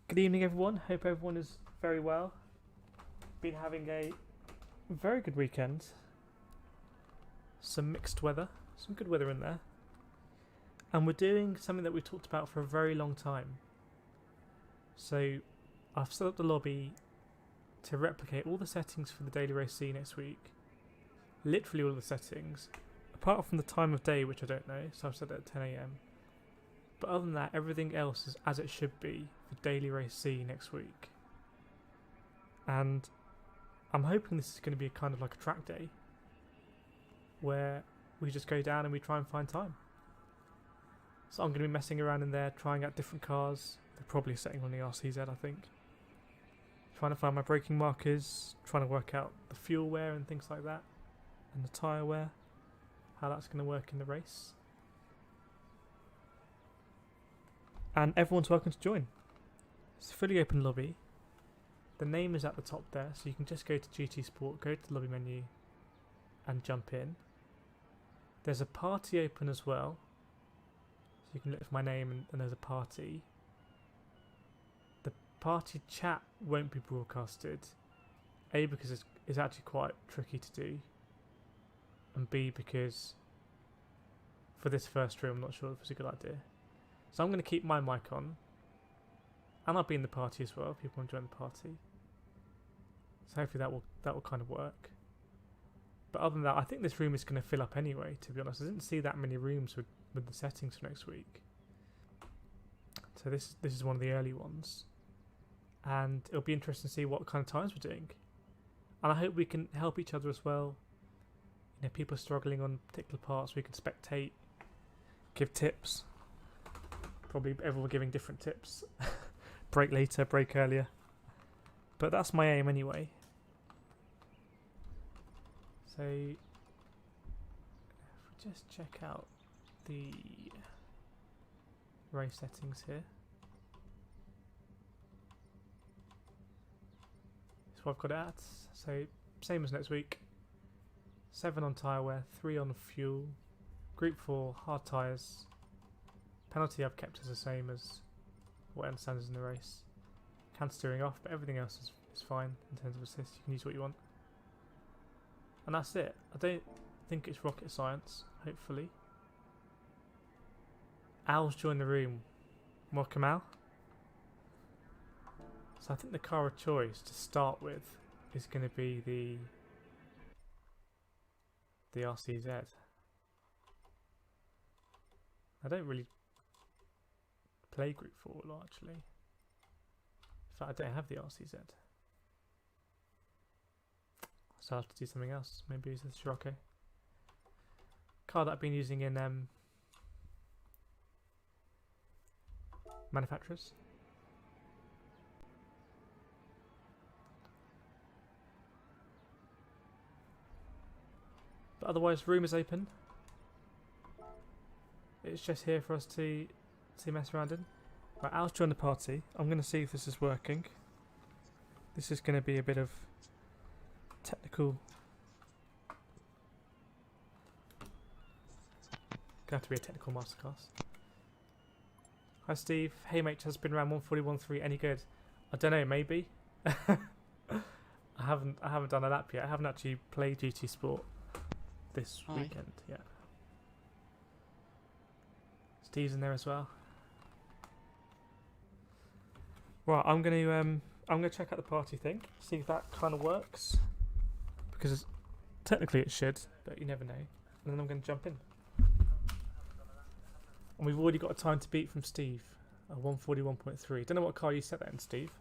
Good evening, everyone. Hope everyone is very well. Been having a very good weekend. Some mixed weather, some good weather in there. And we're doing something that we've talked about for a very long time. So I've set up the lobby to replicate all the settings for the daily race C next week. Literally all the settings, apart from the time of day, which I don't know, so I've set it at 10 AM. But other than that, everything else is as it should be for daily race C next week. And I'm hoping this is going to be kind of like a track day, where we just go down and we try and find time. So I'm going to be messing around in there, trying out different cars. They're probably setting on the RCZ, I think. Trying to find my braking markers, trying to work out the fuel wear and things like that, and the tyre wear, how that's going to work in the race. And everyone's welcome to join. It's a fully open lobby. The name is at the top there, so you can just go to GT Sport, go to the lobby menu, and jump in. There's a party open as well, so you can look for my name and there's a party. The party chat won't be broadcasted, A, because it's actually quite tricky to do, and B, because for this first room I'm not sure if it's a good idea. So I'm going to keep my mic on, and I'll be in the party as well if people want to join the party. So hopefully that will kind of work. But other than that, I think this room is going to fill up anyway, to be honest. I didn't see that many rooms with the settings for next week. So this is one of the early ones. And it'll be interesting to see what kind of times we're doing. And I hope we can help each other as well. You know, people are struggling on particular parts, we can spectate, give tips. Probably everyone giving different tips. Break later, break earlier. But that's my aim anyway. So, if we just check out the race settings here. That's what I've got it at. So, same as next week. 7 on tyre wear, 3 on fuel. Group 4, hard tyres. Penalty I've kept as the same as what I understand is in the race. Can steering off, but everything else is fine in terms of assist. You can use what you want. And that's it. I don't think it's rocket science, hopefully. Al's joined the room. Welcome, Al. So I think the car of choice to start with is going to be the RCZ. I don't really play Group 4 a lot, actually. In fact, I don't have the RCZ. So I'll have to do something else. Maybe use the Scirocco. Car that I've been using in manufacturers. But otherwise, room is open. It's just here for us to mess around in. Right, Al's joined the party. I'm going to see if this is working. This is going to be a bit of technical. Going to have to be a technical masterclass. Hi Steve. Hey mate, has been around 141.3 any good? I don't know, maybe. I haven't done a lap yet. I haven't actually played GT Sport this weekend yet. Steve's in there as well. Right, I'm gonna check out the party thing, see if that kind of works, because technically it should, but you never know. And then I'm gonna jump in. And we've already got a time to beat from Steve, a 141.3. Don't know what car you set that in, Steve.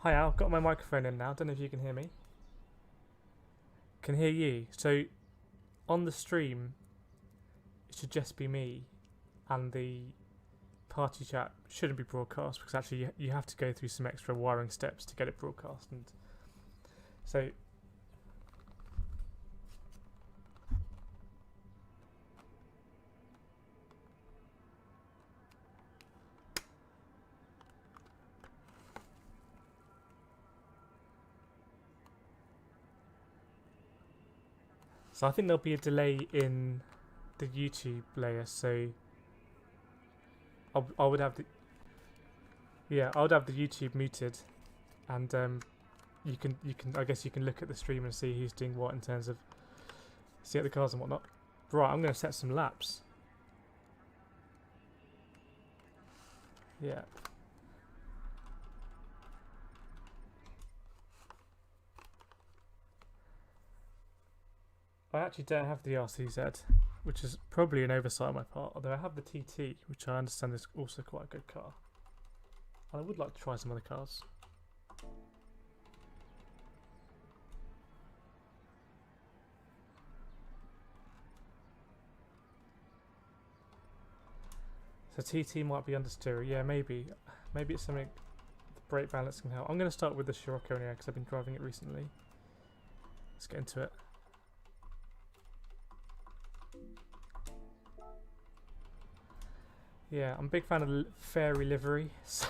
Hi Al, got my microphone in now. Don't know if you can hear me. Can hear you. So on the stream, it should just be me, and the party chat shouldn't be broadcast because actually you have to go through some extra wiring steps to get it broadcast. And so So I think there'll be a delay in the YouTube layer, so I would have the I would have the YouTube muted, and you can I guess you can look at the stream and see who's doing what in terms of see at the cars and whatnot. Right, I'm going to set some laps. Yeah. I actually don't have the RCZ, which is probably an oversight on my part, although I have the TT, which I understand is also quite a good car. And I would like to try some other cars. So TT might be understeer. Yeah, maybe. Maybe it's something the brake balance can help. I'm going to start with the Scirocco anyway because I've been driving it recently. Let's get into it. Yeah, I'm a big fan of fairy livery, so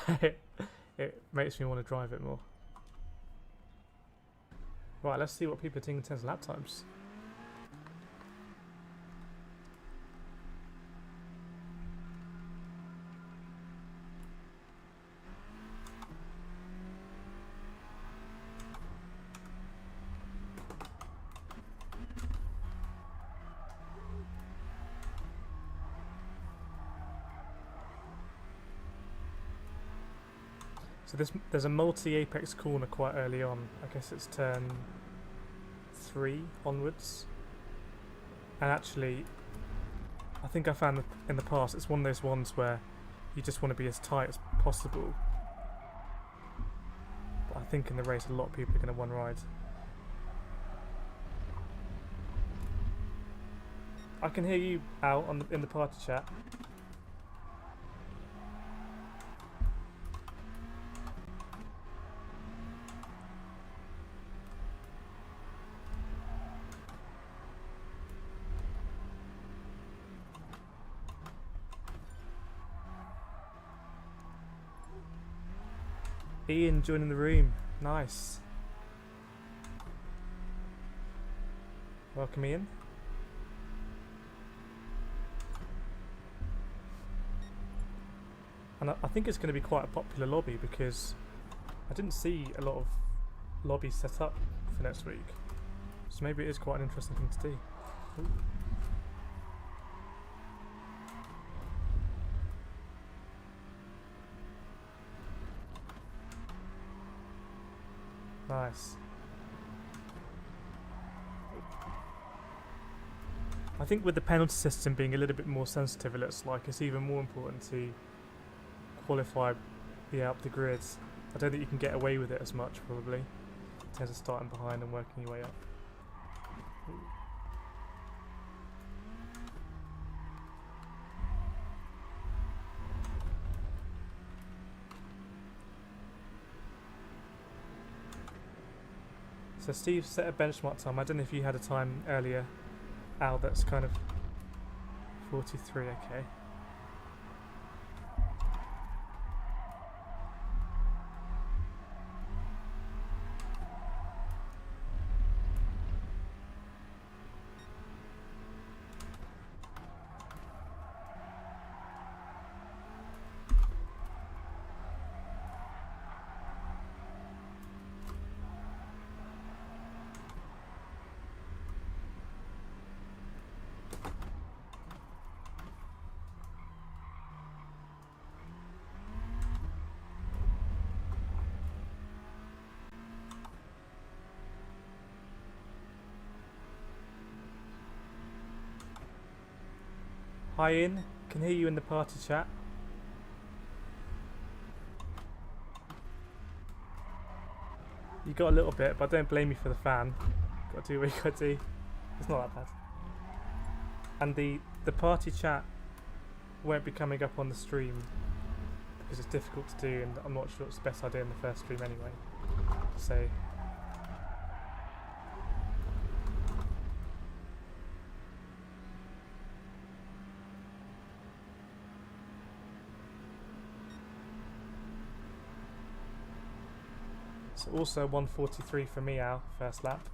it makes me want to drive it more. Right, let's see what people are doing in terms of lap times. So there's a multi-apex corner quite early on. I guess it's turn 3 onwards. And actually, I think I found that in the past it's one of those ones where you just want to be as tight as possible. But I think in the race a lot of people are going to one ride. I can hear you out in the party chat. Ian joining the room. Nice. Welcome, Ian. And I think it's going to be quite a popular lobby because I didn't see a lot of lobbies set up for next week. So maybe it is quite an interesting thing to do. Ooh. Nice. I think with the penalty system being a little bit more sensitive, it looks like it's even more important to qualify up the grids. I don't think you can get away with it as much probably in terms of starting behind and working your way up. Ooh. So Steve set a benchmark time. I don't know if you had a time earlier, Al, that's kind of 43, okay. Hi Ian, can hear you in the party chat. You got a little bit, but don't blame me for the fan. Got to do what you got to do. It's not that bad. And the party chat won't be coming up on the stream because it's difficult to do, and I'm not sure it's the best idea in the first stream anyway. So. So also 143 for me, Al, first lap.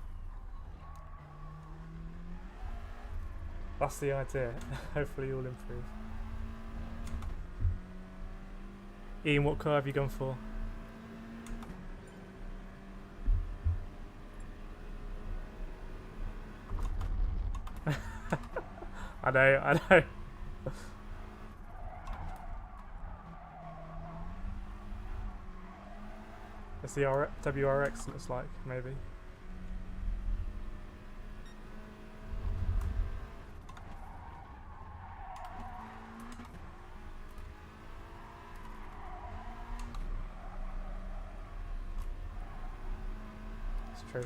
That's the idea. Hopefully you'll improve. Ian, what car have you gone for? I know. It's the WRX looks like, maybe. It's true.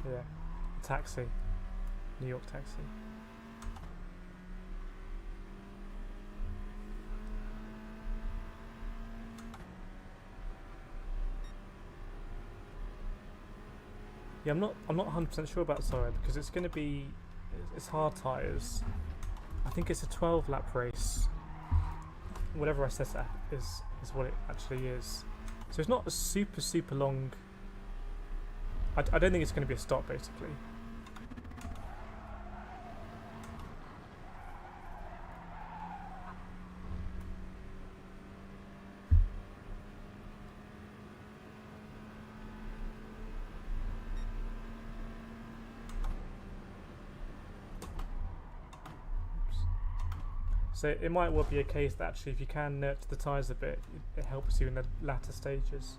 Yeah. Taxi. New York taxi. Yeah, I'm not 100% sure about Sorry because it's going to be it's hard tyres. I think it's a 12 lap race. Whatever I set it is what it actually is. So it's not a super long. I don't think it's going to be a stop basically. So it might well be a case that actually if you can nurture the tyres a bit, it helps you in the latter stages.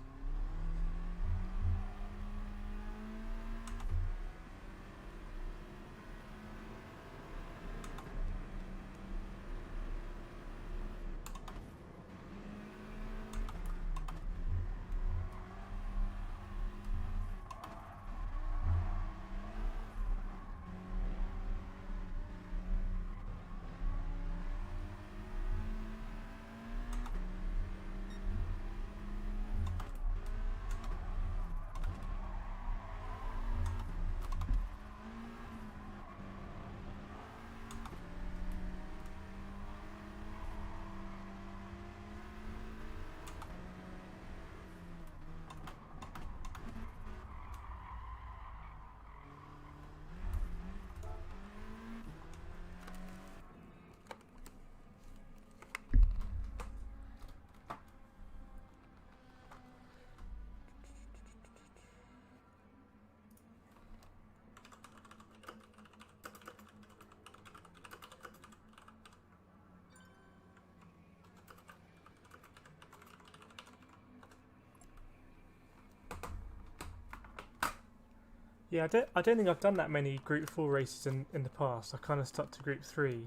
Yeah, I don't think I've done that many Group 4 races in the past. I kind of stuck to Group 3.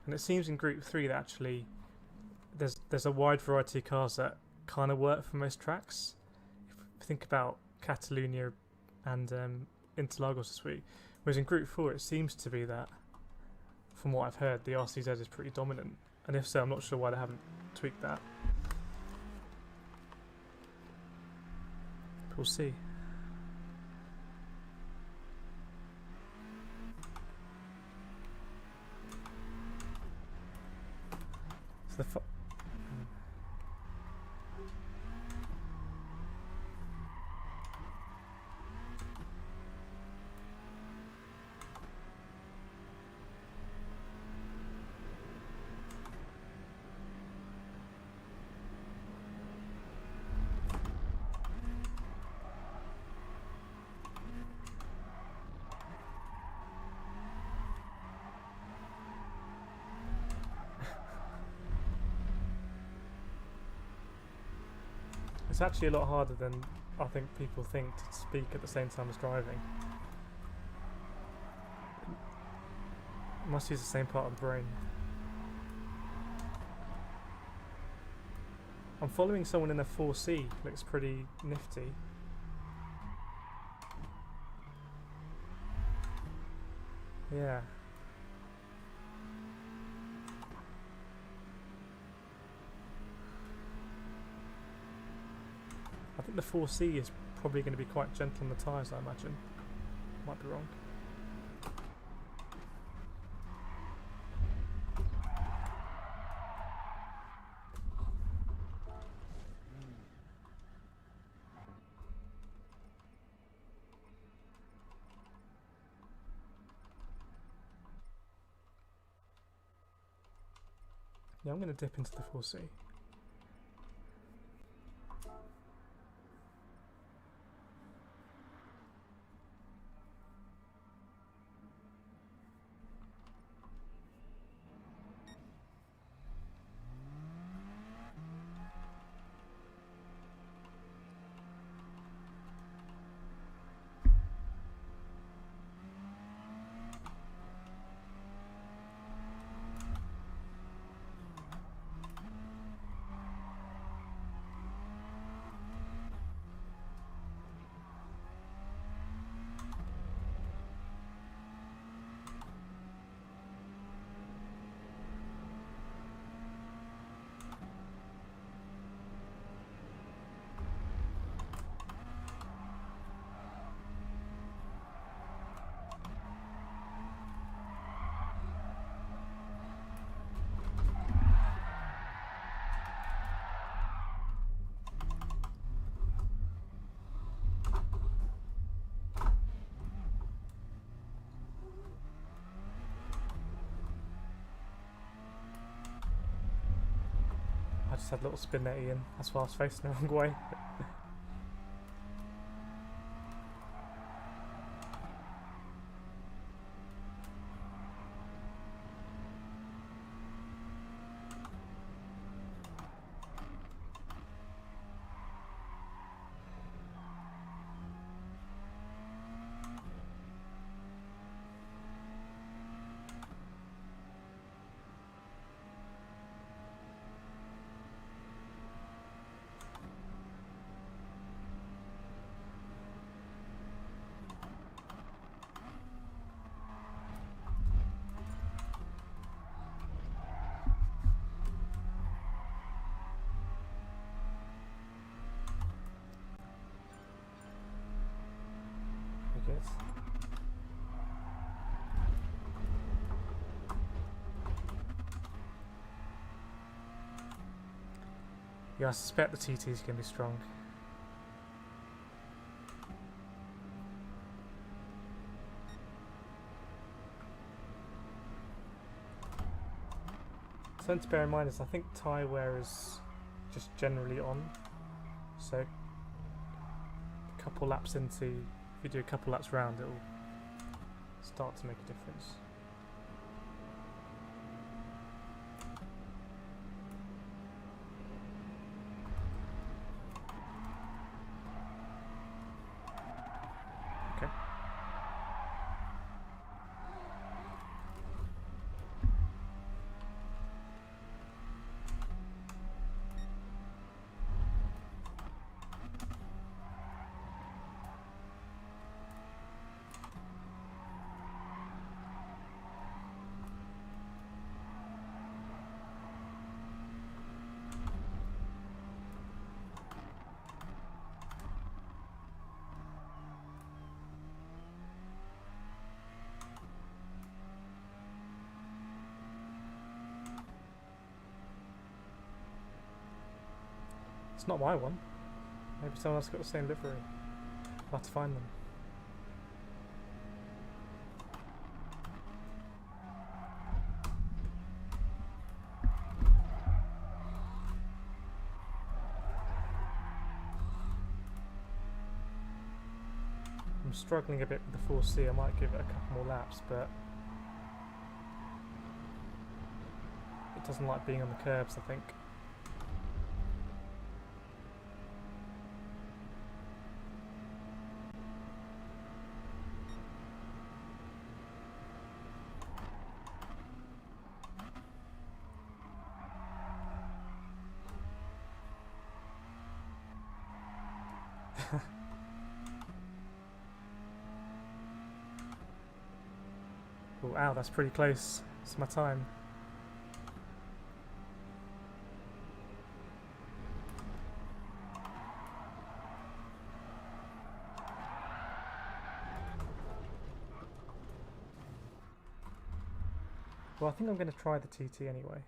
And it seems in Group 3 that actually there's a wide variety of cars that kind of work for most tracks. If you think about Catalonia and Interlagos this week. Whereas in Group 4 it seems to be that, from what I've heard, the RCZ is pretty dominant. And if so, I'm not sure why they haven't tweaked that. We'll see. So the It's actually a lot harder than I think people think to speak at the same time as driving. You must use the same part of the brain. I'm following someone in a 4C, looks pretty nifty. Yeah. I think the 4C is probably going to be quite gentle on the tyres, I imagine. Might be wrong. Yeah, I'm going to dip into the 4C. I just had a little spin there, Ian. That's why I was facing the wrong way. Very good. Yeah, I suspect the TT is going to be strong. Something to bear in mind is I think tyre wear is just generally on, so a couple laps into, if you do a couple laps round, it'll start to make a difference. It's not my one. Maybe someone else got the same livery. I'll have to find them. I'm struggling a bit with the 4C. I might give it a couple more laps, but it doesn't like being on the curbs, I think. Oh, ow, that's pretty close. It's my time. Well, I think I'm going to try the TT anyway.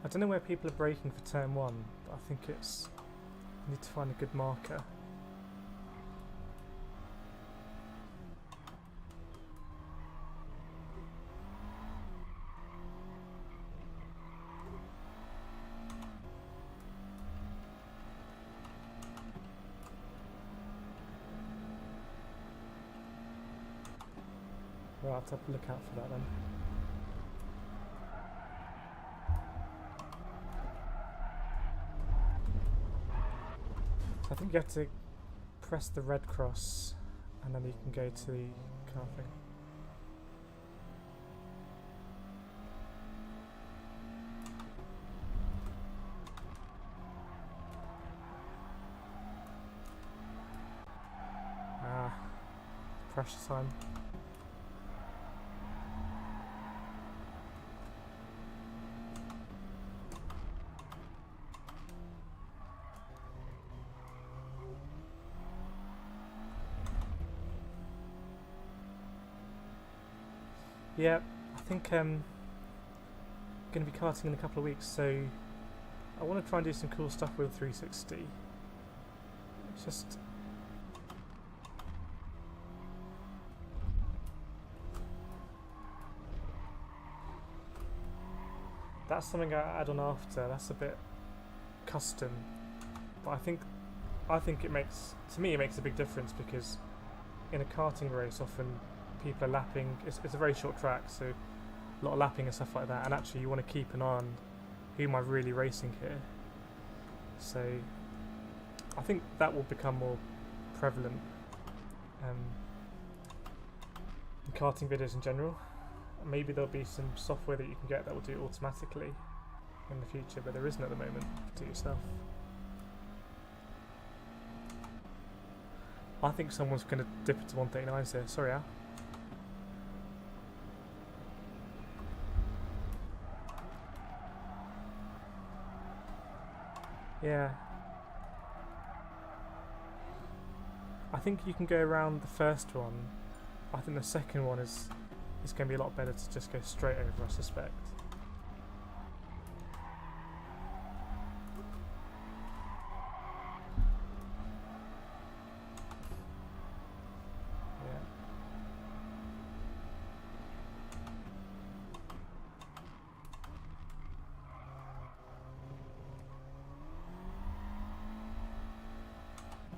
I don't know where people are braking for turn 1, but I think it's... I need to find a good marker. Right, I'll have to look out for that then. So I think you have to press the red cross and then you can go to the car thing. Ah, pressure time. Yeah, I think I'm going to be karting in a couple of weeks, so I want to try and do some cool stuff with 360. It's just... That's something I add on after, that's a bit custom. But I think it makes, to me it makes a big difference, because in a karting race often people are lapping, it's a very short track, so a lot of lapping and stuff like that, and actually you want to keep an eye on who am I really racing here. So I think that will become more prevalent in karting videos in general. Maybe there'll be some software that you can get that will do it automatically in the future, but there isn't at the moment. Do it yourself. I think someone's going to dip into 139s here. Sorry, Al. Yeah. I think you can go around the first one. I think the second one is going to be a lot better to just go straight over, I suspect. Yeah.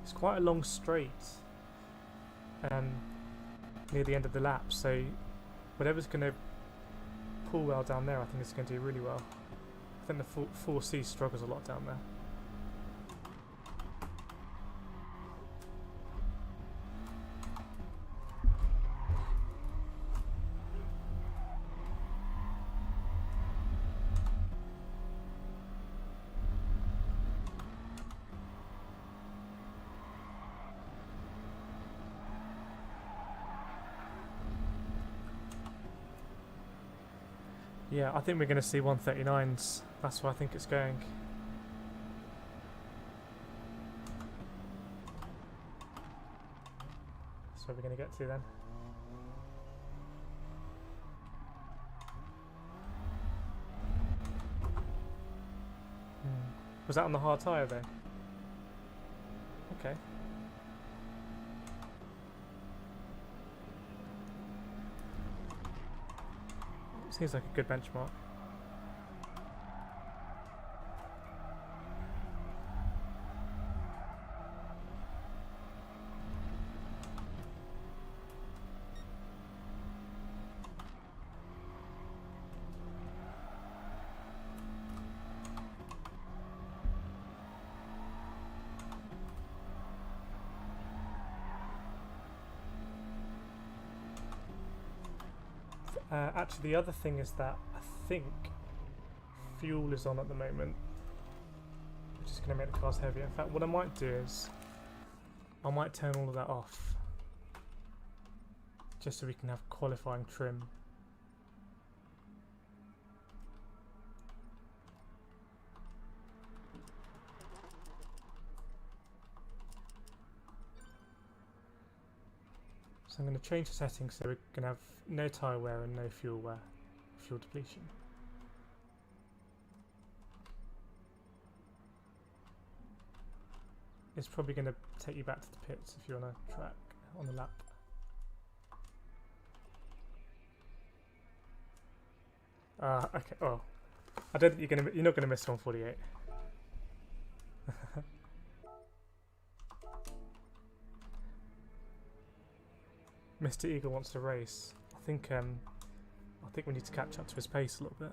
It's quite a long straight near the end of the lap, so whatever's going to pull well down there, I think it's going to do really well. I think the 4C struggles a lot down there. Yeah, I think we're going to see 139s. That's where I think it's going. That's where we're going to get to then. Was that on the hard tyre though? Okay. Seems like a good benchmark. Actually, the other thing is that I think fuel is on at the moment, which is going to make the cars heavier. In fact, what I might do is I might turn all of that off, just so we can have qualifying trim. So I'm going to change the settings so we're going to have no tyre wear and no fuel wear, fuel depletion. is probably going to take you back to the pits if you're on a track, on a lap. Okay. Oh, I don't think you're not gonna miss 148. Mr. Eagle wants to race. I think we need to catch up to his pace a little bit.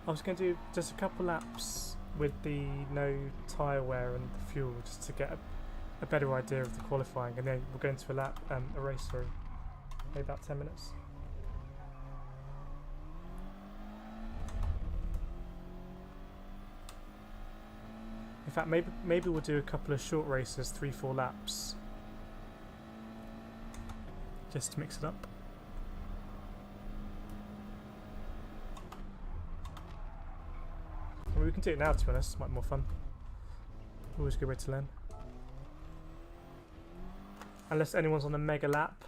I was going to do just a couple laps with the no tyre wear and the fuel just to get a better idea of the qualifying, and then we'll go into a race for maybe about 10 minutes. In fact, maybe we'll do a couple of short races, 3-4 laps, just to mix it up. We can do it now, to be honest. It might be more fun. Always a good way to learn. Unless anyone's on a mega lap.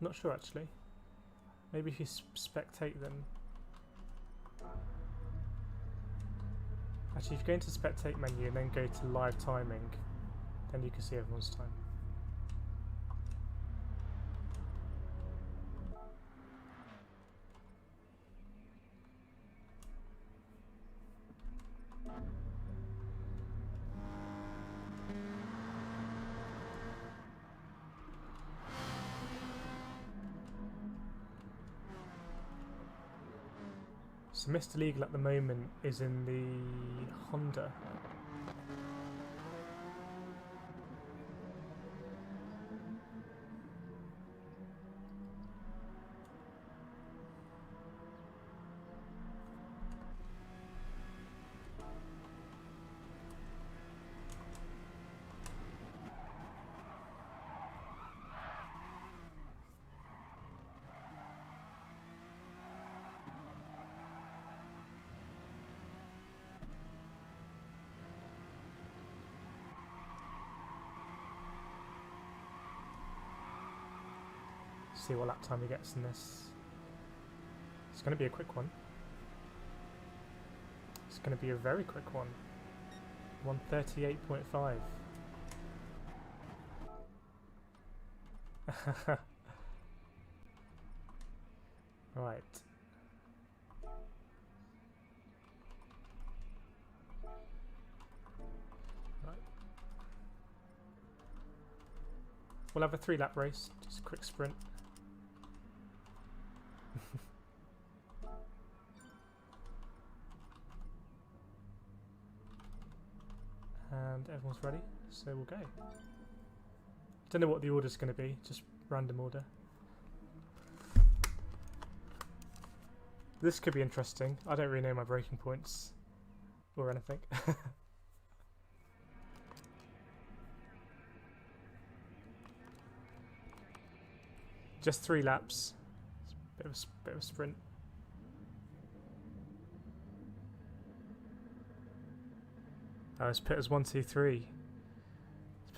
Not sure actually. Maybe if you spectate them. Actually, if you go into spectate menu and then go to live timing, then you can see everyone's time. So Mr. Legal at the moment is in the Honda. See what lap time he gets in this. It's going to be a quick one. It's going to be a very quick one. 1:38.5. Right. We'll have a 3-lap race, just a quick sprint. And everyone's ready, so we'll go. Don't know what the order's going to be, just random order. This could be interesting. I don't really know my braking points or anything. Just 3 laps. It's a bit of a sprint. Oh, let's put us 1, 2, 3.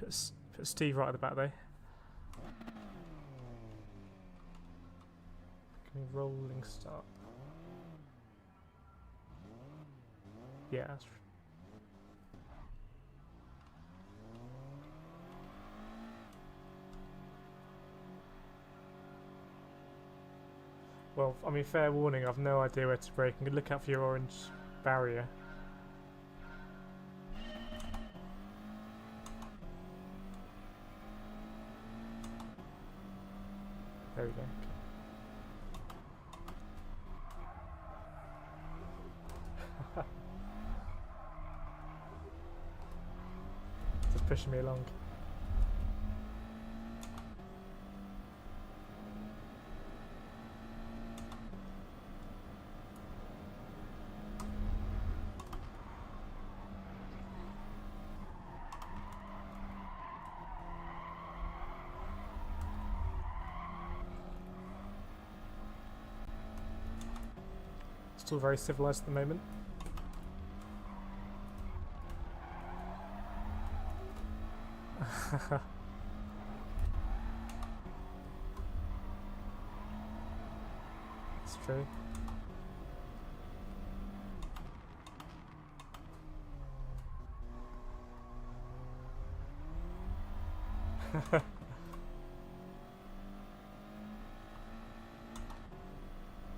Let's put Steve right at the back though. Can we rolling start? Yeah, Well, I mean, fair warning, I've no idea where to brake. I'm going to look out for your orange barrier. There we go. Just pushing me along. Still very civilized at the moment. It's true.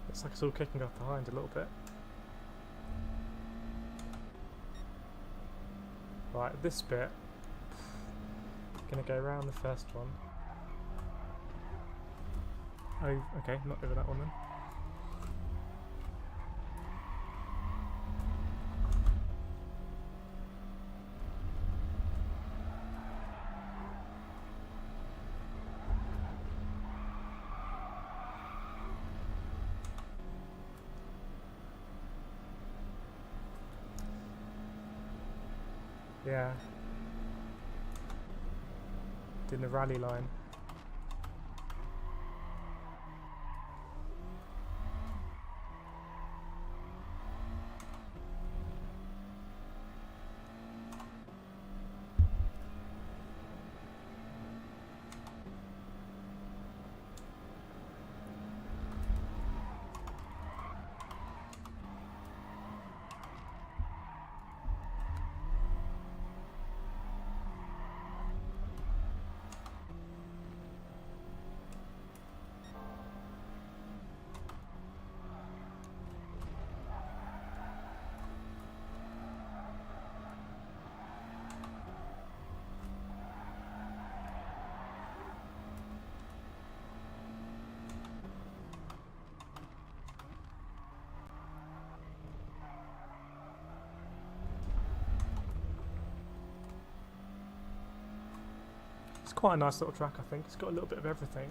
Looks like it's all kicking off behind a little bit. Right, this bit, gonna go around the first one. Oh, okay, not over that one then. Yeah. Doing the rally line. It's quite a nice little track, I think. It's got a little bit of everything.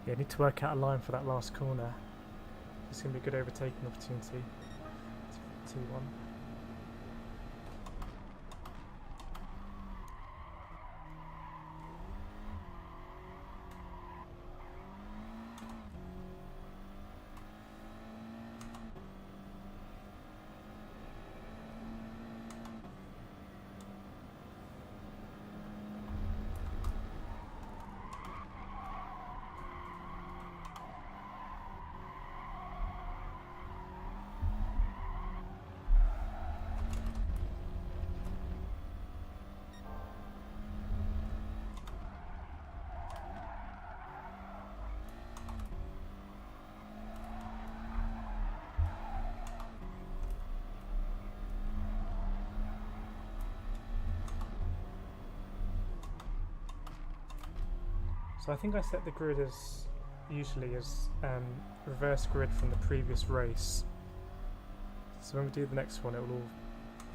Yeah, I need to work out a line for that last corner. It's going to be a good overtaking opportunity. 2-1. So I think I set the grid as usually as reverse grid from the previous race. So when we do the next one, it will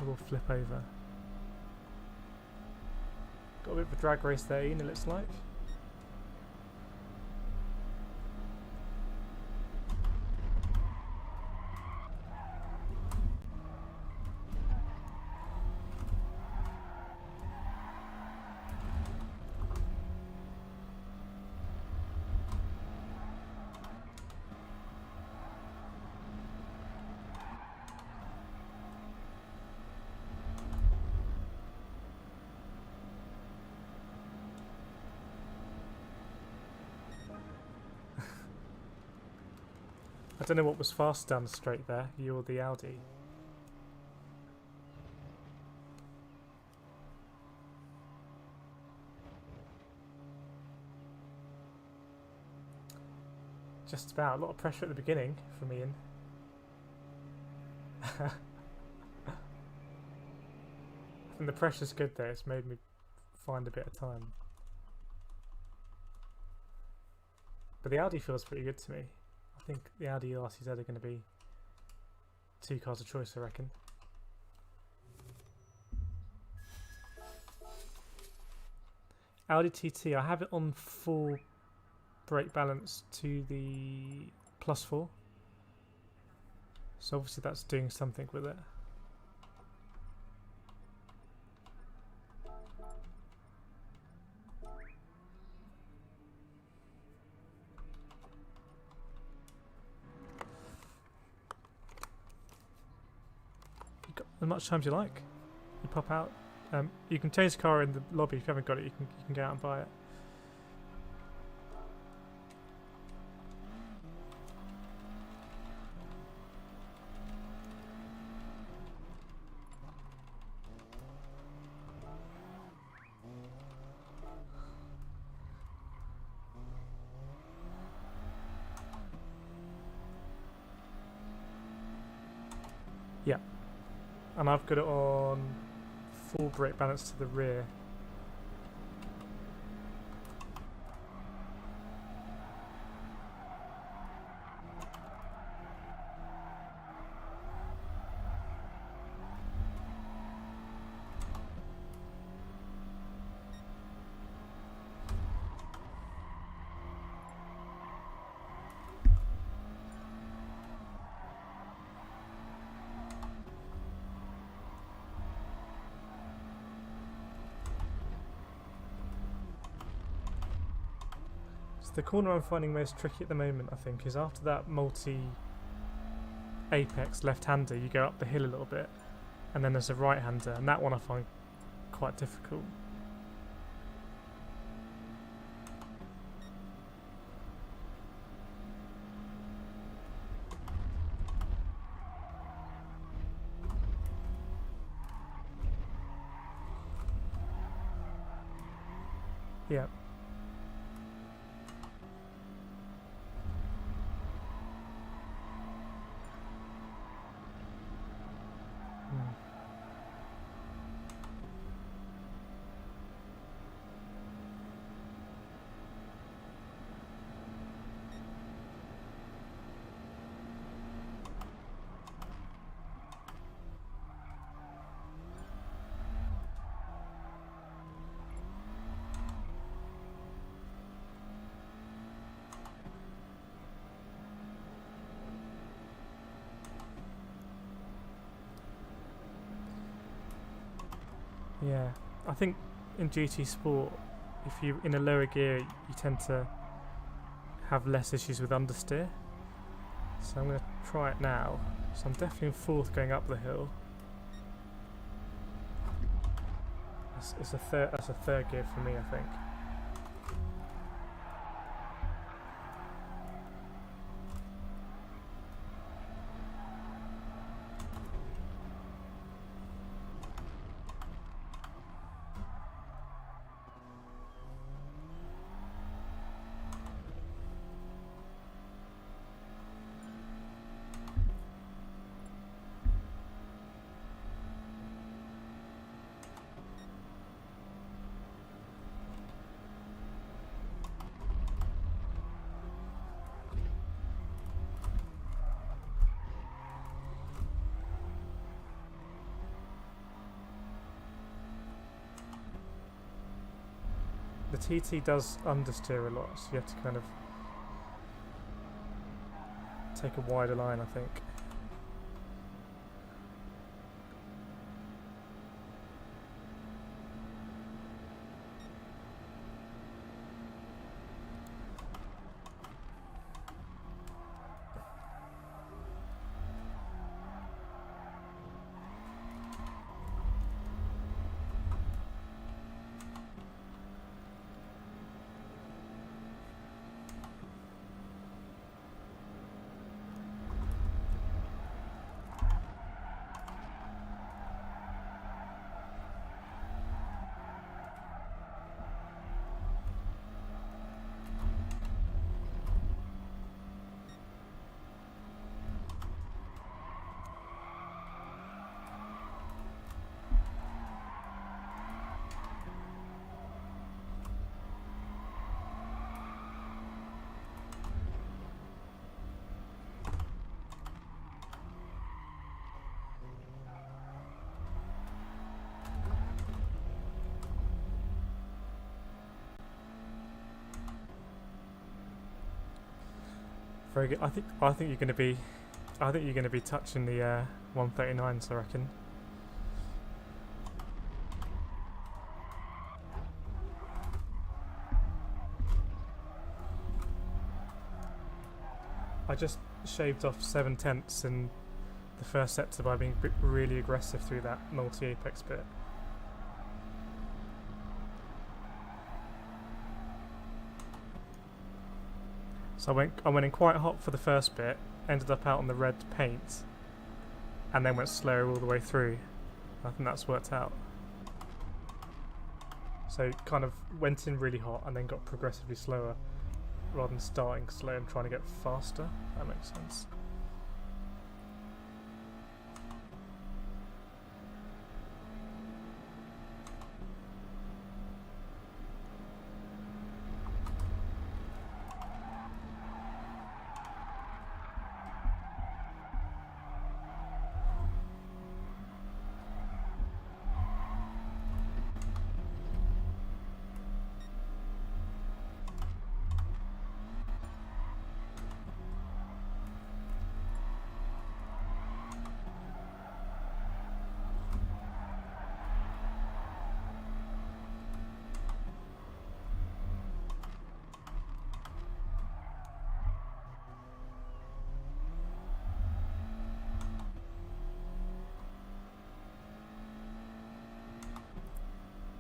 all flip over. Got a bit of a drag race there, Ian, it looks like. I don't know what was fast down the straight there, you or the Audi. Just about. A lot of pressure at the beginning from Ian. I think the pressure's good there. It's made me find a bit of time. But the Audi feels pretty good to me. I think the Audi RCZ are going to be two cars of choice, I reckon. Audi TT, I have it on full brake balance to the +4. So obviously that's doing something with it. You've got as much time as you like. You pop out. You can change the car in the lobby. If you haven't got it, you can go out and buy it. Yeah, and I've got it on full brake balance to the rear. The corner I'm finding most tricky at the moment, I think, is after that multi-apex left-hander, you go up the hill a little bit, and then there's a right-hander, and that one I find quite difficult. Yeah. Yeah, I think in GT Sport, if you're in a lower gear, you tend to have less issues with understeer. So I'm going to try it now. So I'm definitely in fourth going up the hill. That's a third gear for me, I think. The TT does understeer a lot, so you have to kind of take a wider line, I think. Very good. I think you're going to be. I think you're going to be touching the 139s. I reckon. I just shaved off 7/10 in the first sector by being really aggressive through that multi-apex bit. So I went in quite hot for the first bit, ended up out on the red paint, and then went slower all the way through. I think that's worked out. So kind of went in really hot and then got progressively slower, rather than starting slow and trying to get faster. That makes sense.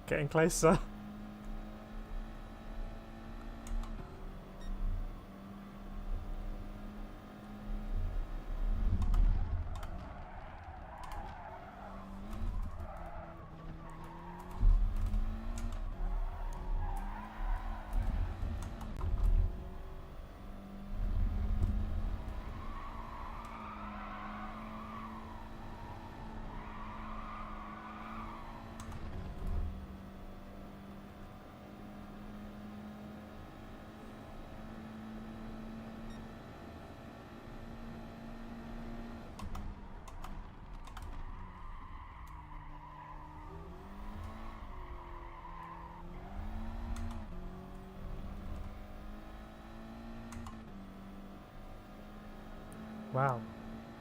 Getting closer. Wow.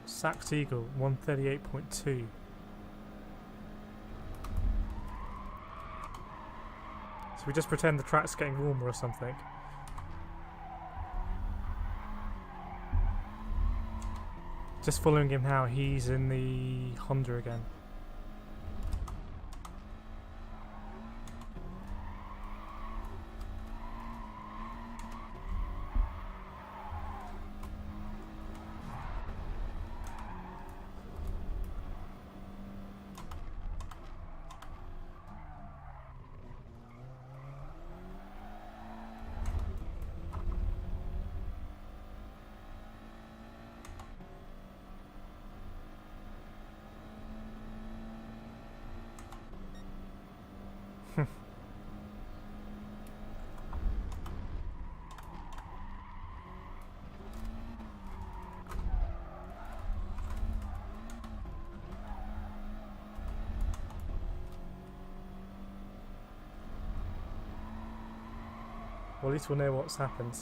Sacked Eagle, 138.2. So we just pretend the track's getting warmer or something. Just following him now, he's in the Honda again. Well, at least we'll know what's happened.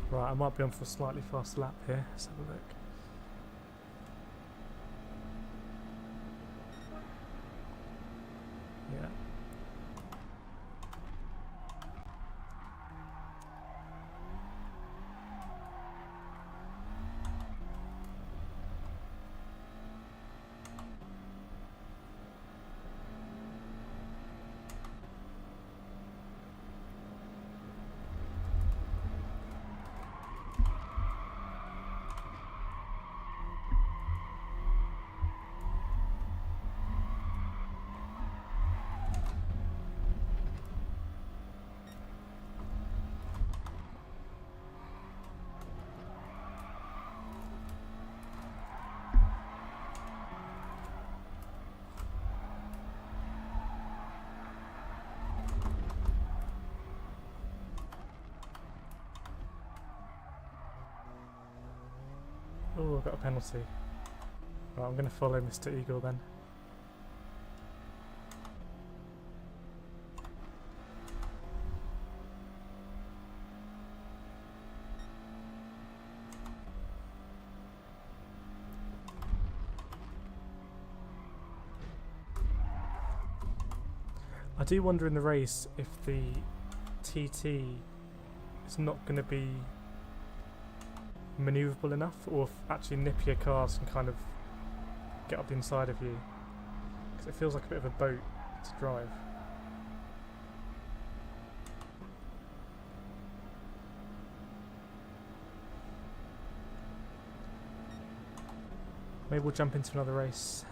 Right, I might be on for a slightly fast lap here. Let's have a look. Yeah. Oh, I've got a penalty. Right, I'm going to follow Mr. Eagle then. I do wonder in the race if the TT is not going to be manoeuvrable enough, or if actually nippier cars can kind of get up the inside of you, because it feels like a bit of a boat to drive. Maybe we'll jump into another race.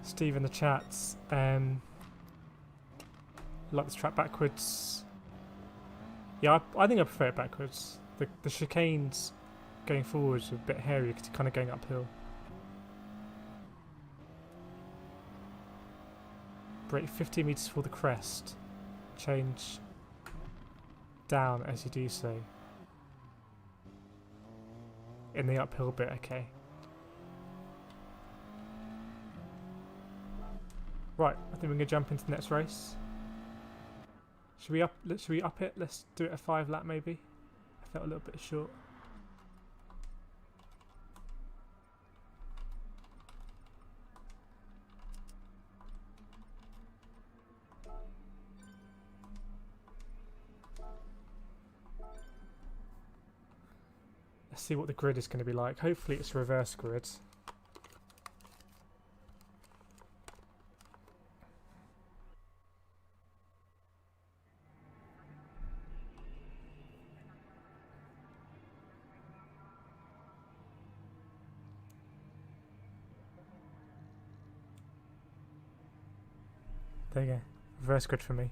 Steve in the chats, like this track backwards. Yeah, I think I prefer it backwards. The chicanes going forwards are a bit hairy because you're kind of going uphill. Brake 50 metres for the crest. Change down as you do so. In the uphill bit, okay. Right, I think we're gonna jump into the next race. Should we up it? Let's do it a 5 lap maybe. I felt a little bit short. Let's see what the grid is going to be like. Hopefully it's a reverse grid. There you go. Reverse grid for me.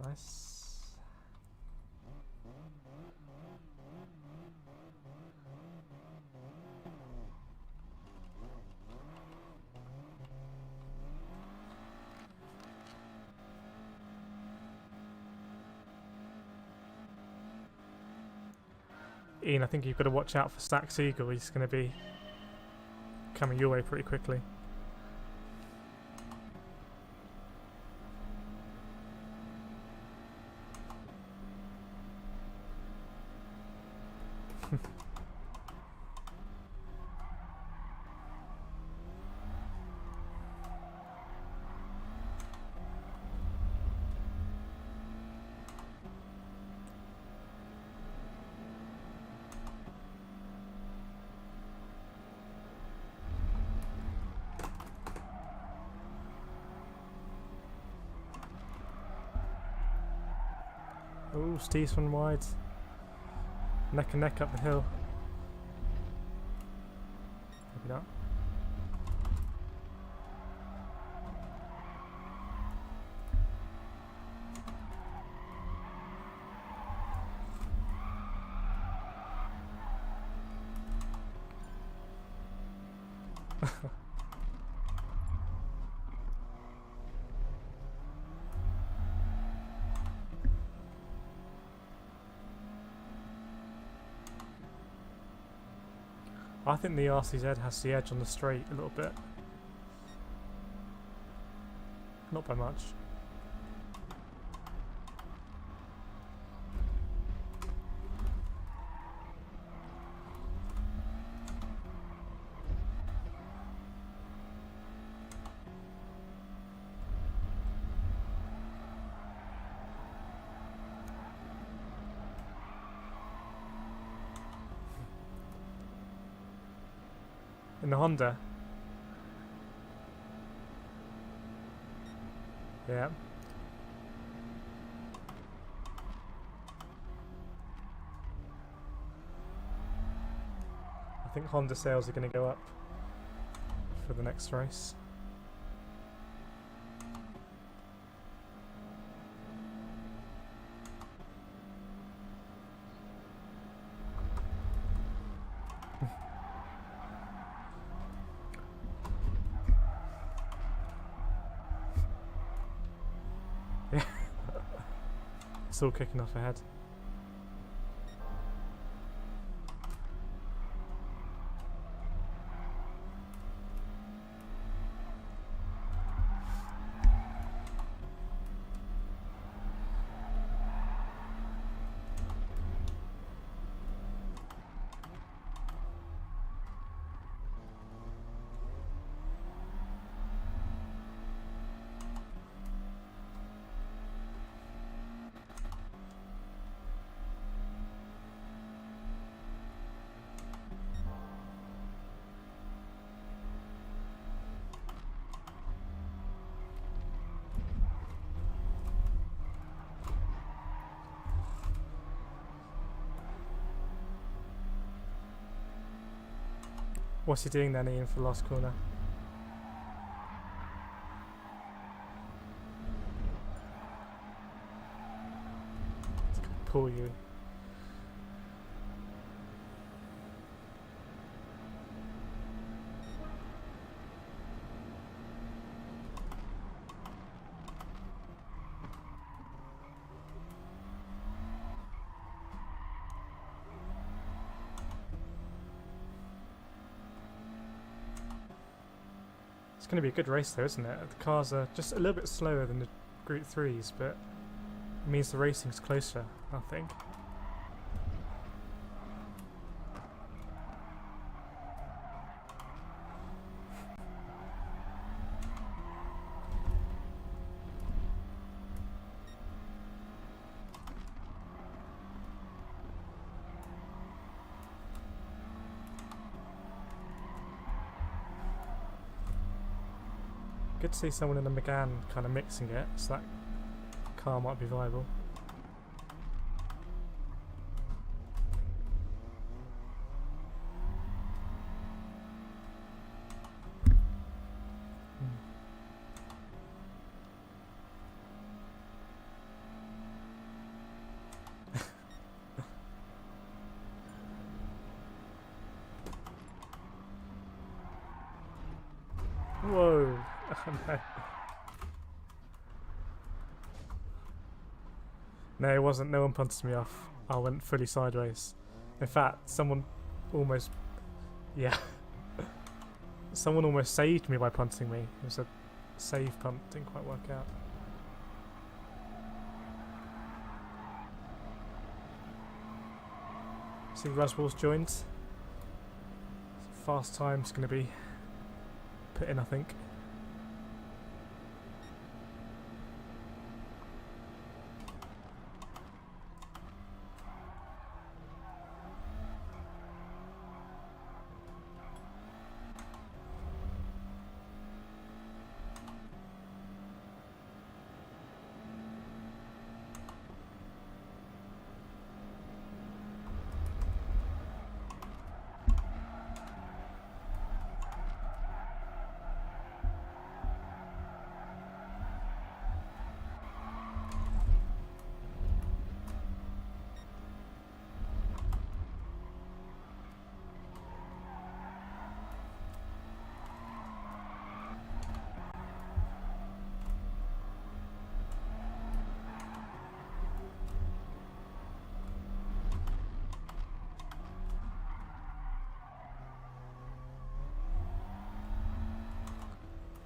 Nice. Ian, I think you've got to watch out for Stack Seagull. He's going to be coming your way pretty quickly. Oh, Steve's one wide. Neck and neck up the hill. Maybe not. I think the RCZ has the edge on the straight a little bit. Not by much. In the Honda. Yeah. I think Honda sales are going to go up for the next race. It's all kicking off ahead. What's he doing then, Ian, for the last corner? Pull you. It's going to be a good race though, isn't it? The cars are just a little bit slower than the Group 3s, but it means the racing's closer, I think. Good to see someone in the Megane kind of mixing it, so that car might be viable. Whoa! Oh, no. No, it wasn't. No one punted me off. I went fully sideways. In fact, someone almost... Yeah. Someone almost saved me by punting me. It was a save punt. Didn't quite work out. See, Raswell's joined. Fast time's going to be put in, I think.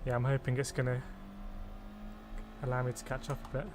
Yeah, I'm hoping it's going to allow me to catch up a bit.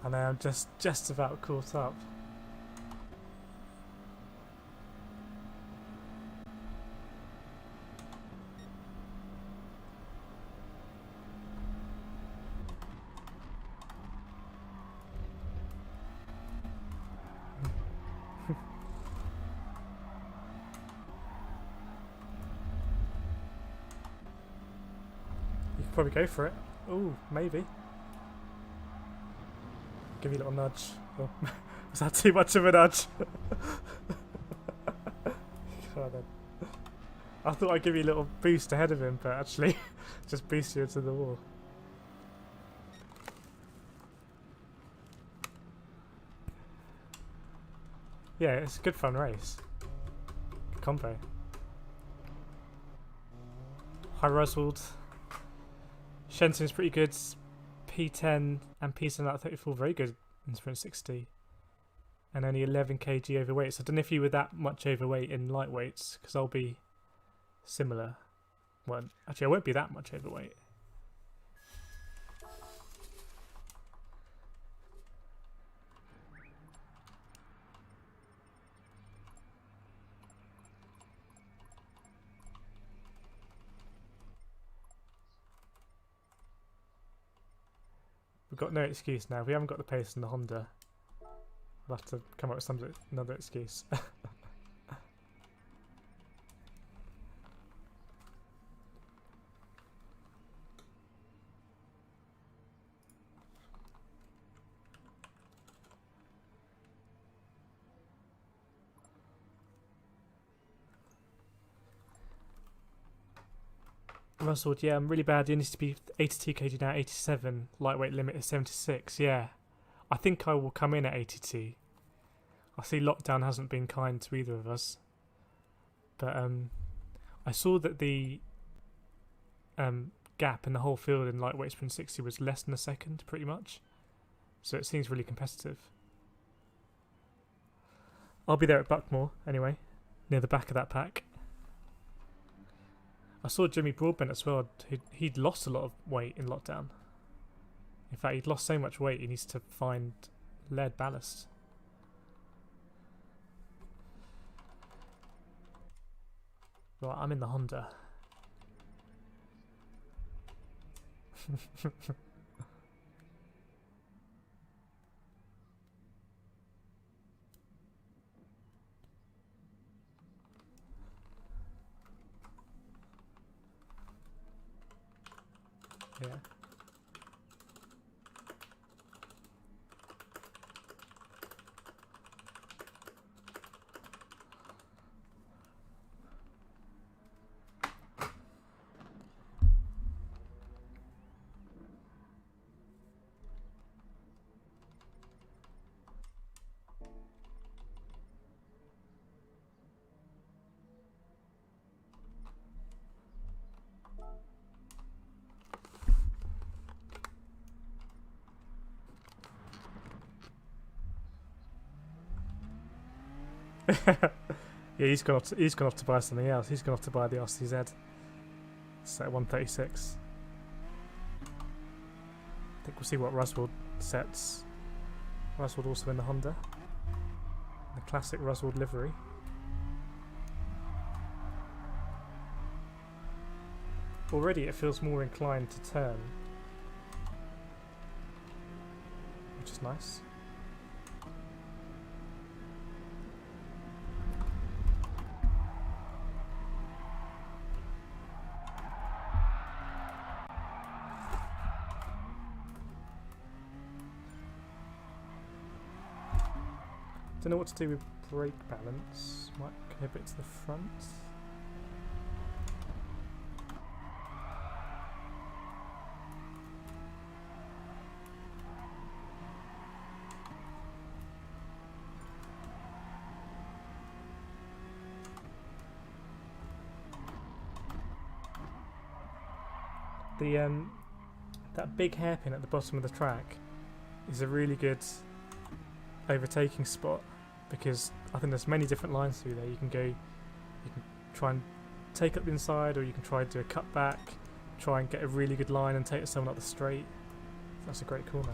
I know, I'm just about caught up. You could probably go for it. Ooh, maybe. Give you a little nudge. Oh, was that too much of a nudge? God, I thought I'd give you a little boost ahead of him, but actually just boost you into the wall. Yeah, it's a good fun race. Good combo. Hi Roswald. Shenton's pretty good. P10 and P10 out of 34 very good in Sprint 60. And only 11 kg overweight. So I don't know if you were that much overweight in lightweights, because I'll be similar. Well, actually I won't be that much overweight. We've got no excuse now. We haven't got the pace in the Honda. We'll have to come up with another excuse. Russell, yeah, I'm really bad. It needs to be 82 kg now, 87. Lightweight limit is 76. Yeah, I think I will come in at 82. I see lockdown hasn't been kind to either of us, but I saw that the gap in the whole field in lightweight sprint 60 was less than a second, pretty much. So it seems really competitive. I'll be there at Buckmore anyway, near the back of that pack. I saw Jimmy Broadbent as well. He'd lost a lot of weight in lockdown. In fact, he'd lost so much weight he needs to find lead ballast. Right, I'm in the Honda. Yeah. Yeah, he's gone off to buy something else. He's gone off to buy the RCZ. It's at 136. I think we'll see what Roswald sets. Roswald also in the Honda. The classic Roswald livery. Already it feels more inclined to turn, which is nice. Don't know what to do with brake balance. Might go a bit to the front. That big hairpin at the bottom of the track is a really good overtaking spot, because I think there's many different lines through there. You can try and take up the inside, or you can try and do a cut back, try and get a really good line and take someone up the straight. That's a great corner.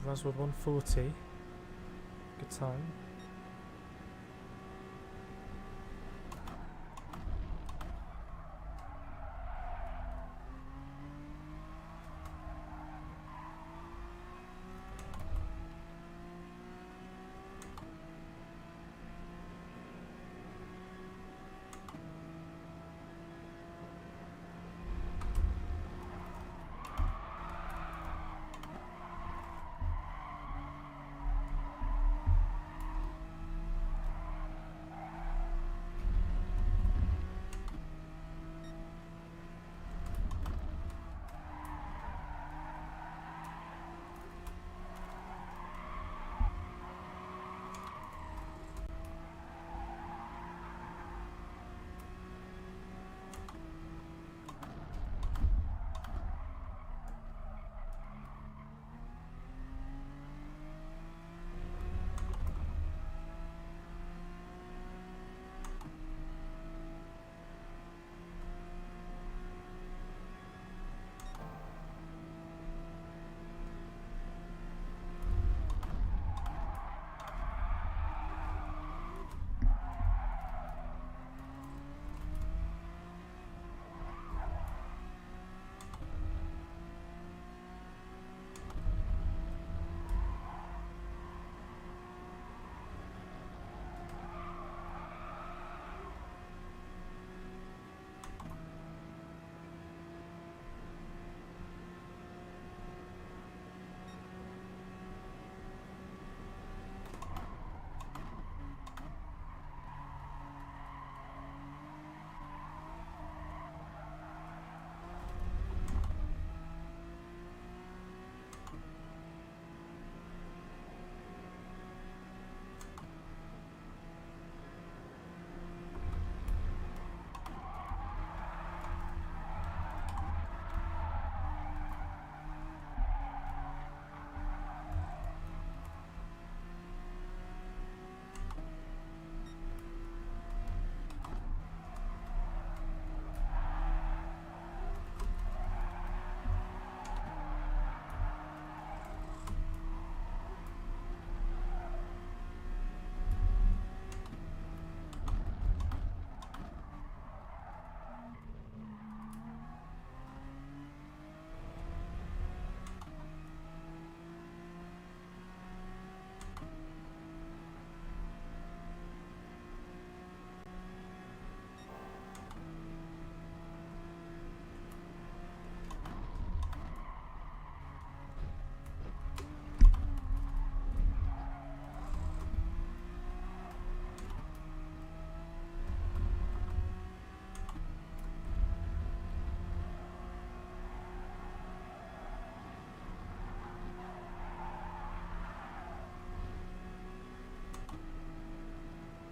Roswell 140. Good time.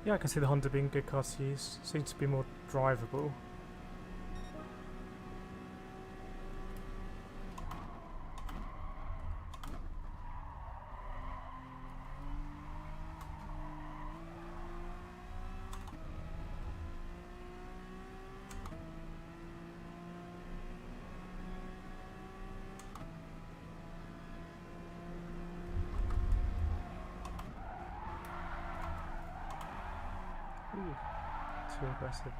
Yeah, I can see the Honda being a good car to use. Seems to be more drivable. Ooh, too aggressive.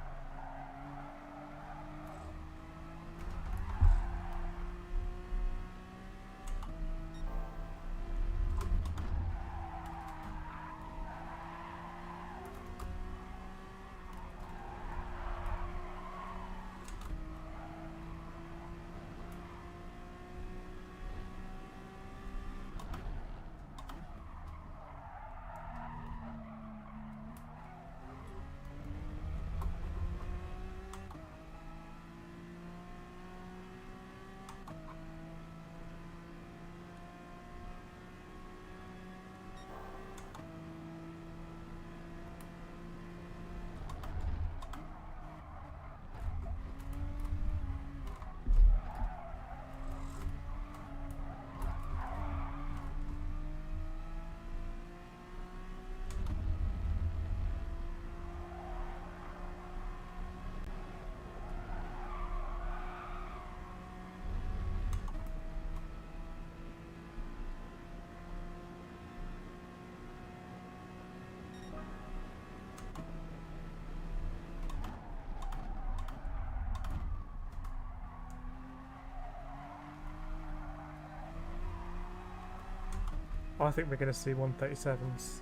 I think we're going to see 137s.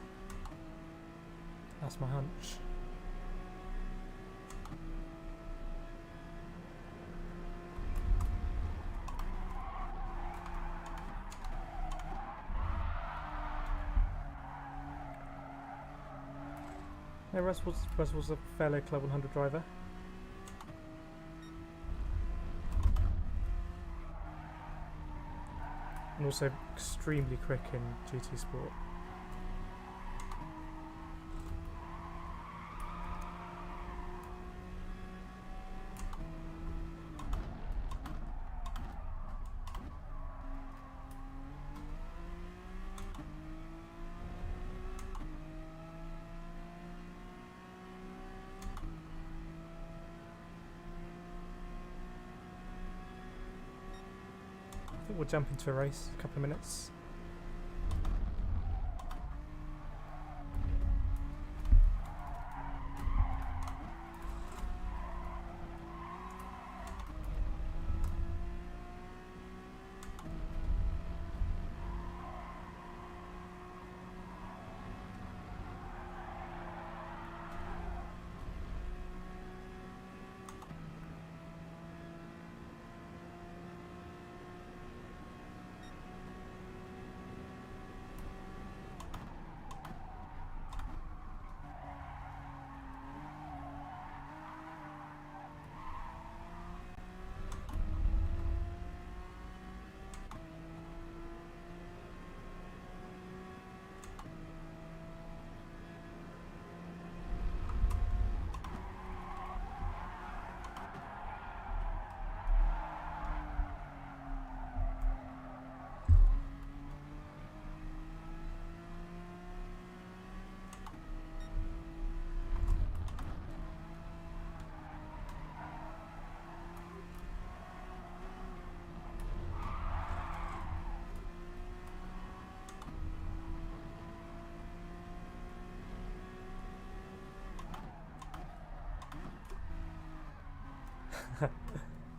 That's my hunch. Yeah, Russell's a fellow Club 100 driver. And also extremely quick in GT Sport. I think we'll jump into a race in a couple of minutes.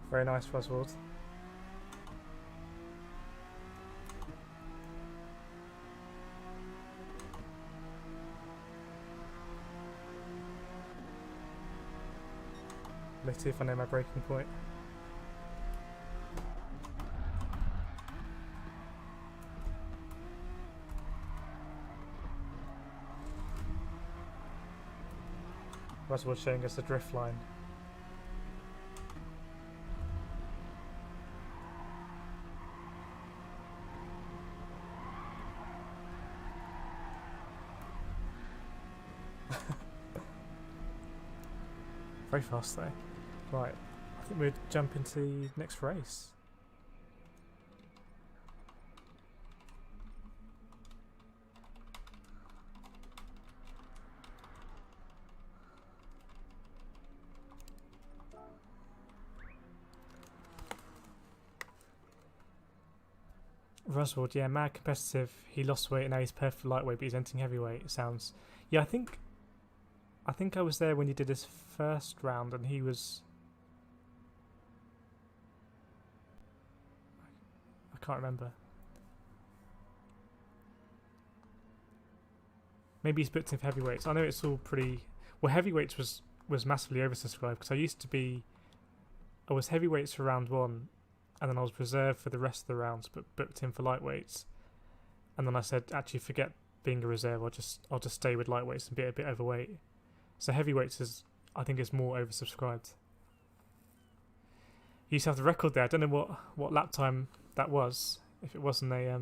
Very nice, Roswald. Let's see if I know my breaking point. Roswald's showing us a drift line. Very fast though. Right, I think we'll jump into the next race. Roswald, yeah, mad competitive. He lost weight and now he's perfect for lightweight, but he's entering heavyweight. It sounds, yeah, I think I was there when he did his first round, and he was. I can't remember. Maybe he's booked in for heavyweights. I know it's all pretty. Well, heavyweights was massively oversubscribed because I was heavyweights for round one, and then I was reserved for the rest of the rounds, but booked in for lightweights. And then I said, actually, forget being a reserve. I'll just stay with lightweights and be a bit overweight. So heavyweights I think is more oversubscribed. You used to have the record there. I don't know what lap time that was. If it wasn't a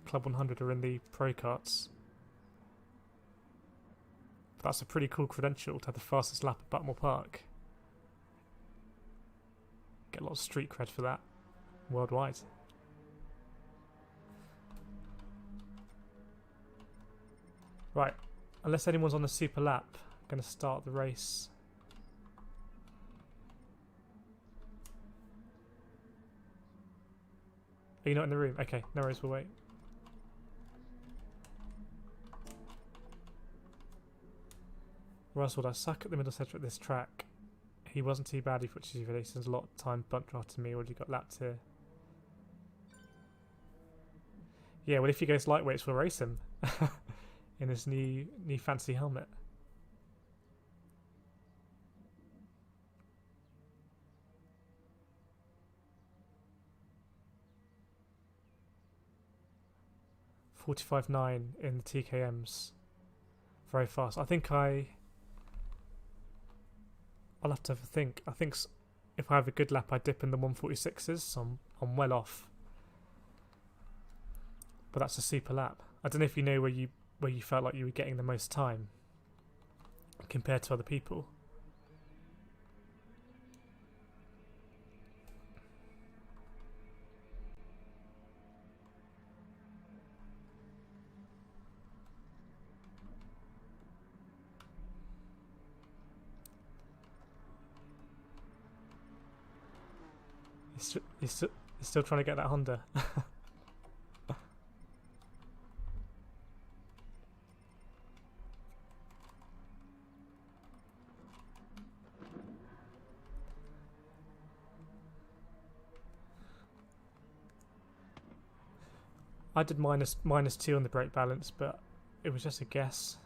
Club 100 or in the Pro Karts. But that's a pretty cool credential to have the fastest lap at Buckmore Park. Get a lot of street cred for that worldwide. Right, unless anyone's on the super lap, I'm going to start the race. Are you not in the room? Okay, no worries, we'll wait. Russell, I suck at the middle sector at this track. He wasn't too bad, he put his release. There's a lot of time bumped after me, already got lapped here. Yeah, well, if he goes lightweights, we'll race him in his new fancy helmet. .45.9 in the TKMs. Very fast. I think I'll have to have a think. I think if I have a good lap, I dip in the 146s, so I'm well off. But that's a super lap. I don't know if you know where you felt like you were getting the most time compared to other people. He's still trying to get that Honda. I did -2 on the brake balance, but it was just a guess.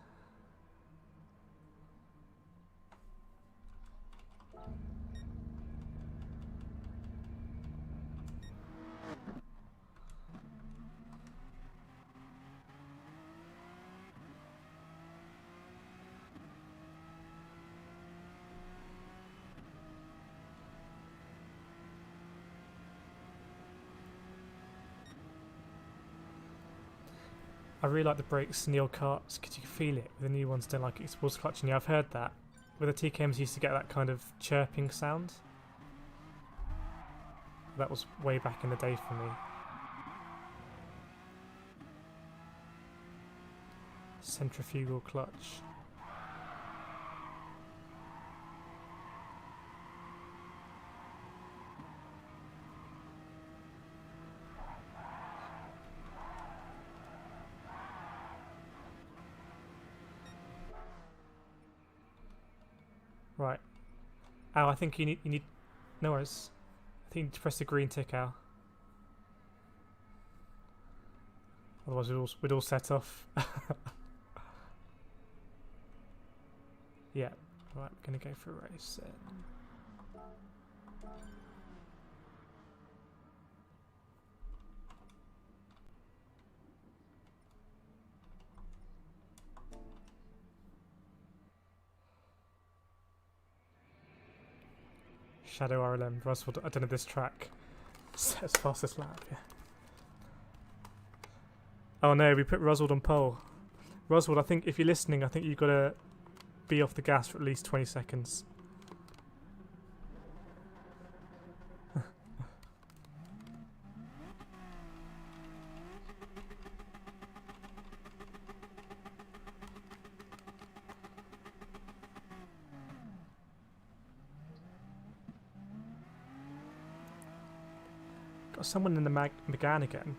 I really like the brakes Neil carts because you can feel it. The new ones don't like it sports clutching. Yeah, I've heard that. With the TKMs, you used to get that kind of chirping sound. That was way back in the day for me. Centrifugal clutch. Right. Al, I think you need no worries. I think you need to press the green tick, Al. Otherwise we'd all set off. Yeah. Right, we're gonna go for a race then. Shadow RLM, Roswell, I don't know this track. As fastest lap, yeah. Oh no, we put Roswell on pole. Roswell, I think if you're listening, I think you've got to be off the gas for at least 20 seconds. Got someone in the Megane again.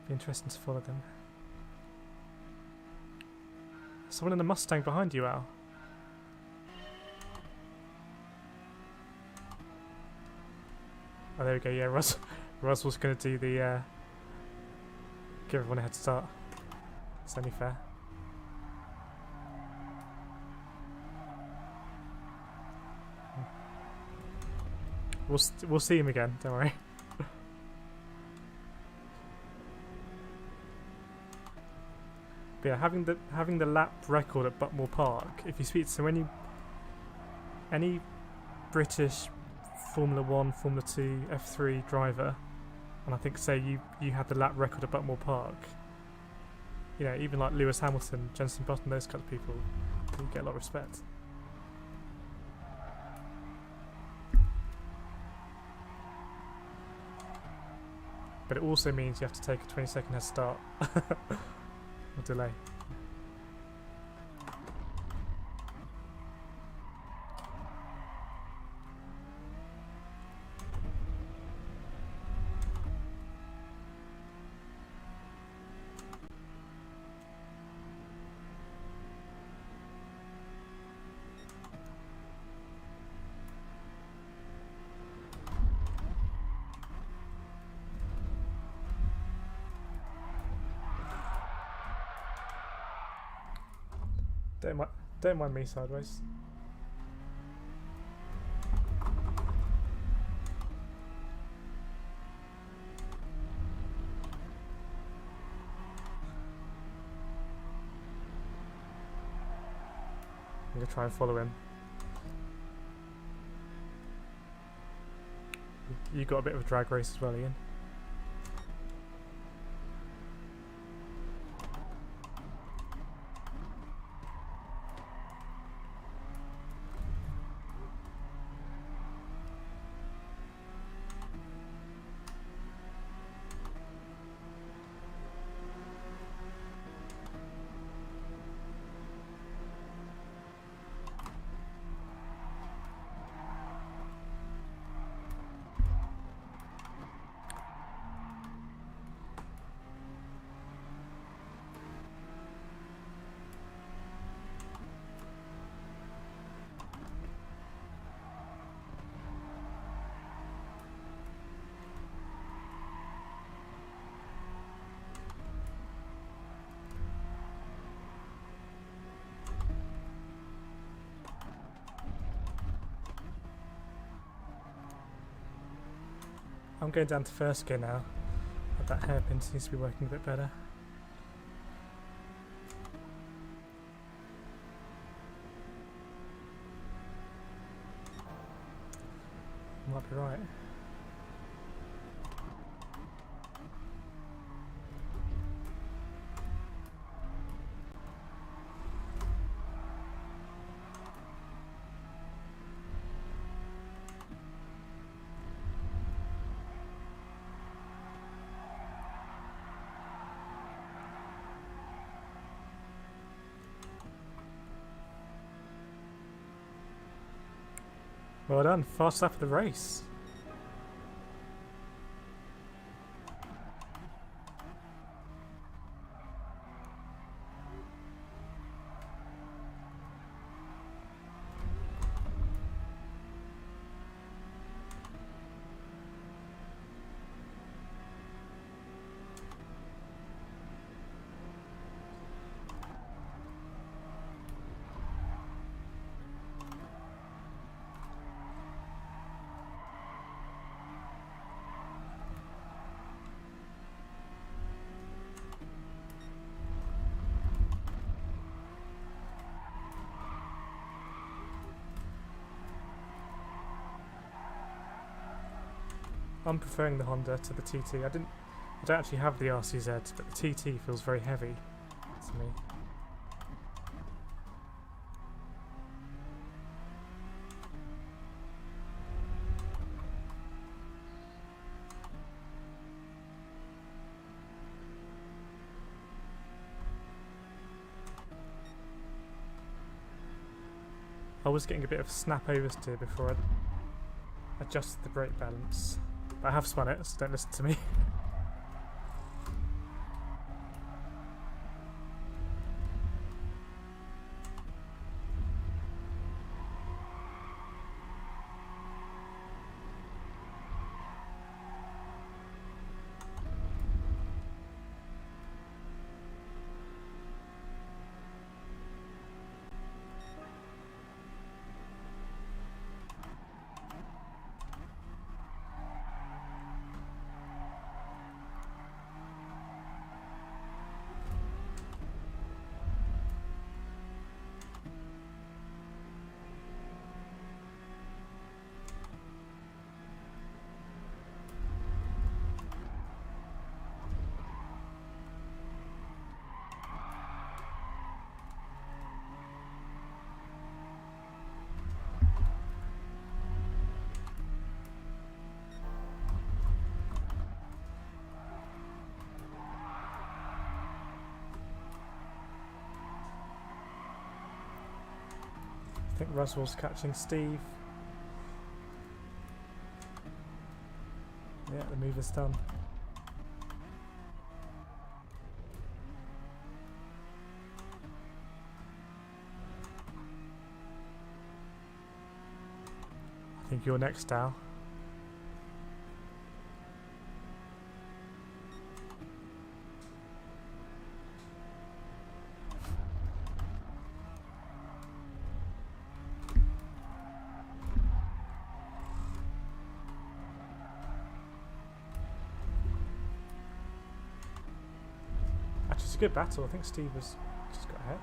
Be interesting to follow them. Someone in the Mustang behind you, Al. Oh, there we go. Yeah, Russell's going to do the give everyone a head start. It's only fair. We'll see him again. Don't worry. But yeah, having the lap record at Buckmore Park. If you speak to any British Formula 1, Formula 2, F3 driver, and I think say you had the lap record at Buckmore Park, you know, even like Lewis Hamilton, Jenson Button, those kind of people, you get a lot of respect. But it also means you have to take a 20-second head start or delay. Don't mind me sideways. I'm gonna try and follow him. You got a bit of a drag race as well, Ian. I'm going down to first gear now. That hairpin seems to be working a bit better. Might be right. Well done, fast lap of the race. I'm preferring the Honda to the TT. I don't actually have the RCZ, but the TT feels very heavy to me. I was getting a bit of snap oversteer before I adjusted the brake balance. But I have spun it, so don't listen to me. I think Russell's catching Steve. Yeah, the move is done. I think you're next, Al. good battle. I think Steve was just got ahead.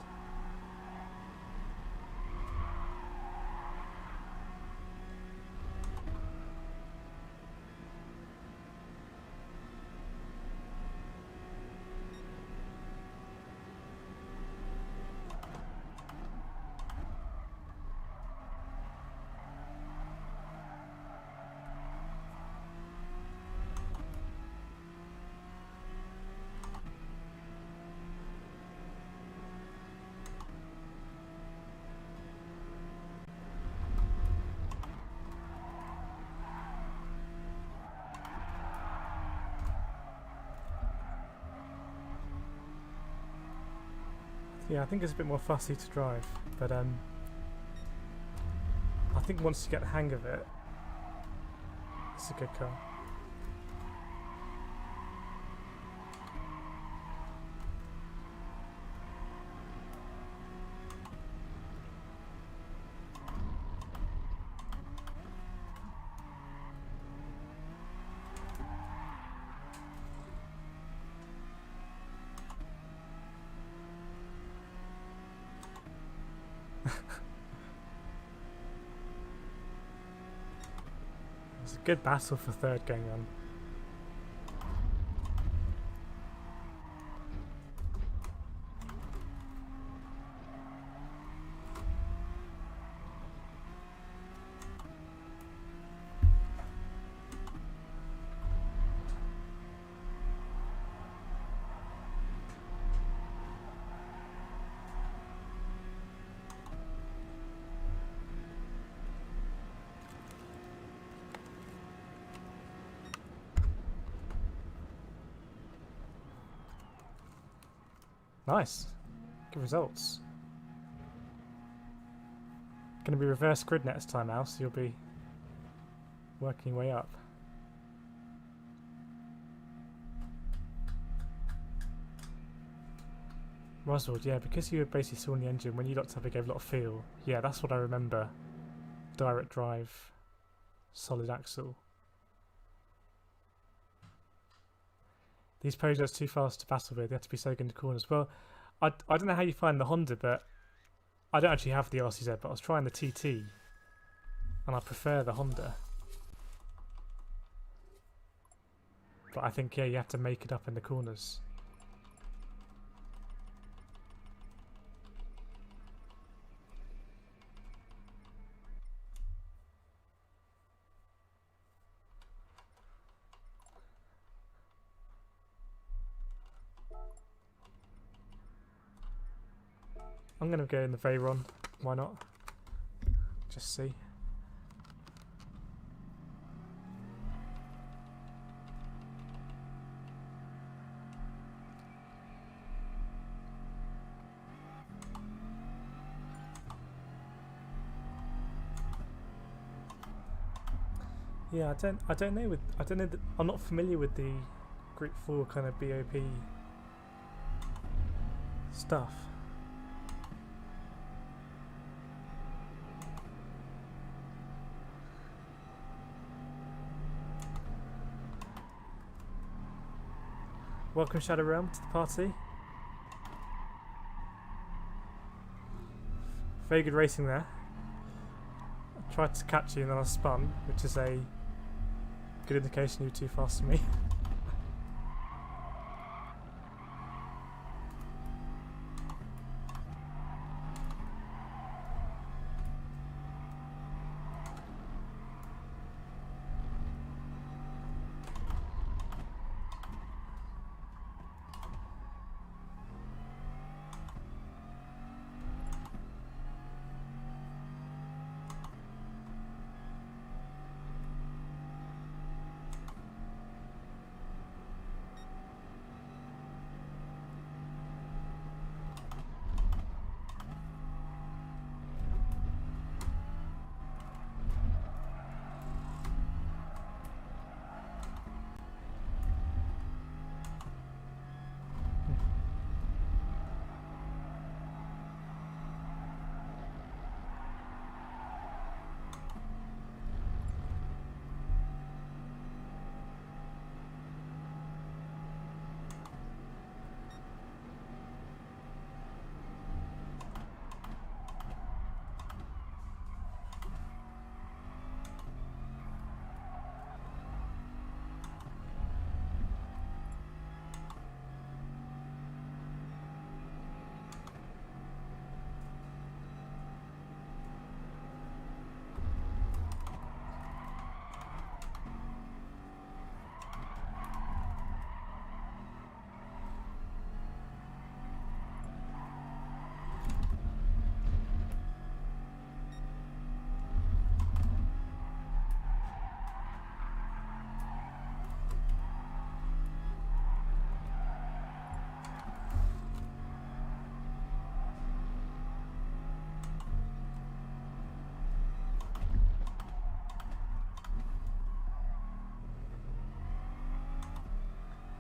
Yeah, I think it's a bit more fussy to drive, but I think once you get the hang of it, it's a good car. It's a good battle for third going on. Nice. Good results. Going to be reverse grid next time, Al, so you'll be working your way up. Roswald, yeah, because you were basically still in the engine, when you locked up it gave a lot of feel. Yeah, that's what I remember. Direct drive, solid axle. These Peugeots are too fast to battle with, they have to be so good in the corners. Well, I don't know how you find the Honda, but I don't actually have the RCZ, but I was trying the TT, and I prefer the Honda. But I think, yeah, you have to make it up in the corners. I'm going to go in the Veyron, why not? Just see. Yeah, I don't know I'm not familiar with the Group 4 kind of BOP stuff. Welcome Shadow Realm to the party. Very good racing there. I tried to catch you and then I spun, which is a good indication you were too fast for me.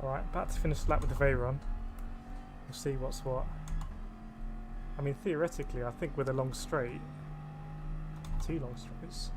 Alright, about to finish the lap with the Veyron. We'll see what's what. I mean, theoretically, I think with a long straight, 2 long straights.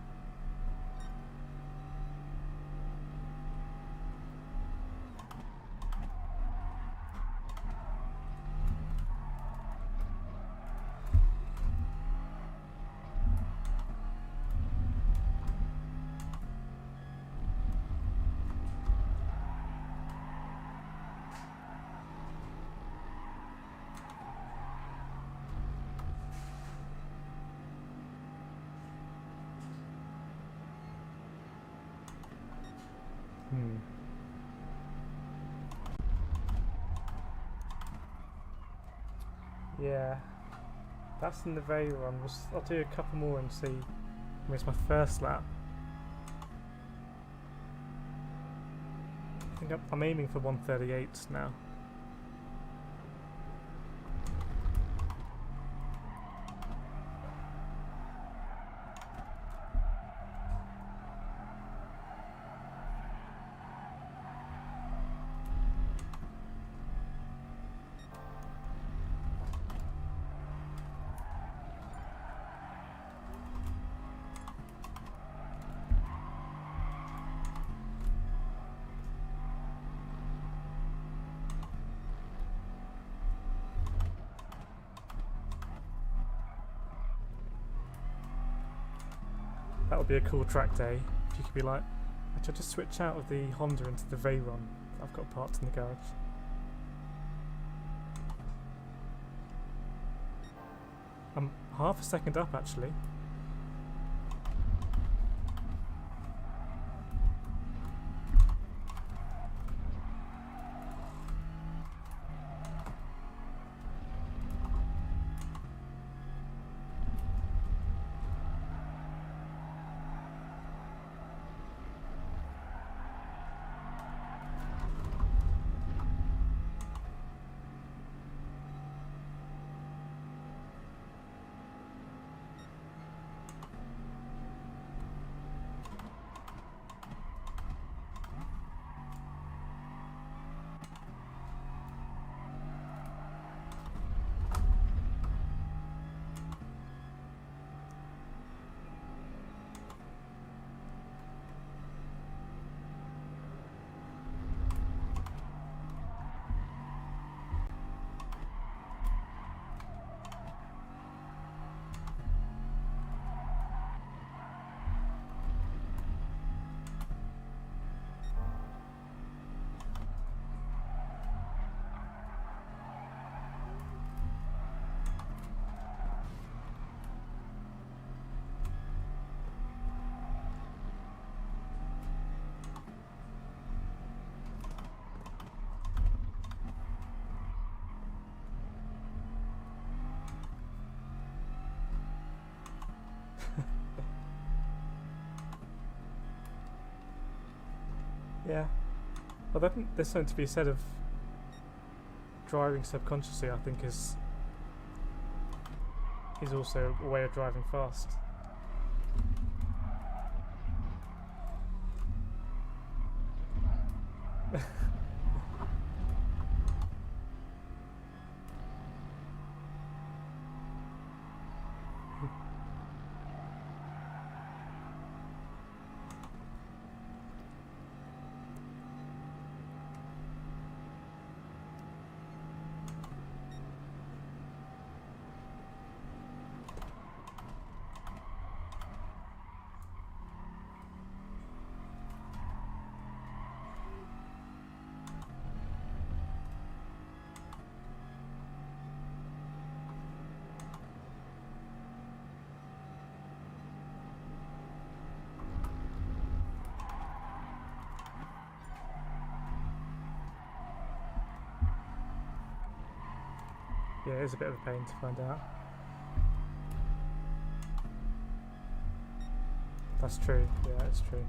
Yeah, that's in the Veyron. I'll do a couple more and see. I mean, it's my first lap. I think I'm aiming for 138 now. That would be a cool track day if you could be like, actually I'll just switch out of the Honda into the Veyron. I've got parts in the garage. I'm half a second up actually. Yeah. Well, I think there's something to be said of driving subconsciously, I think is also a way of driving fast. Yeah, it is a bit of a pain to find out. That's true, yeah, it's true.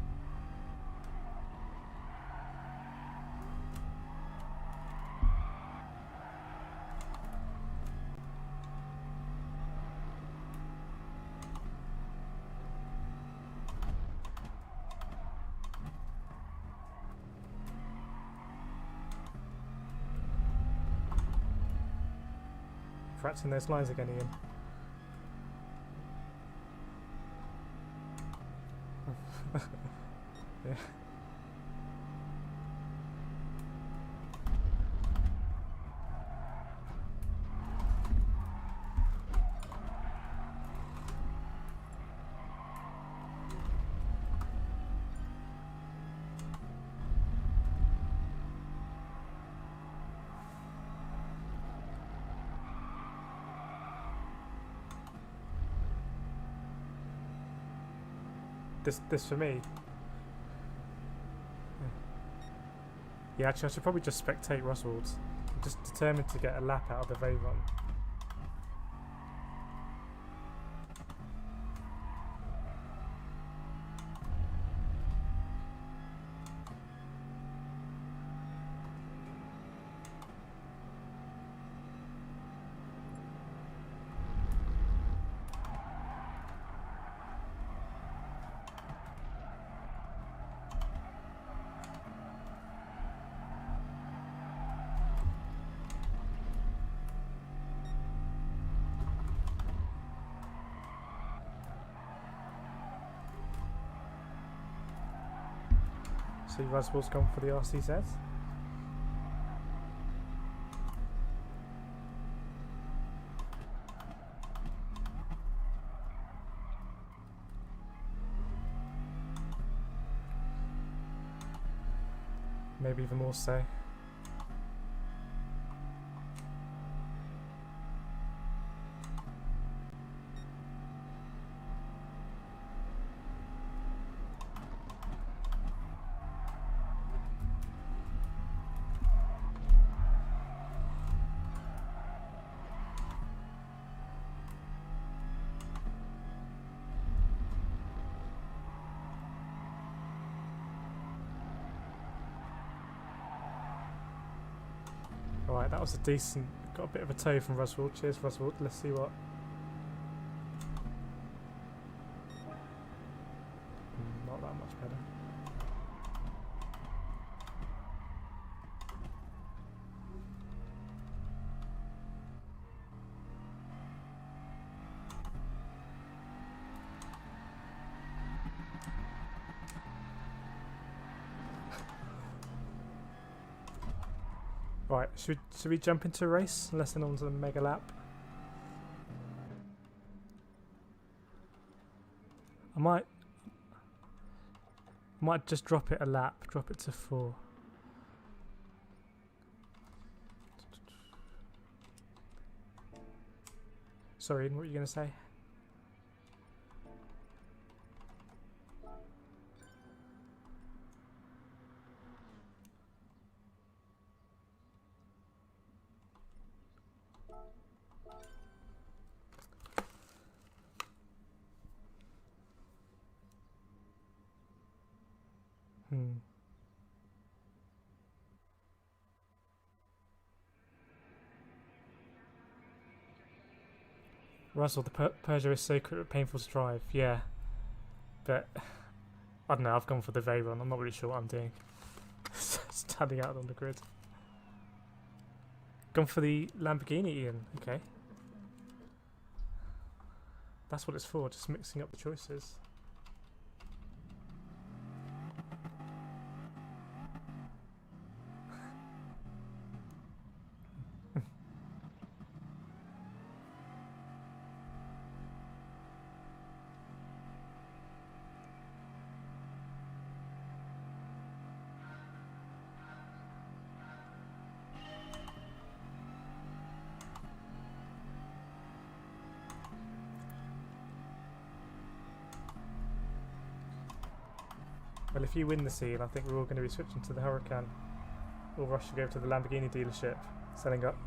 Practicing those lines again, Ian. Yeah. This for me. Yeah, actually I should probably just spectate Russell's. I'm just determined to get a lap out of the Veyron. See, Russell's gone for the RCZ. Maybe even more so. Alright, that was a decent, got a bit of a toe from Ruswell. Cheers, Ruswell. Let's see what. Not that much better. Right, should we jump into a race? Unless anyone's on a mega lap. I might just drop it a lap, drop it to 4. Sorry, Ian, what were you going to say? Russell, the Peugeot is so painful to drive, yeah. But, I don't know, I've gone for the Veyron, I'm not really sure what I'm doing. Standing out on the grid. Gone for the Lamborghini, Ian, okay. That's what it's for, just mixing up the choices. Well, if you win the scene, I think we're all going to be switching to the Huracan. Or rush to go to the Lamborghini dealership, selling up.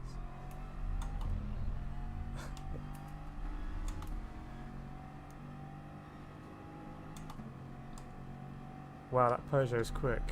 Wow, that Peugeot is quick.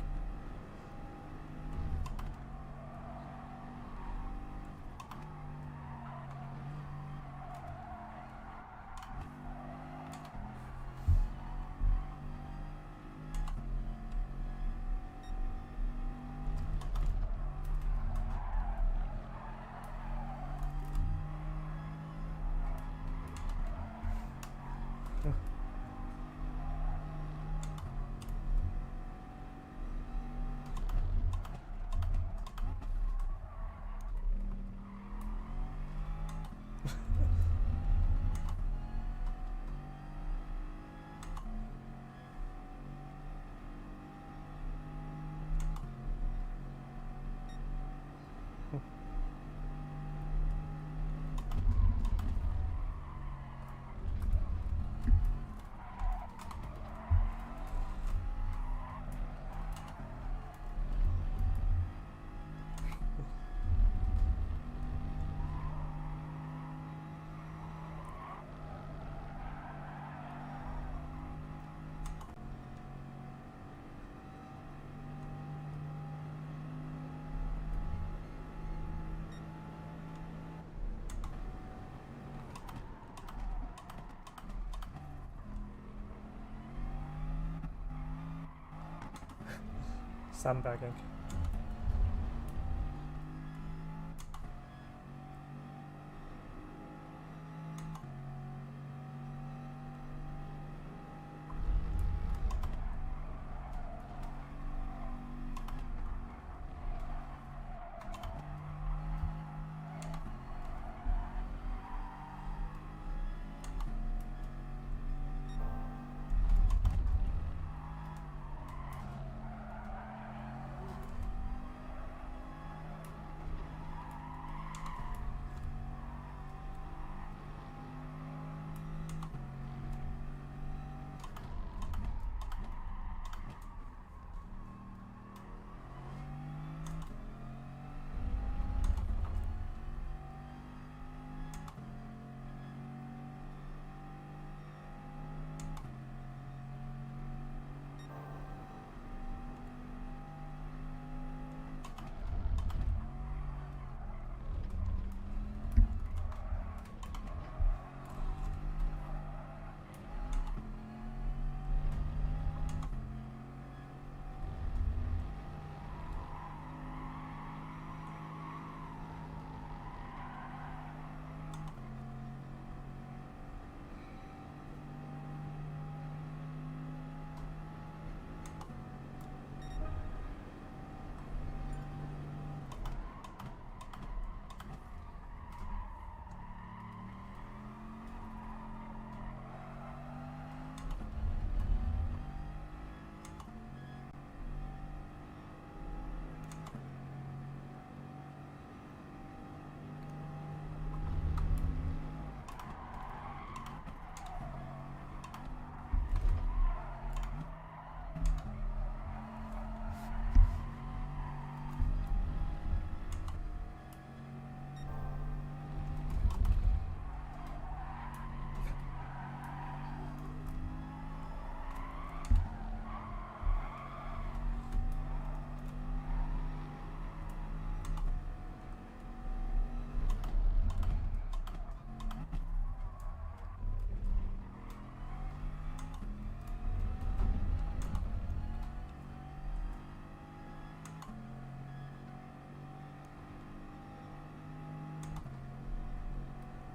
Sandbagging.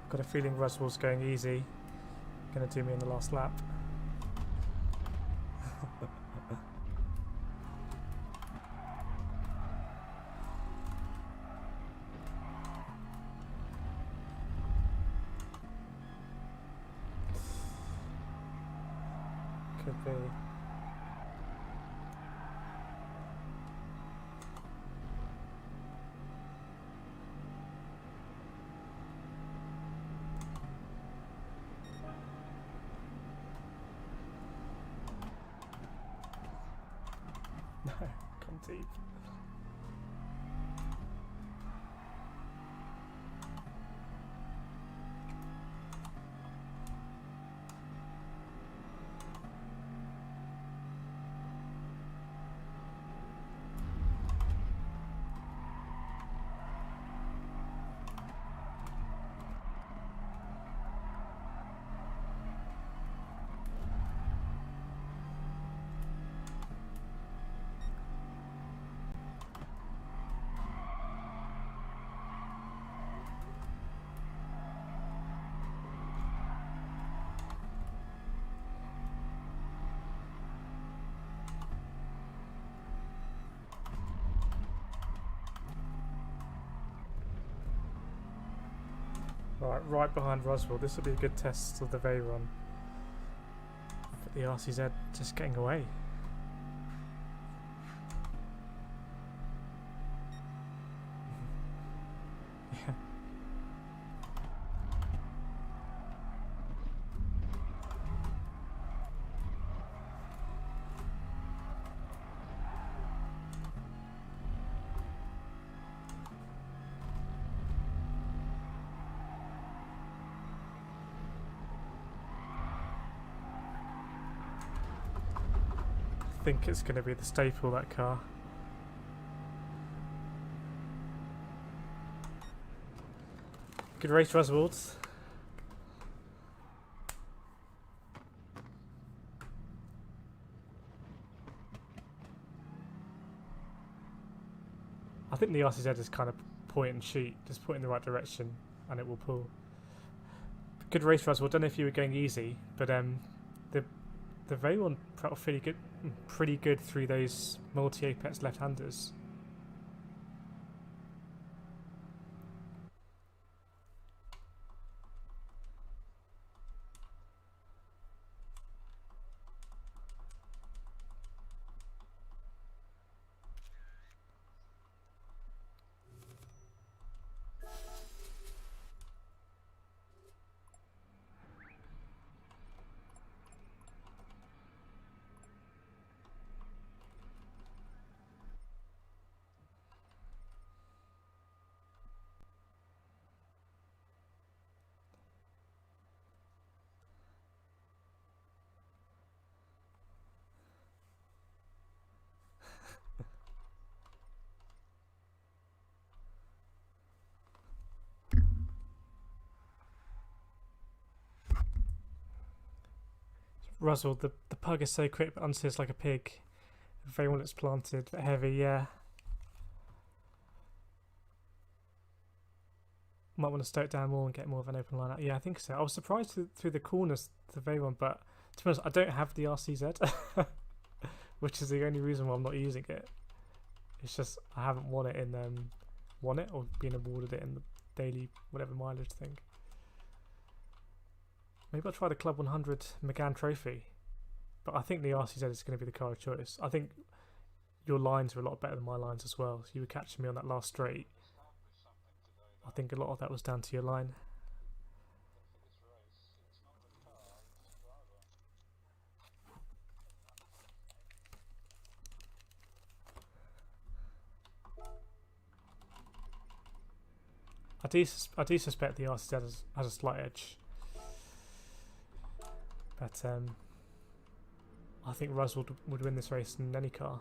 Got a feeling Roswell's going easy. Gonna do me in the last lap. Could be. No, come deep. Right behind Roswell. This will be a good test of the Veyron. But the RCZ just getting away. Yeah. I think it's going to be the staple, that car. Good race, Roswald. think the RCZ is kind of point and shoot, just point in the right direction and it will pull. Good race for us. Well, I don't know if you were going easy, but the Veron felt pretty good through those multi-apex left-handers. Russell, the pug is so quick but unsears like a pig. Very well it's planted, but heavy, yeah. Might want to stoke down more and get more of an open line out. Yeah, I think so. I was surprised through the corners, the Veron, but to be honest, I don't have the RCZ, which is the only reason why I'm not using it. It's just I haven't won it in or been awarded it in the daily whatever mileage thing. Maybe I'll try the Club 100 McGann Trophy, but I think the RCZ is going to be the car of choice. I think your lines are a lot better than my lines as well. So you were catching me on that last straight. I think a lot of that was down to your line. I do suspect the RCZ has a slight edge. But I think Ruz would win this race in any car,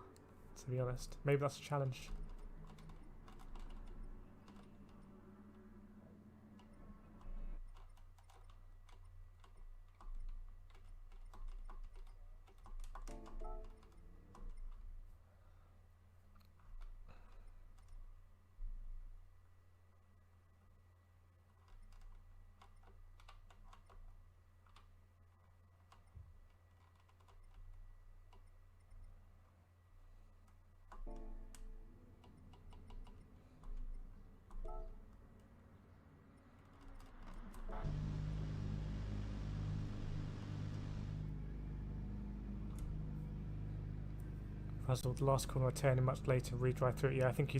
to be honest. Maybe that's a challenge. Russell, the last corner I turn in much later, redrive through it. Yeah, I think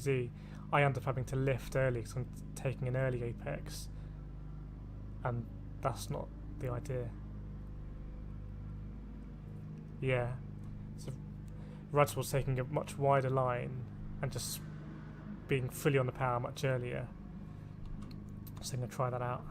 I end up having to lift early because I'm taking an early apex, and that's not the idea. Yeah, so Russell's taking a much wider line and just being fully on the power much earlier. So I'm going to try that out.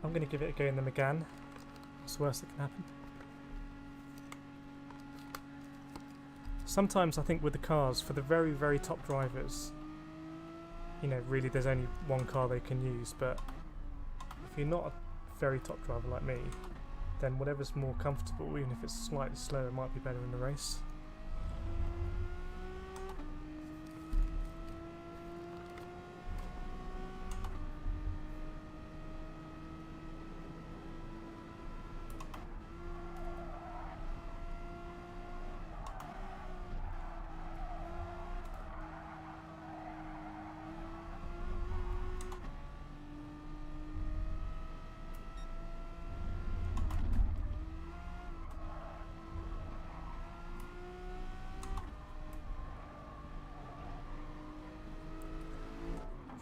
I'm going to give it a go in the McGann. What's the worst that can happen? Sometimes I think with the cars, for the very, very top drivers, you know, really there's only one car they can use, but if you're not a very top driver like me, then whatever's more comfortable, even if it's slightly slower, might be better in the race.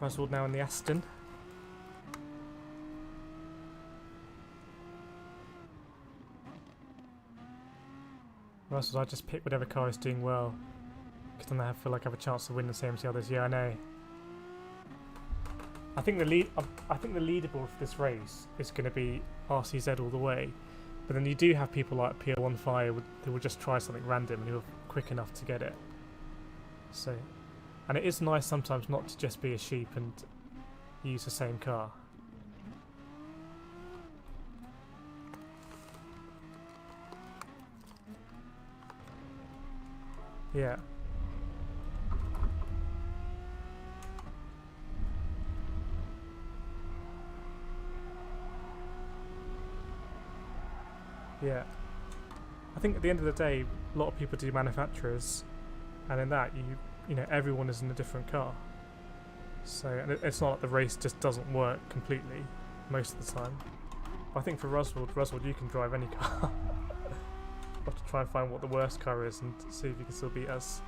Russell now in the Aston. Russell, I just pick whatever car is doing well, because then I feel like I have a chance to win the same as the others. Yeah, I know. I think the leaderboard for this race is going to be RCZ all the way, But then you do have people like PL1 Fire who will just try something random and who are quick enough to get it. So, and it is nice sometimes not to just be a sheep and use the same car. Yeah. Yeah. I think at the end of the day, a lot of people do manufacturers, and in that, you know, everyone is in a different car. So, and it's not like the race just doesn't work completely most of the time. But I think for Roswell, you can drive any car. Have to try and find what the worst car is and see if you can still beat us.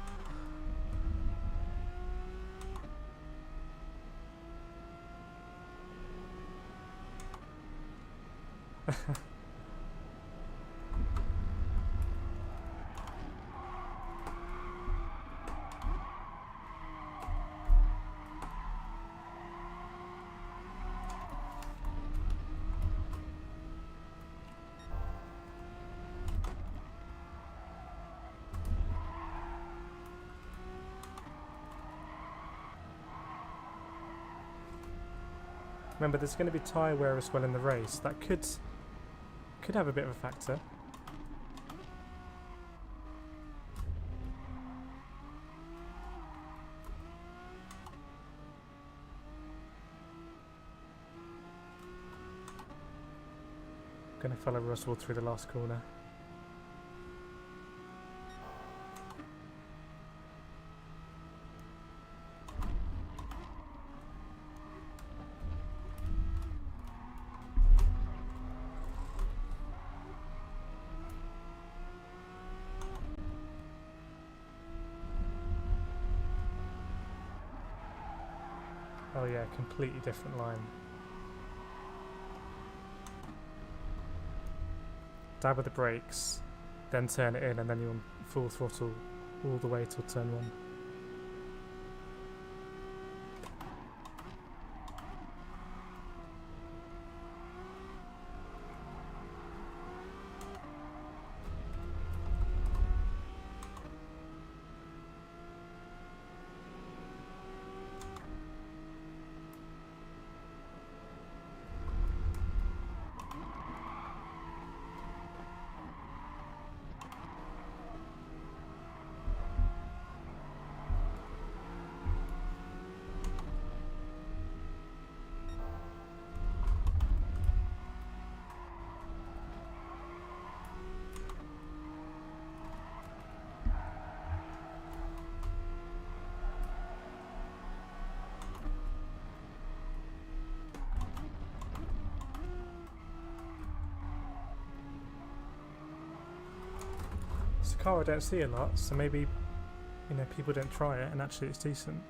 Remember, there's going to be tyre wear as well in the race. That could have a bit of a factor. Going to follow Russell through the last corner. Oh yeah, completely different line. Dab with the brakes, then turn it in, and then you're on full throttle all the way till turn 1. It's a car I don't see a lot, so maybe, you know, people don't try it and actually it's decent.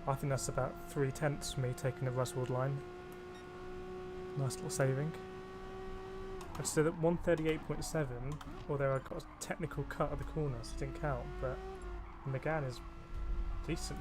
I think that's about 3/10 for me taking the Ruswood line. Nice little saving. I just did at 138.7, although I got a technical cut of the corner, so it didn't count, but McGann is decent.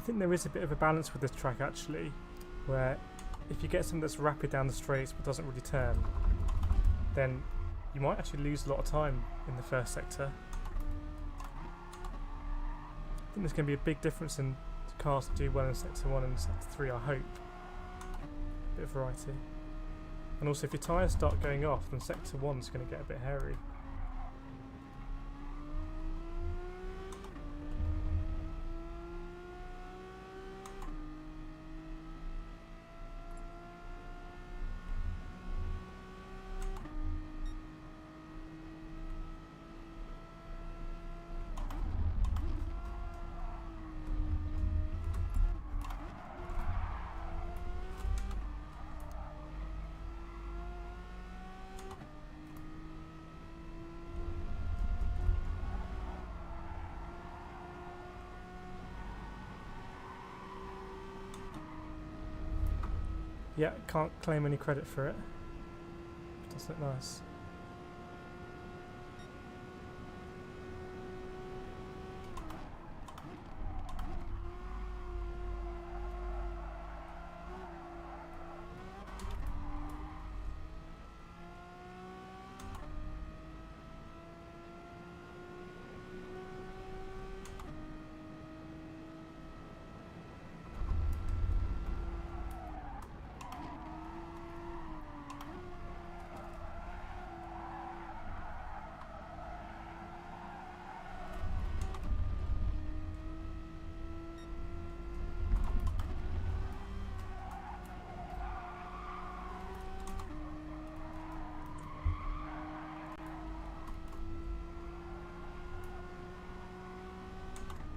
think there is a bit of a balance with this track actually, where if you get something that's rapid down the straights but doesn't really turn, then you might actually lose a lot of time in the first sector. I think there's going to be a big difference in cars that do well in sector 1 and sector 3, I hope. A bit of variety. And also if your tyres start going off, then sector 1's going to get a bit hairy. Yeah, can't claim any credit for it. Does look nice.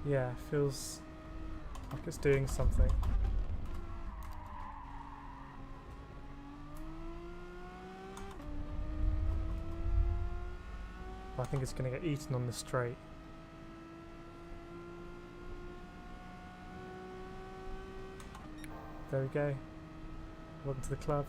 Yeah, feels like it's doing something. But I think it's going to get eaten on the straight. There we go. Welcome to the club.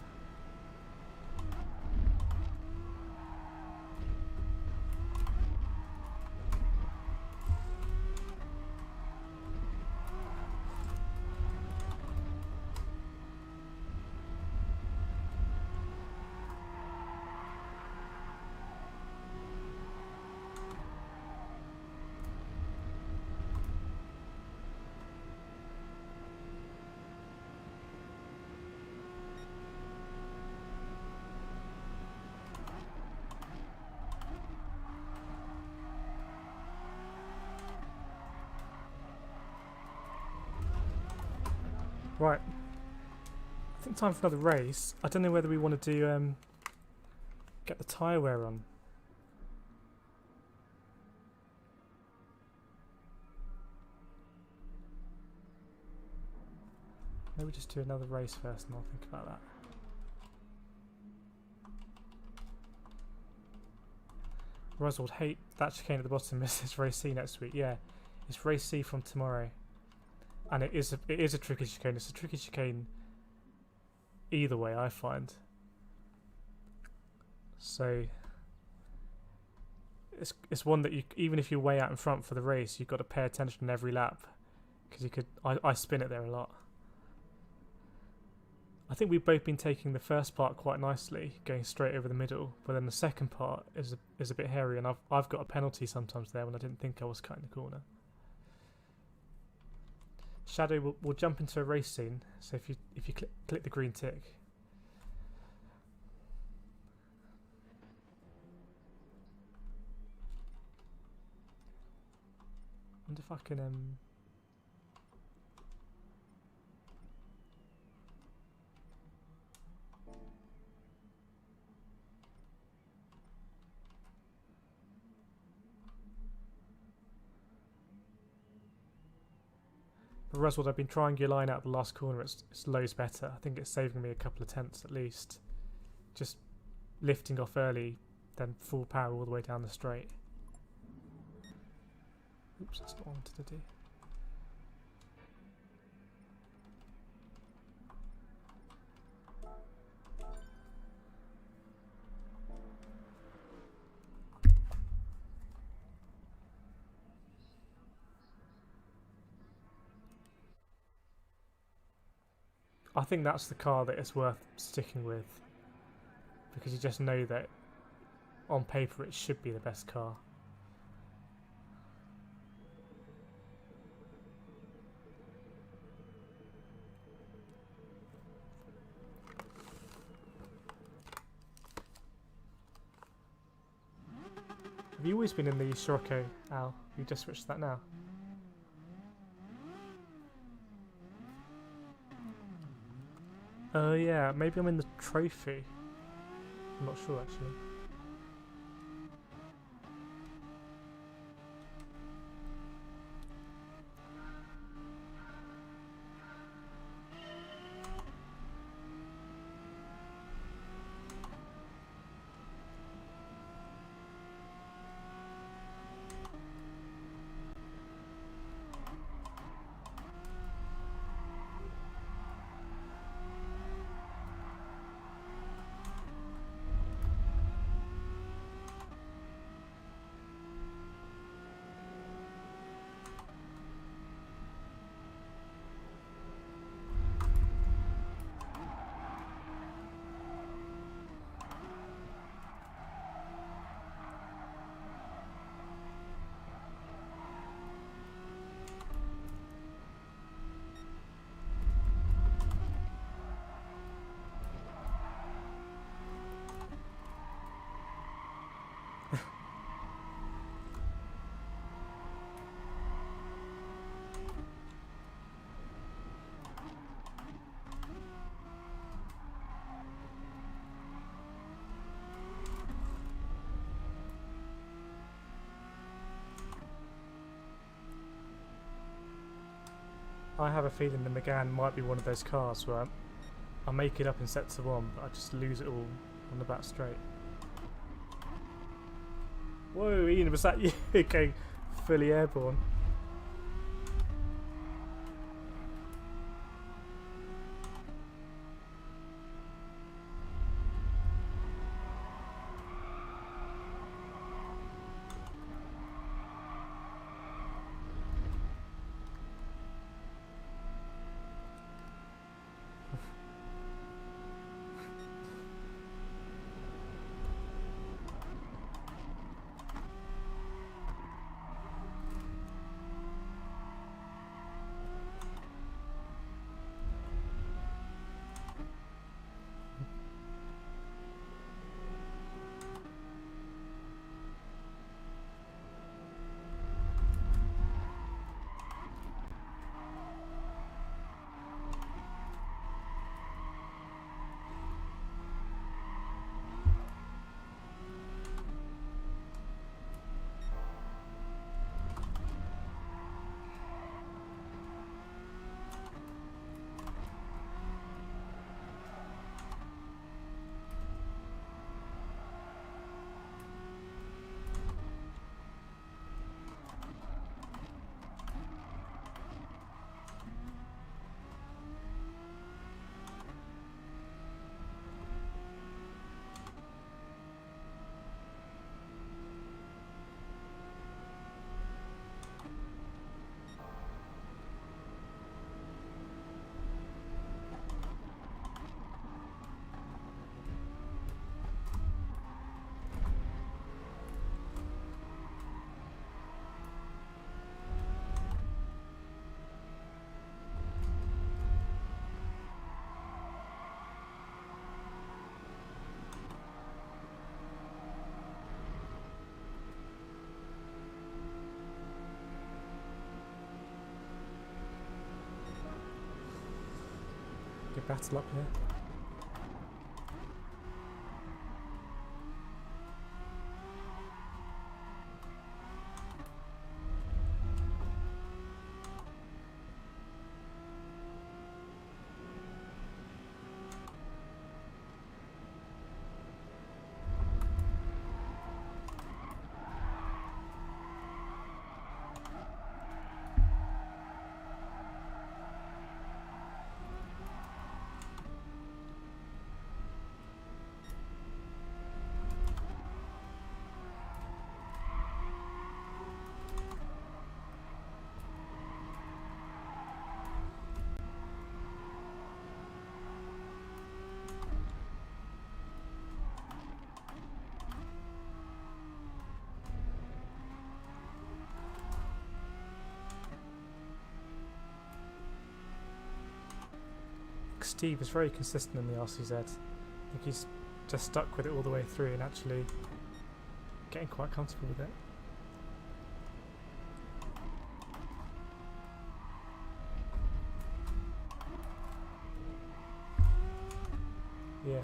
Right, I think time for another race. I don't know whether we want to do get the tyre wear on. Maybe just do another race first and I'll think about that. Roswald, hate that chicane at the bottom. It's race C next week. Yeah, it's race C from tomorrow. And it is a tricky chicane. It's a tricky chicane either way, I find. So it's one that you, even if you're way out in front for the race, you've got to pay attention on every lap, because you could. I spin it there a lot. I think we've both been taking the first part quite nicely, going straight over the middle, but then the second part is a bit hairy, and I've got a penalty sometimes there when I didn't think I was cutting the corner. Shadow, we'll jump into a race scene. So if you click the green tick. I wonder if I can But Roswald, I've been trying your line out the last corner. It's loads better. I think it's saving me a couple of tenths at least. Just lifting off early, then full power all the way down the straight. Oops, that's not what I wanted to do. I think that's the car that it's worth sticking with, because you just know that on paper it should be the best car. Have you always been in the Scirocco, Al? You just switched to that now? Oh yeah, maybe I'm in the trophy. I'm not sure actually. I have a feeling the Megane might be one of those cars where I make it up in sets of one, but I just lose it all on the back straight. Whoa, Ian, was that you going fully airborne? Good battle up here. Steve is very consistent in the RCZ. I think he's just stuck with it all the way through and actually getting quite comfortable with it. Yeah.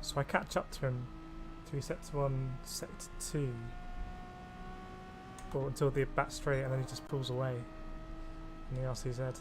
So I catch up to him through sector 1, sector 2, or until the back straight, and then he just pulls away in the RCZ.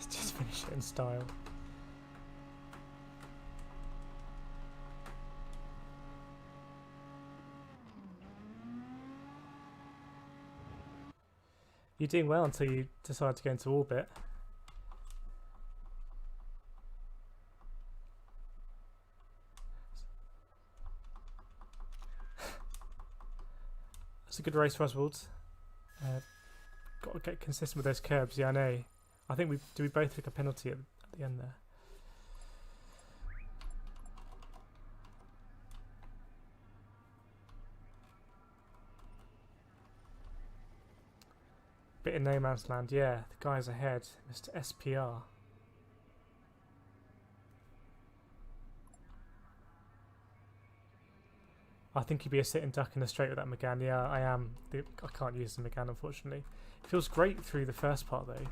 Just finish it in style. You're doing well until you decide to go into orbit. It's a good race, Roswald. Got to get consistent with those curbs. Yeah, I know. I think we both took a penalty at the end there. Bit in no man's land, yeah. The guy's ahead, Mr. SPR. I think he'd be a sitting duck in the straight with that Megane. Yeah, I am. I can't use the Megane, unfortunately. It feels great through the first part, though.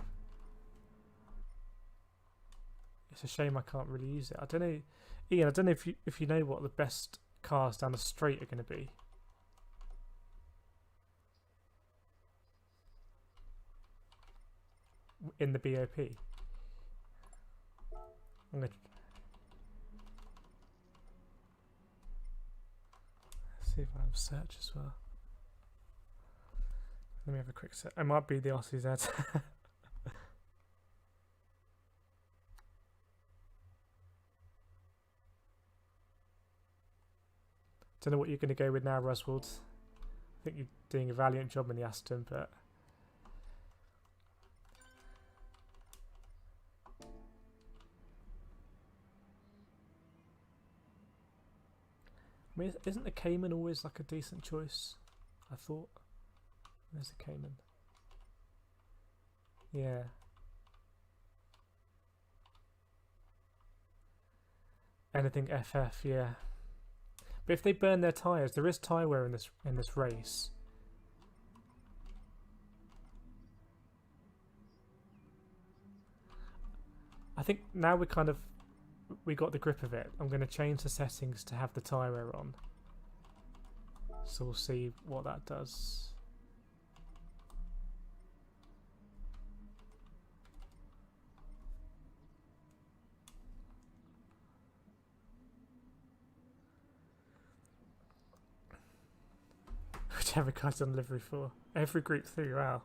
It's a shame I can't really use it. I don't know, Ian. I don't know if you know what the best cars down the straight are going to be. In the BOP. I'm going to see if I have search as well. Let me have a quick search. It might be the RCZ. Don't know what you're going to go with now, Roswald. I think you're doing a valiant job in the Aston, but I mean, isn't the Cayman always like a decent choice? I thought. There's a Cayman. Yeah. Anything FF, yeah. But if they burn their tyres, there is tyre wear in this race. I think now we got the grip of it. I'm going to change the settings to have the tyre wear on. So we'll see what that does. Whichever car's on livery for. Every Group 3, wow.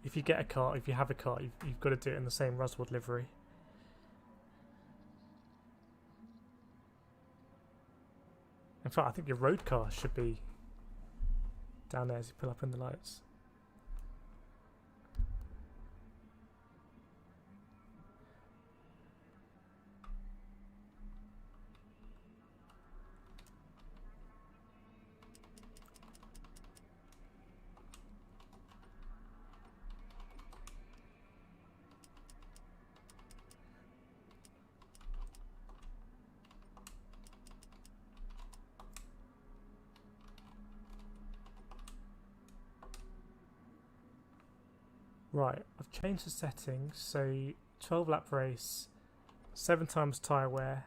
If you get a car, if you have a car, you've got to do it in the same Roswell livery. In fact, I think your road car should be down there as you pull up in the lights. Right, I've changed the settings, so 12 lap race, 7 times tyre wear,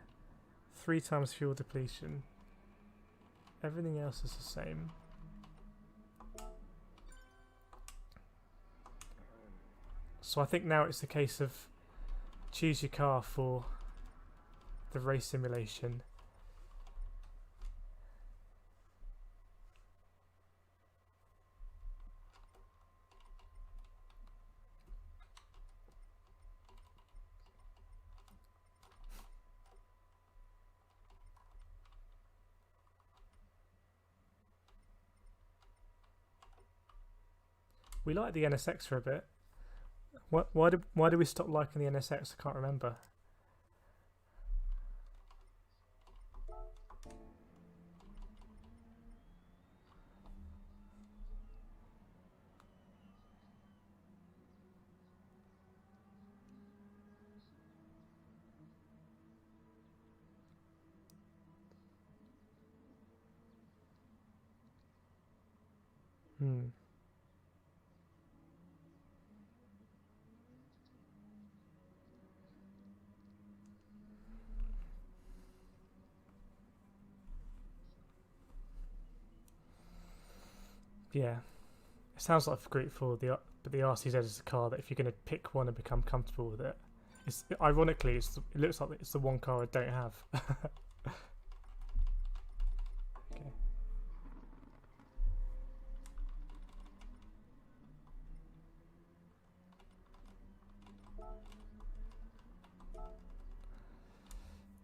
3 times fuel depletion. Everything else is the same. So I think now it's a case of choose your car for the race simulation. We liked the NSX for a bit. Why did we stop liking the NSX? I can't remember. Yeah, it sounds like great for the, but the RCZ is a car that if you're going to pick one and become comfortable with it, ironically it looks like it's the one car I don't have. Okay.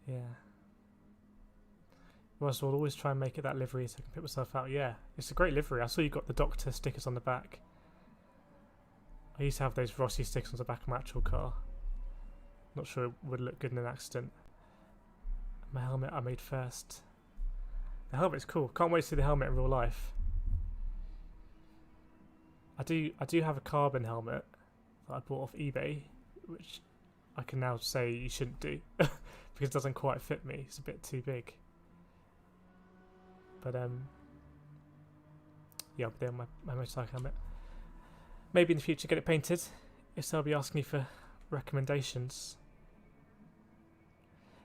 Yeah. Well, so I'll always try and make it that livery so I can pick myself out. Yeah, it's a great livery. I saw you got the Doctor stickers on the back. I used to have those Rossi stickers on the back of my actual car. Not sure it would look good in an accident. My helmet I made first. The helmet's cool. Can't wait to see the helmet in real life. I do have a carbon helmet that I bought off eBay, which I can now say you shouldn't do because it doesn't quite fit me. It's a bit too big. But yeah, I'll be there on my motorcycle helmet. Maybe in the future get it painted. If so, I'll be asking you for recommendations.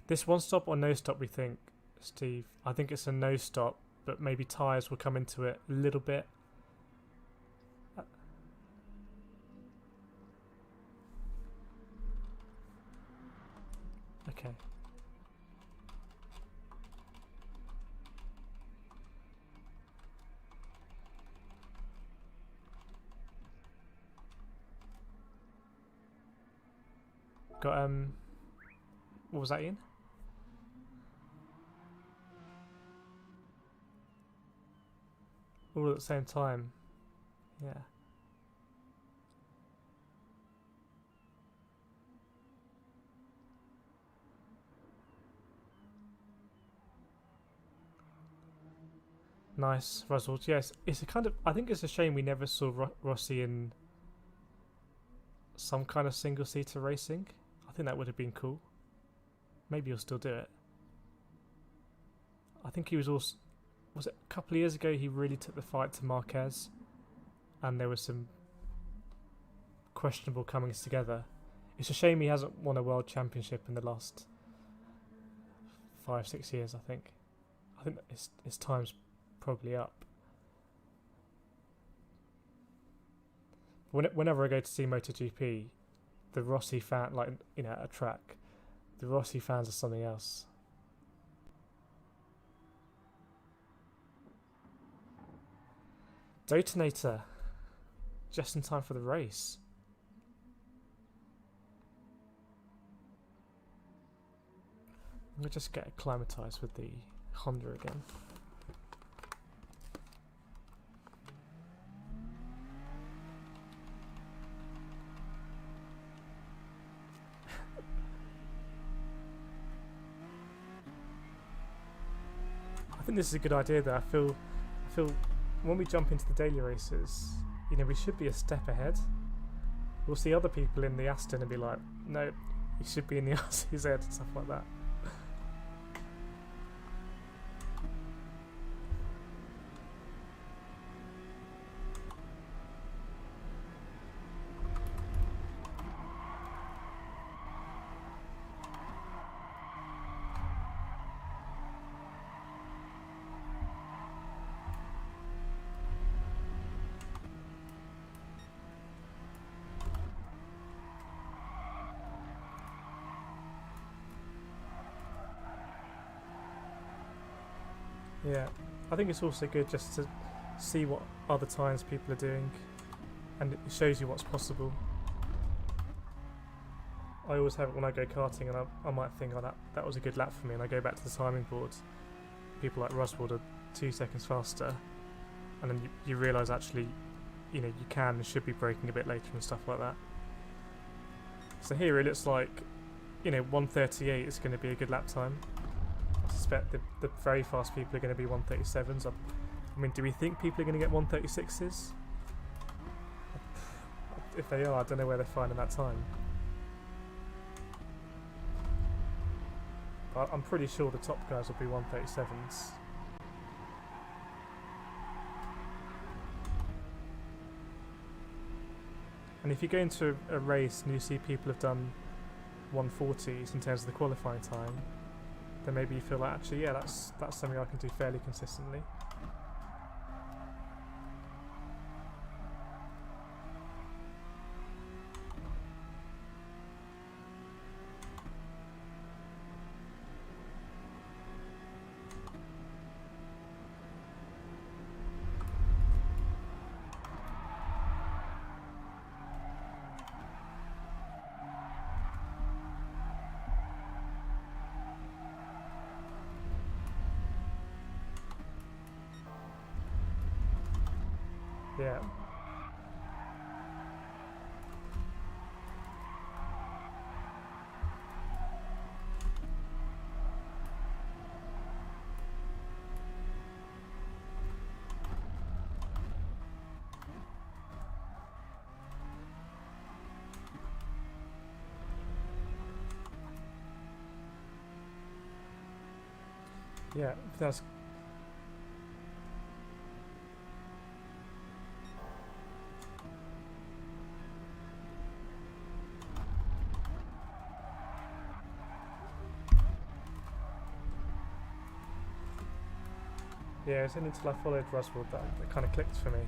This one stop or no stop, we think, Steve? I think it's a no stop, but maybe tyres will come into it a little bit. Okay. Got what was that, Ian? All at the same time. Yeah. Nice results. Yes, it's a kind of. I think it's a shame we never saw Rossi in some kind of single-seater racing. I think that would have been cool. Maybe he'll still do it. I think he was also. Was it a couple of years ago he really took the fight to Marquez, and there was some questionable comings together. It's a shame he hasn't won a world championship in the last 5-6 years. I think that his time's probably up. Whenever I go to see MotoGP, the Rossi fan, like, you know, at a track, the Rossi fans are something else. Detonator. Just in time for the race. I'm going to just get acclimatized with the Honda again. I think this is a good idea though. I feel when we jump into the daily races, you know, we should be a step ahead. We'll see other people in the Aston and be like, no, you should be in the RCZ and stuff like that. Yeah, I think it's also good just to see what other times people are doing, and it shows you what's possible. I always have it when I go karting, and I might think, oh, that was a good lap for me, and I go back to the timing board. People like Roswell are 2 seconds faster, and then you realise actually, you know, you can and should be braking a bit later and stuff like that. So here it looks like, you know, 1:38 is going to be a good lap time. I suspect the very fast people are going to be 1:37s. I mean, do we think people are going to get 1:36s? If they are, I don't know where they're finding that time. But I'm pretty sure the top guys will be 1:37s. And if you go into a race and you see people have done 1:40s in terms of the qualifying time, then maybe you feel like, actually, yeah, that's something I can do fairly consistently. Yeah. Yeah, that's... Yeah, it's only until I followed Roswell that it kind of clicked for me.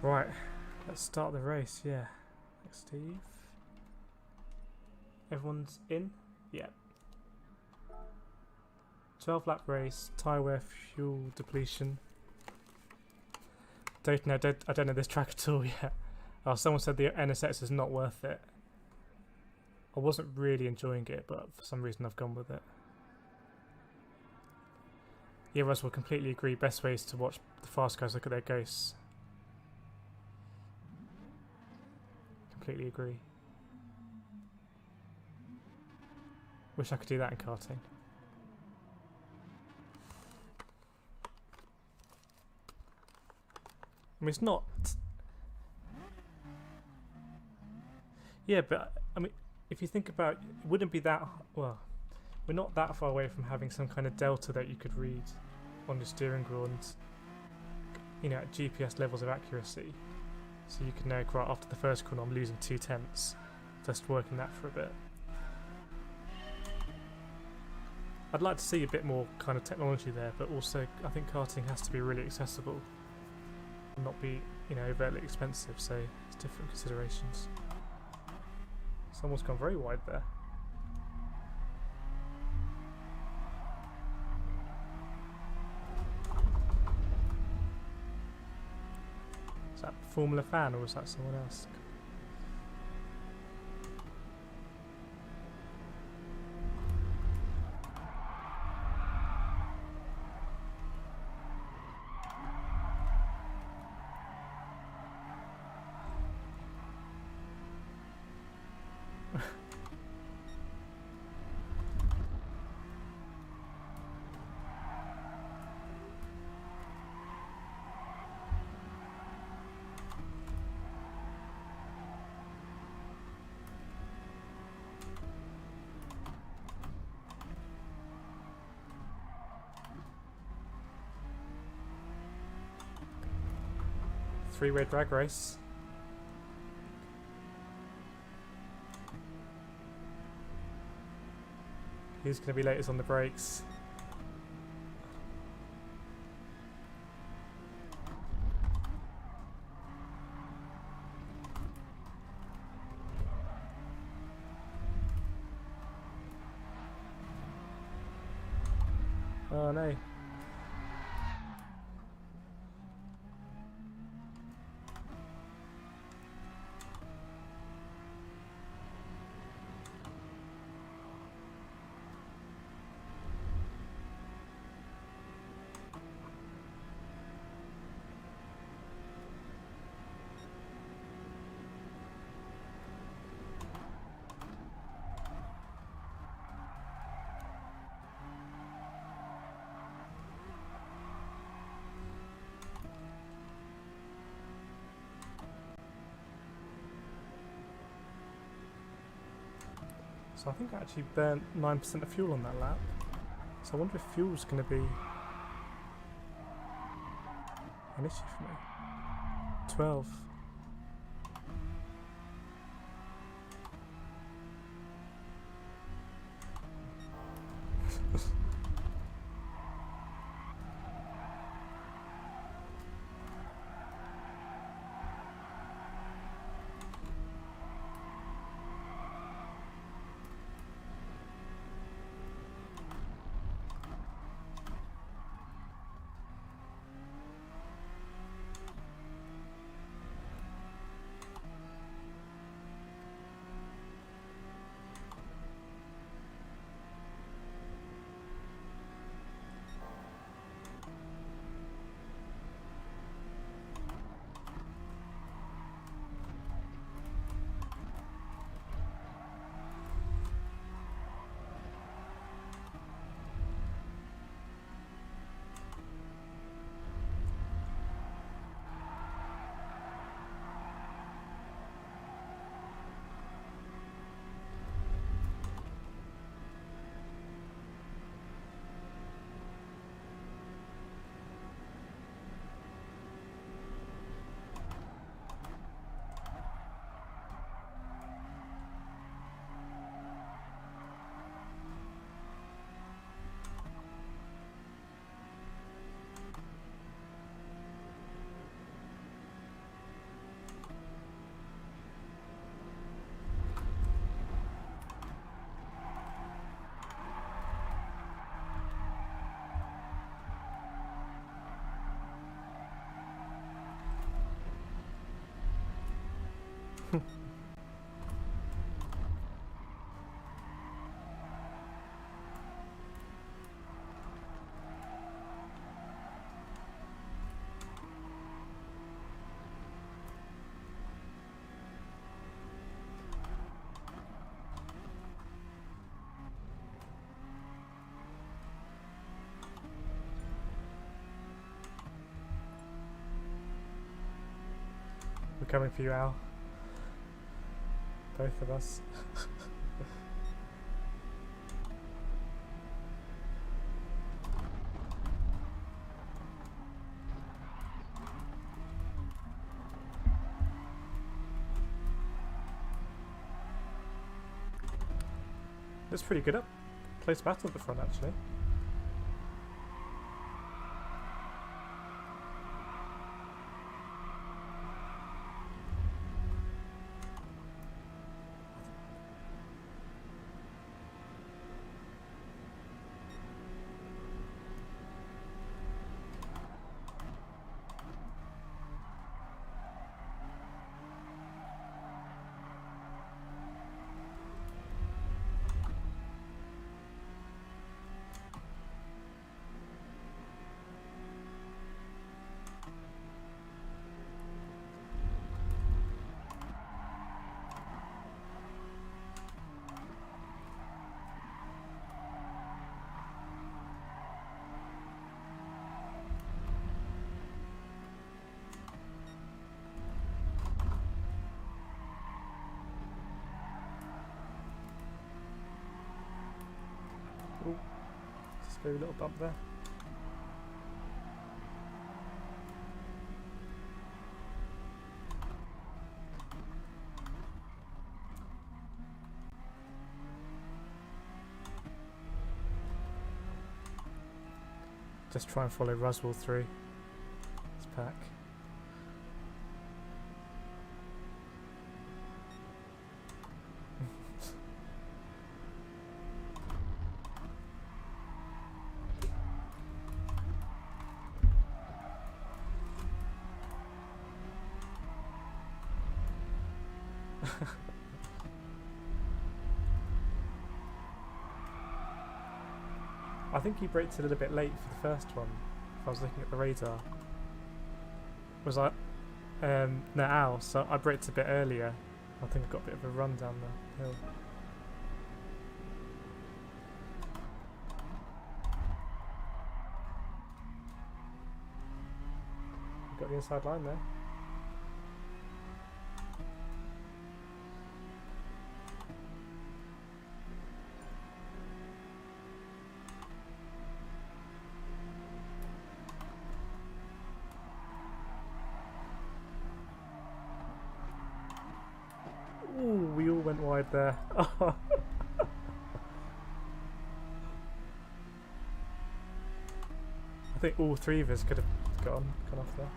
Right, let's start the race, yeah. Thanks, Steve. Everyone's in? Yeah. 12 lap race, tyre wear, fuel depletion. I don't know this track at all yet. Oh, someone said the NSX is not worth it. I wasn't really enjoying it, but for some reason I've gone with it. Yeah, Russ will completely agree. Best way is to watch the fast guys look at their ghosts. Completely agree. Wish I could do that in karting. I mean, it's not... Yeah, but, I mean, if you think about it, it wouldn't be that... Well, we're not that far away from having some kind of delta that you could read on your steering wheel and, you know, at GPS levels of accuracy. So you could know, right, after the first corner I'm losing 2/10. Just working that for a bit. I'd like to see a bit more kind of technology there, but also I think karting has to be really accessible and not be, you know, overtly expensive, so it's different considerations. Someone's gone very wide there. Is that Formula fan or is that someone else? Three-way drag race. Who's going to be latest on the brakes? Oh no. So I think I actually burnt 9% of fuel on that lap. So I wonder if fuel's going to be an issue for me. 12. We're coming for you, Al. Both of us. It's pretty good up. Close battle at the front, actually. Ooh, just go a little bump there. Just try and follow Roswell through his pack. I think he braked a little bit late for the first one, if I was looking at the radar. Was I? No, Al, so I braked a bit earlier. I think I got a bit of a run down the hill. Got the inside line there. Ooh, we all went wide there. I think all three of us could have gone off there.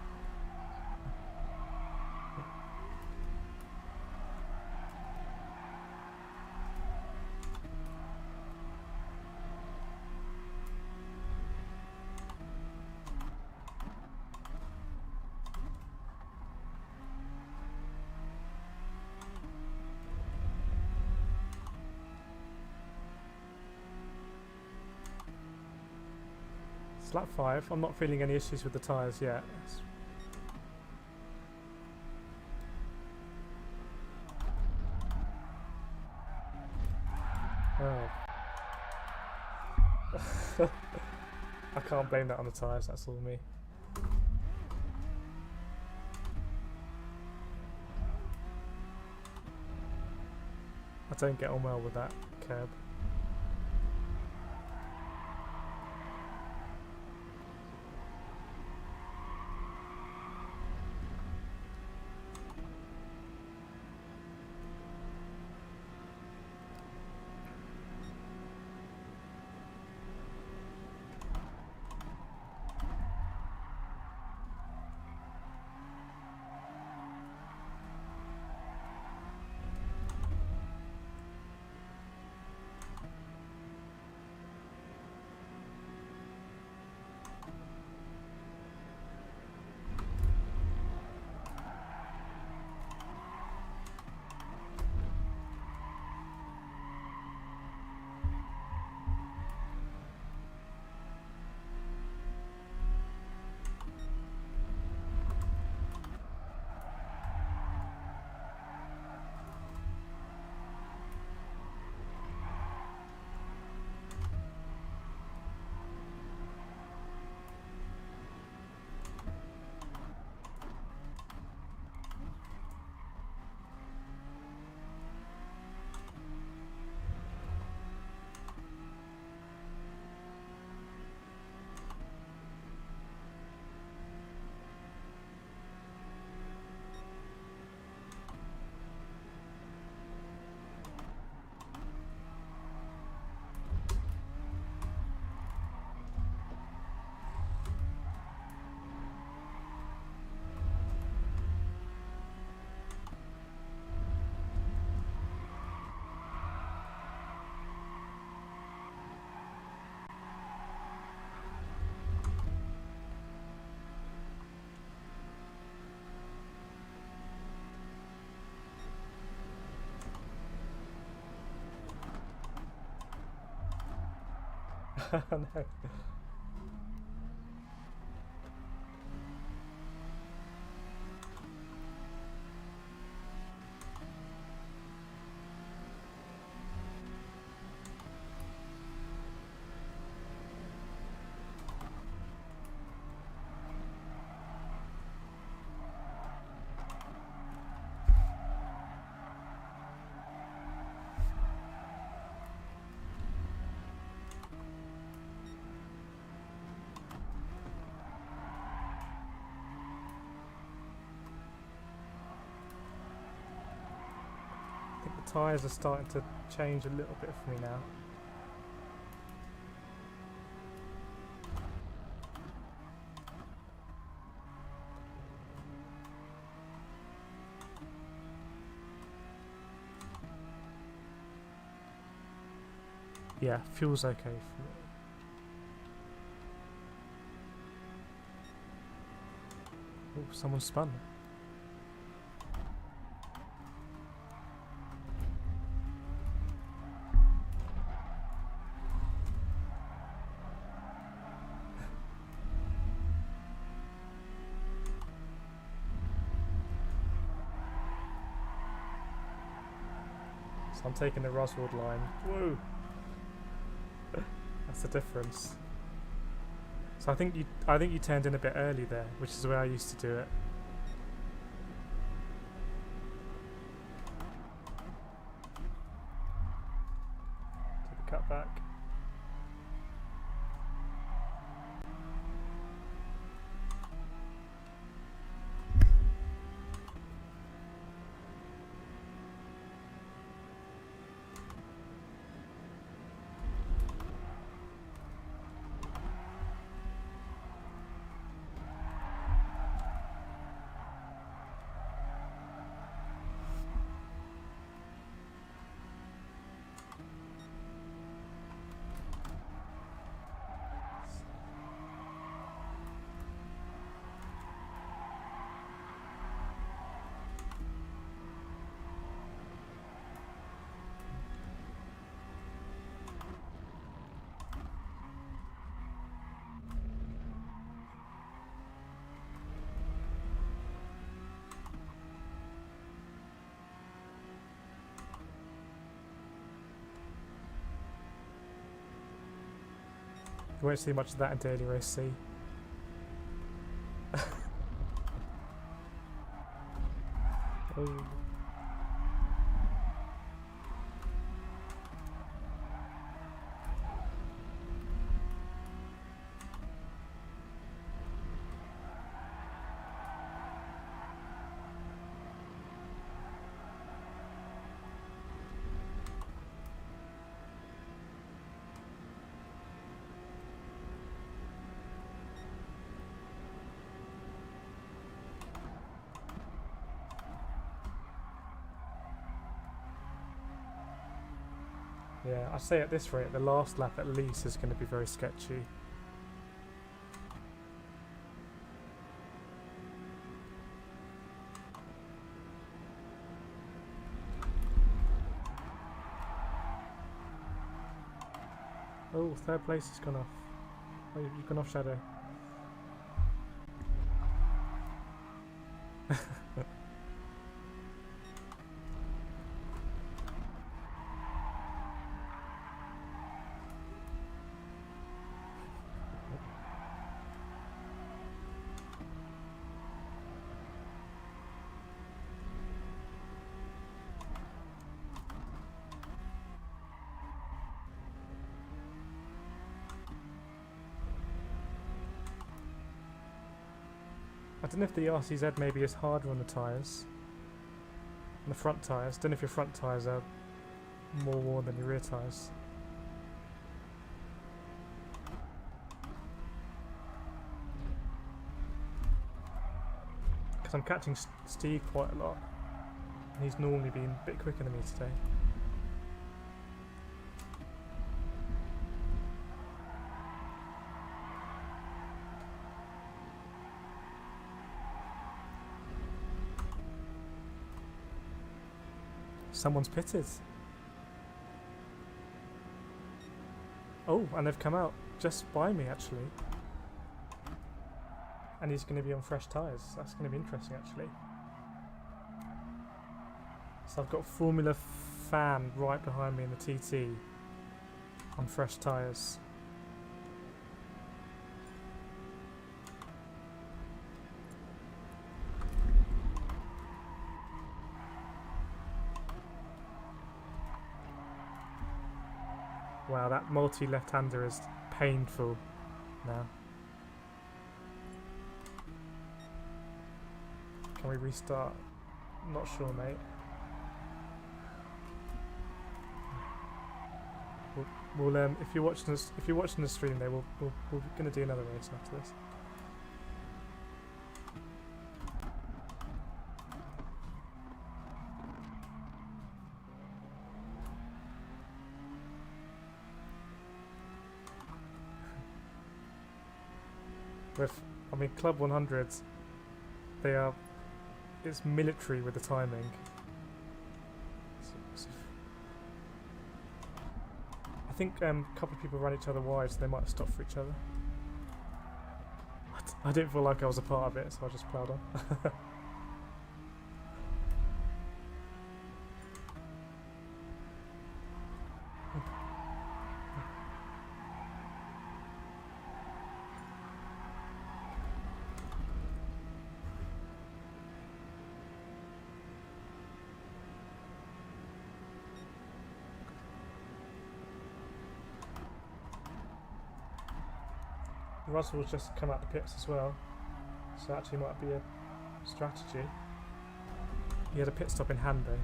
Lap 5, I'm not feeling any issues with the tyres yet. Oh. I can't blame that on the tyres, that's all me. I don't get on well with that curb. No. I think the tyres are starting to change a little bit for me now. Yeah, fuel's okay for me. Oh, someone spun. So I'm taking the Roswell line. Whoa! That's the difference. So I think you turned in a bit early there, which is the way I used to do it. To the cutback. You won't see much of that in Daily Race C. Oh. Yeah, I'd say at this rate, the last lap at least is going to be very sketchy. Oh, third place has gone off. Oh, you've gone off Shadow. I don't know if the RCZ maybe is harder on the tyres. On the front tyres. Don't know if your front tyres are more worn than your rear tyres. Because I'm catching Steve quite a lot. And he's normally been a bit quicker than me today. Someone's pitted. Oh, Oh, and they've come out just by me actually. And he's going to be on fresh tyres. That's going to be interesting actually. So I've got Formula Fan right behind me in the TT on fresh tyres. Wow, that multi left-hander is painful now. Can we restart? Not sure, mate. We'll if you're watching the stream, there we're gonna do another race after this. I mean, Club 100s, it's military with the timing. I think a couple of people ran each other wide, so they might have stopped for each other. I didn't feel like I was a part of it, so I just ploughed on. Russell's just come out the pits as well, so actually might be a strategy. He had a pit stop in hand though.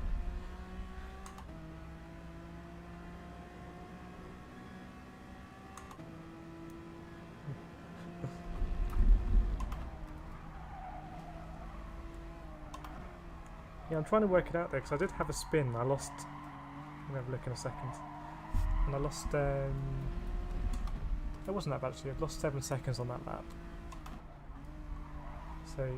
Yeah, I'm trying to work it out there because I did have a spin. I lost. I'm gonna have a look in a second, and I lost. It wasn't that bad actually. I've lost 7 seconds on that lap. So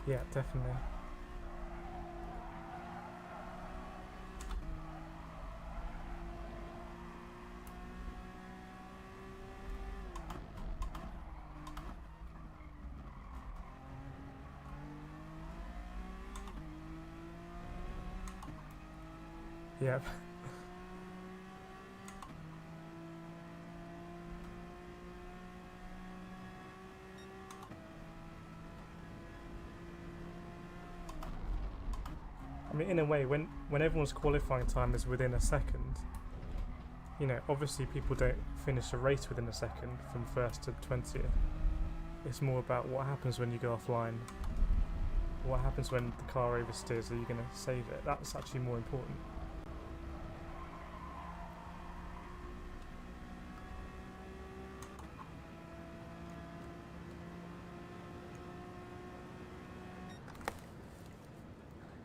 yeah, definitely. Yep. I mean, in a way, when everyone's qualifying time is within a second, you know, obviously people don't finish a race within a second from 1st to 20th. It's more about what happens when you go offline. What happens when the car oversteers? Are you going to save it? That's actually more important.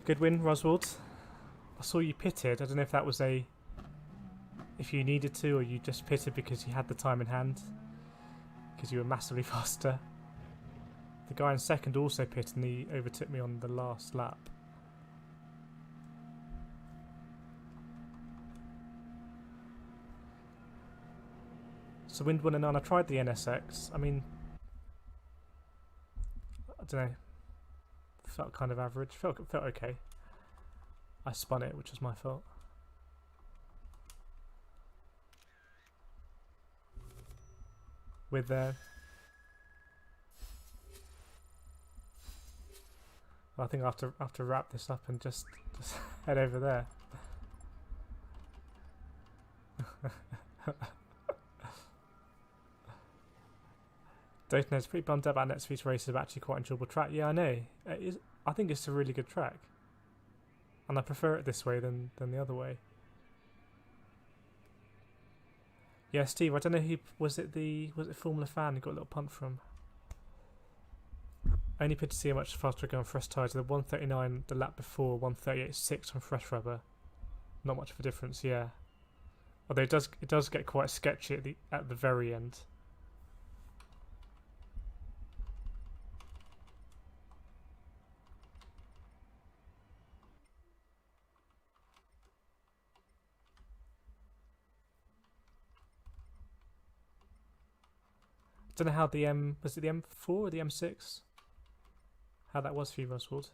Good win, Roswald. I saw you pitted. I don't know if that was if you needed to, or you just pitted because you had the time in hand, because you were massively faster. The guy in second also pitted and he overtook me on the last lap. So Wind 1 and 9, I tried the NSX. I mean, I don't know. Felt kind of average. Felt okay. I spun it, which was my fault. With I think I have to wrap this up and just head over there. Daytona's pretty bummed out about next week's race. Is actually quite enjoyable track. Yeah, I know. I think it's a really good track, and I prefer it this way than the other way. Yeah, Steve. I don't know who was it. Was it Formula Fan who got a little punt from? I only paid to see how much faster I go on fresh tyres. The 139 the lap before, 138.6 on fresh rubber. Not much of a difference, yeah. Although it does get quite sketchy at the very end. Don't know how the was it the M4 or the M6? How that was for you, Oswald.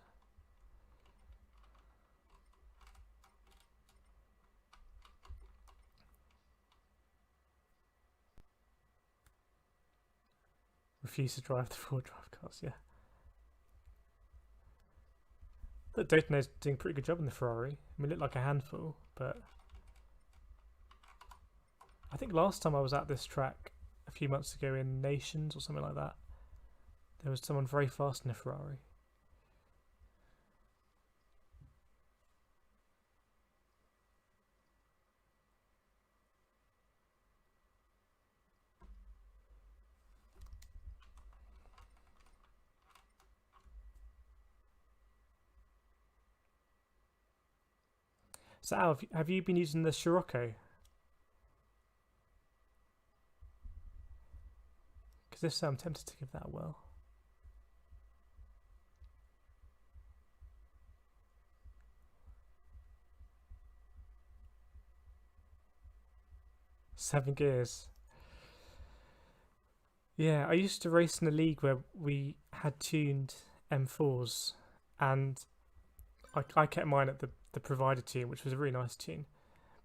Refuse to drive the 4-drive cars, yeah. Look, Daytona's doing a pretty good job in the Ferrari. I mean, it looked like a handful, but I think last time I was at this track a few months ago in Nations or something like that, there was someone very fast in a Ferrari. So Al, have you been using the Scirocco? Because if so, I'm tempted to give that a whirl. Seven gears. Yeah, I used to race in a league where we had tuned M4s, and I kept mine at the provided tune, which was a really nice tune.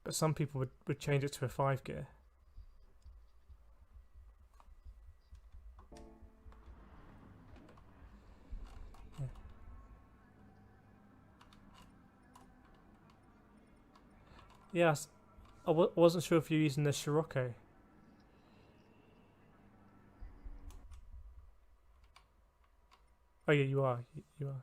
But some people would change it to a 5 gear. Yes, I wasn't sure if you're using the Scirocco. Oh yeah, you are. You are.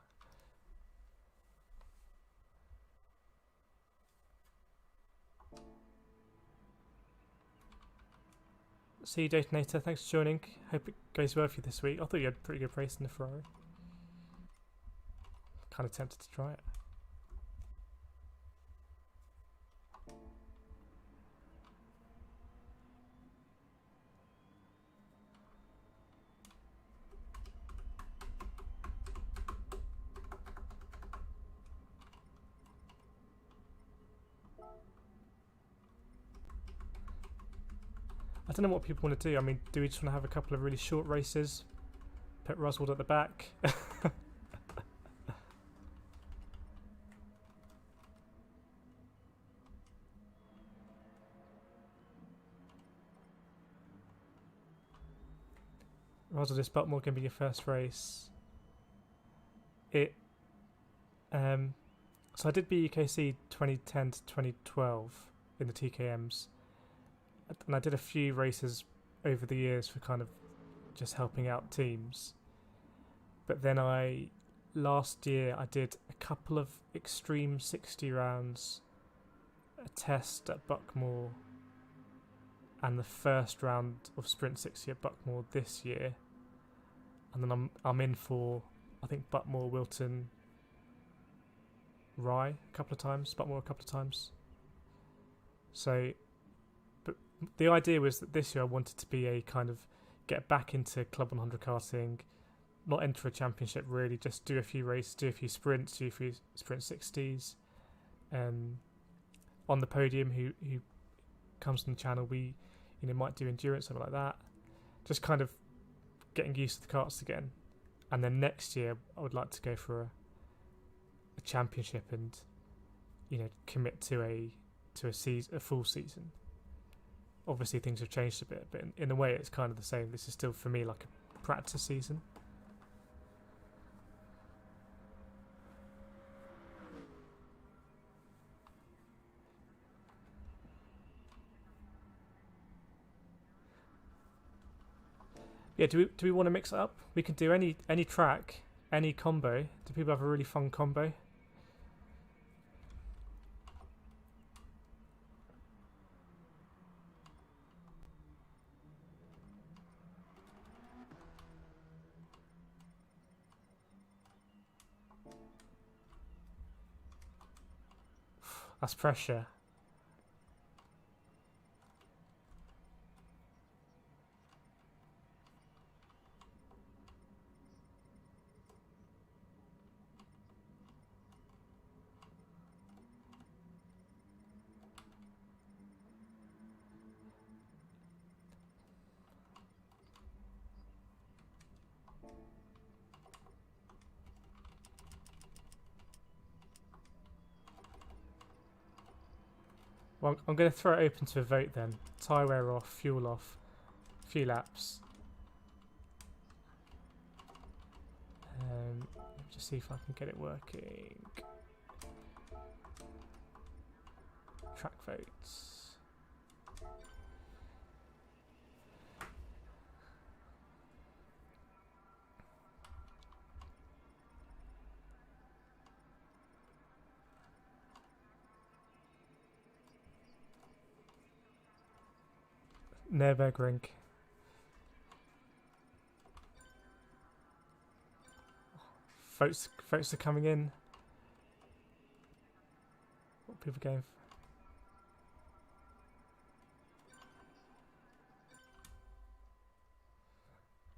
See you, Detonator. Thanks for joining. Hope it goes well for you this week. I thought you had a pretty good race in the Ferrari. Kind of tempted to try it. I don't know what people want to do. I mean, do we just want to have a couple of really short races? Put Roswald at the back? Roswald, is Buckmore going to be your first race? So I did BUKC 2010 to 2012 in the TKMs. And I did a few races over the years for kind of just helping out teams. But then last year I did a couple of extreme 60 rounds, a test at Buckmore, and the first round of Sprint 60 at Buckmore this year. And then I'm in for, I think, Buckmore, Wilton, Rye a couple of times, Spotmore a couple of times. So, but the idea was that this year I wanted to be a kind of get back into Club 100 karting, not enter a championship really, just do a few races, do a few sprints, do a few sprint 60s. On the podium, who comes on the channel, we might do endurance, something like that. Just kind of getting used to the karts again. And then next year, I would like to go for a championship and commit to a full season. Obviously, things have changed a bit, but in a way, it's kind of the same. This is still for me like a practice season. Yeah, do we want to mix it up? We can do any track, any combo. Do people have a really fun combo? That's pressure. Well, I'm going to throw it open to a vote then. Tyre wear off, fuel off, few laps. Let me just see if I can get it working. Track votes. Nürburgring. Votes are coming in. What are people going for?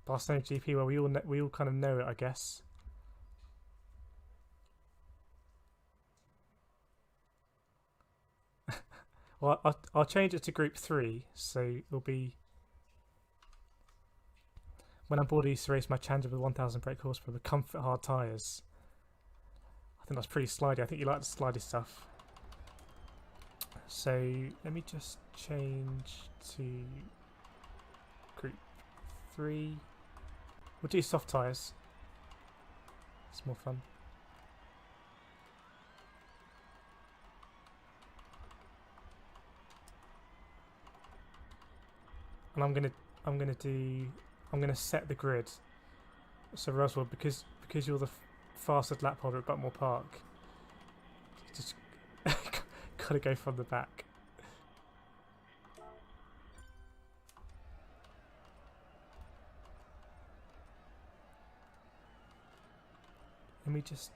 Barcelona GP, well, we all kind of know it, I guess. Well, I'll change it to Group 3, so it'll be when I'm bored. I used to race my Challenger with 1,000 brake horsepower with comfort hard tyres. I think that's pretty slidey. I think you like the slidey stuff. So let me just change to Group 3. We'll do soft tyres. It's more fun. And I'm gonna set the grid. So Roswell, because you're the fastest lap holder at Butmore Park, you just gotta go from the back. Let me just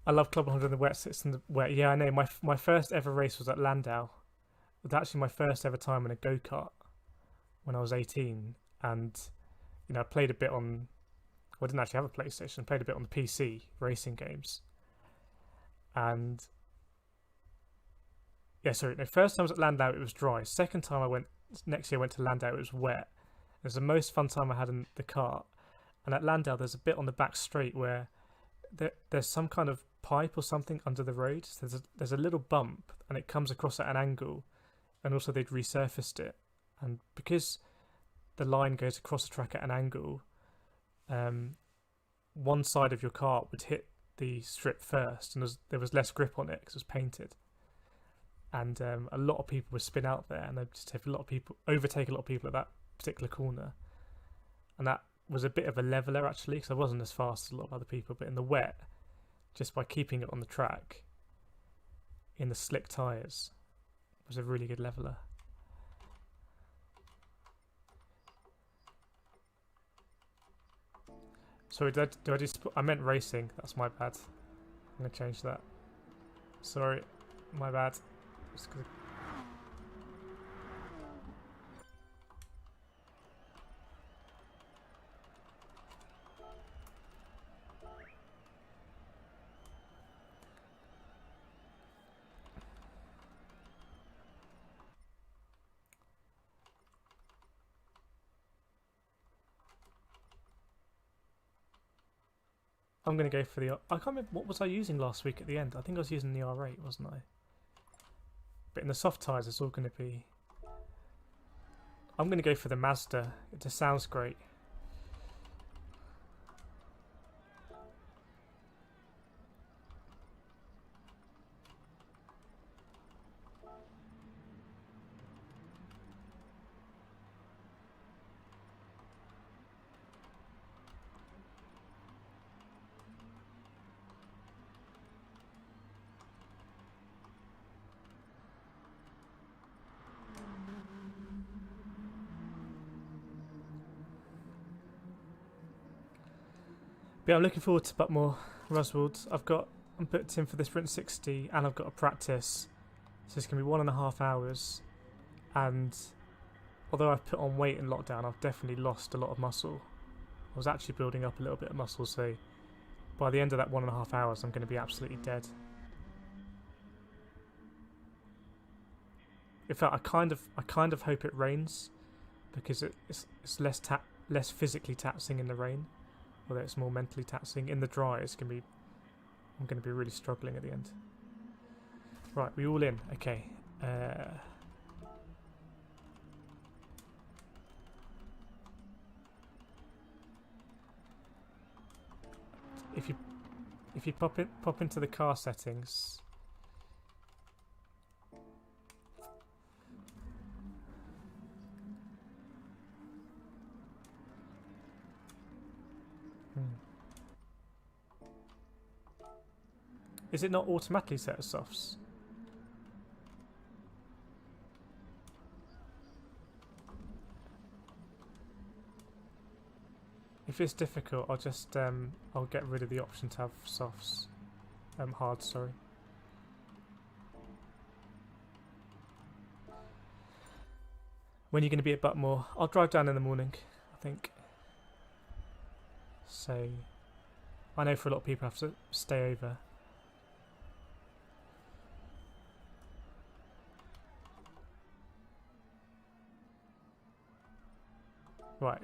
I love Club 100 in the wet. Sits in the wet. Yeah, I know. My first ever race was at Landau. It was actually my first ever time in a go-kart when I was 18, and I played a bit on. Well, I didn't actually have a PlayStation. I played a bit on the PC racing games, and yeah, sorry. No, first time I was at Landau, it was dry. Second time next year I went to Landau, it was wet. It was the most fun time I had in the kart. And at Landau, there's a bit on the back straight where there's some kind of pipe or something under the road. So there's a little bump, and it comes across at an angle. And also they'd resurfaced it. And because the line goes across the track at an angle, one side of your kart would hit the strip first, and there was less grip on it because it was painted. And a lot of people would spin out there, and they'd just overtake a lot of people at that particular corner. And that was a bit of a leveler actually, because I wasn't as fast as a lot of other people. But in the wet, just by keeping it on the track, in the slick tyres, was a really good leveler. Sorry, do I do? I meant racing. That's my bad. I'm gonna change that. Sorry, my bad. Just 'cause I'm gonna go for the. I can't remember what was I using last week at the end. I think I was using the R8, wasn't I? But in the soft tyres, it's all gonna be. I'm gonna go for the Mazda. It just sounds great. But yeah, I'm looking forward to Butmore Roswald. I'm booked in for the Sprint 60 and I've got a practice. So it's going to be 1.5 hours. And although I've put on weight in lockdown, I've definitely lost a lot of muscle. I was actually building up a little bit of muscle, so by the end of that 1.5 hours, I'm going to be absolutely dead. In fact, I kind of hope it rains because it's less physically taxing in the rain. Although it's more mentally taxing. In the dry, I'm going to be really struggling at the end. Right, we all in. Okay. If you pop into the car settings. Is it not automatically set as softs? If it's difficult, I'll just I'll get rid of the option to have softs. Hard, sorry. When are you going to be at Butmore? I'll drive down in the morning, I think. So, I know for a lot of people have to stay over. Right.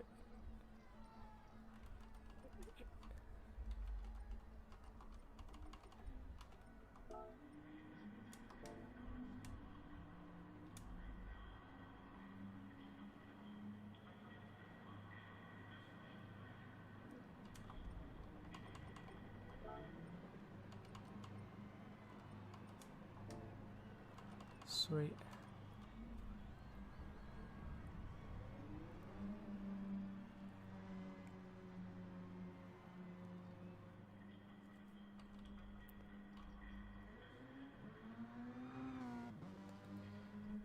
Sweet.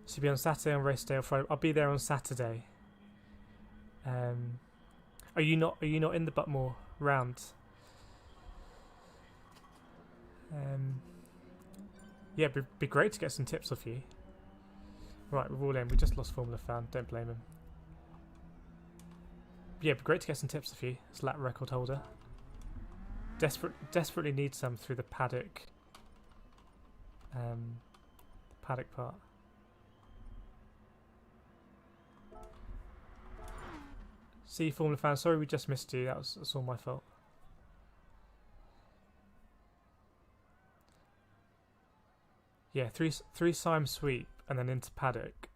Should be on Saturday on race day or Friday. I'll be there on Saturday. Are you not in the Butmore round? Yeah, it'd be great to get some tips off you. Right, we're all in. We just lost Formula Fan. Don't blame him. Yeah, it'd be great to get some tips off you as lap record holder. Desperately need some through the paddock. Paddock part. See, Formula Fan, sorry we just missed you. That's all my fault. Yeah, three Sime sweep and then into paddock.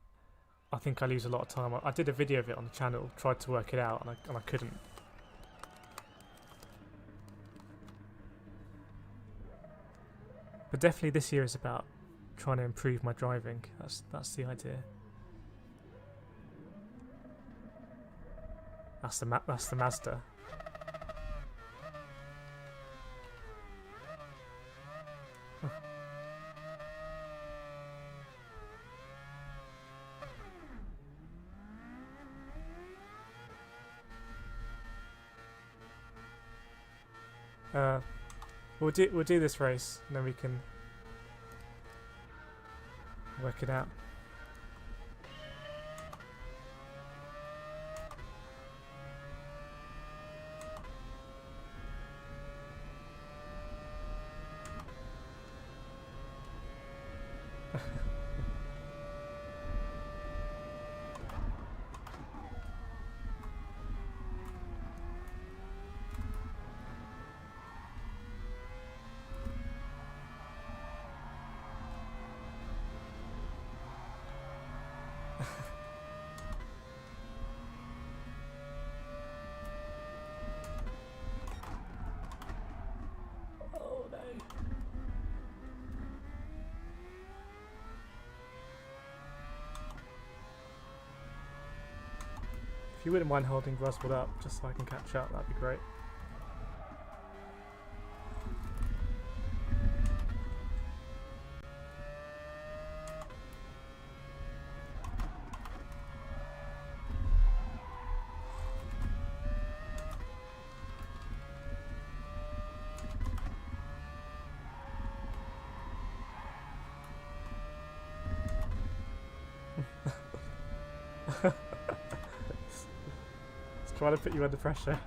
I think I lose a lot of time. I did a video of it on the channel, tried to work it out, and I couldn't. But definitely this year is about trying to improve my driving. That's the idea. That's the Mazda. We'll do this race, and then we can work it out. Oh no. If you wouldn't mind holding Roswell up just so I can catch up, that'd be great. It's trying to put you under pressure.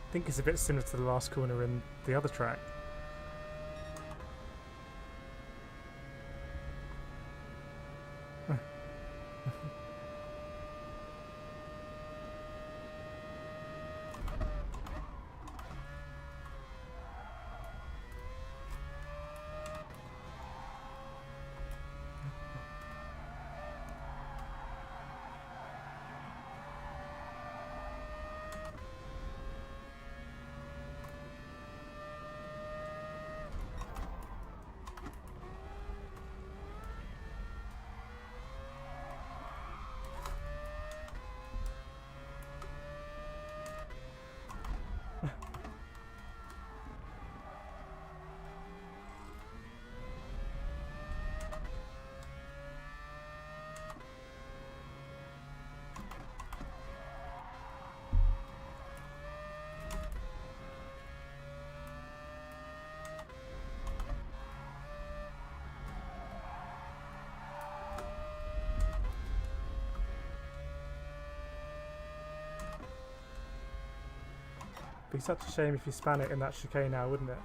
I think it's a bit similar to the last corner in the other track. Be such a shame if you span it in that chicane now, wouldn't it?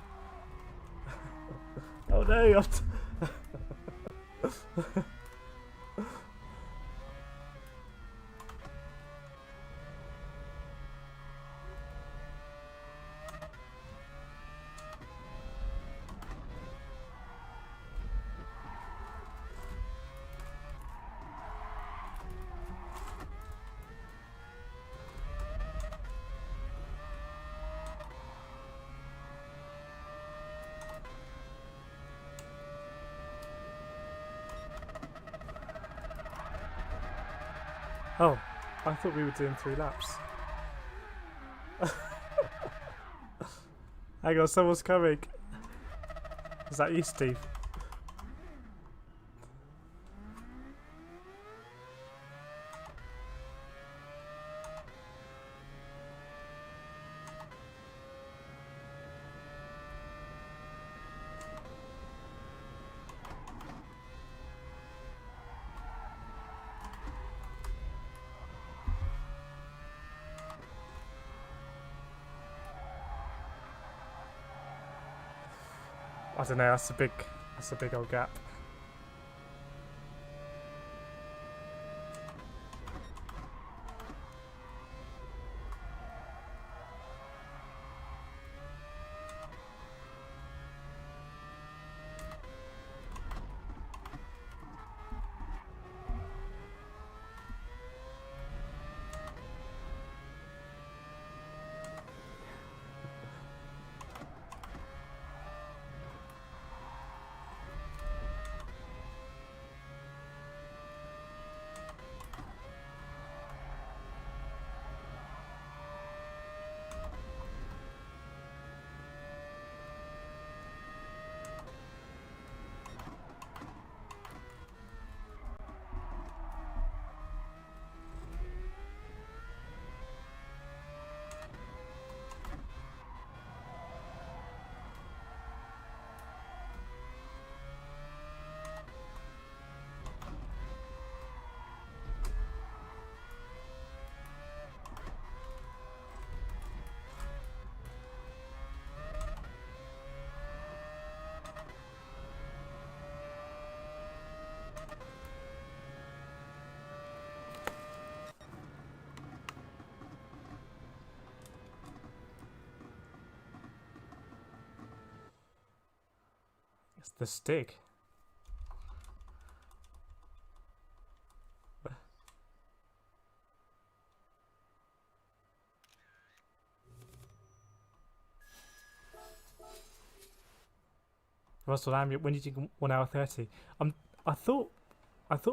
Oh no! Oh, I thought we were doing 3 laps. Hang on, someone's coming. Is that you, Steve? I don't know. That's a big old gap. It's the stick. Russell, when did you do 1 hour 30? I thought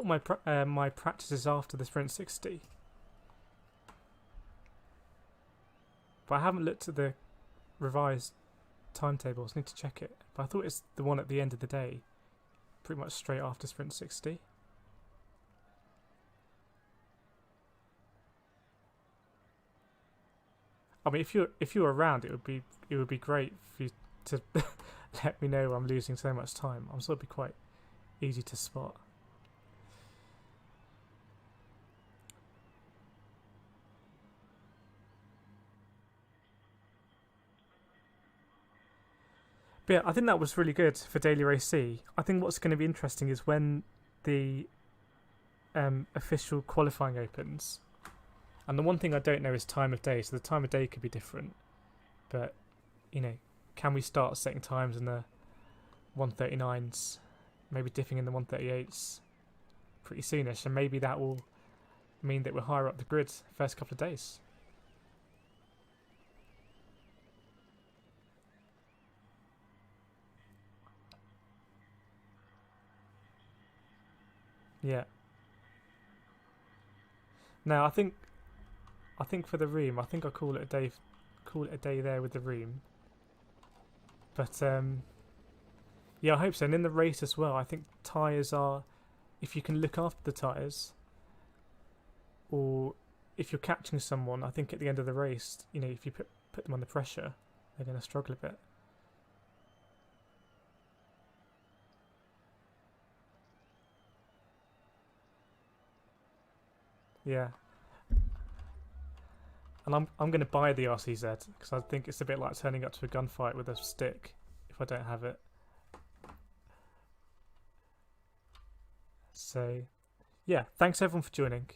my practice is after the sprint 60, but I haven't looked at the revised timetables. I need to check it. But I thought it's the one at the end of the day, pretty much straight after sprint 60. I mean, if you're around, it would be great for you to let me know I'm losing so much time. I'm sure it'd be quite easy to spot. But yeah, I think that was really good for Daily Race C. I think what's going to be interesting is when the official qualifying opens. And the one thing I don't know is time of day. So the time of day could be different. But, you know, can we start setting times in the 139s, maybe dipping in the 138s pretty soonish? And maybe that will mean that we're higher up the grid first couple of days. Yeah. Now I think for the room, I think I'll call it a day. Call it a day there with the room. But yeah, I hope so. And in the race as well, I think tyres are, if you can look after the tyres, or if you're catching someone, I think at the end of the race, you know, if you put them under pressure, they're going to struggle a bit. Yeah. And I'm going to buy the RCZ because I think it's a bit like turning up to a gunfight with a stick if I don't have it. So, yeah, thanks everyone for joining.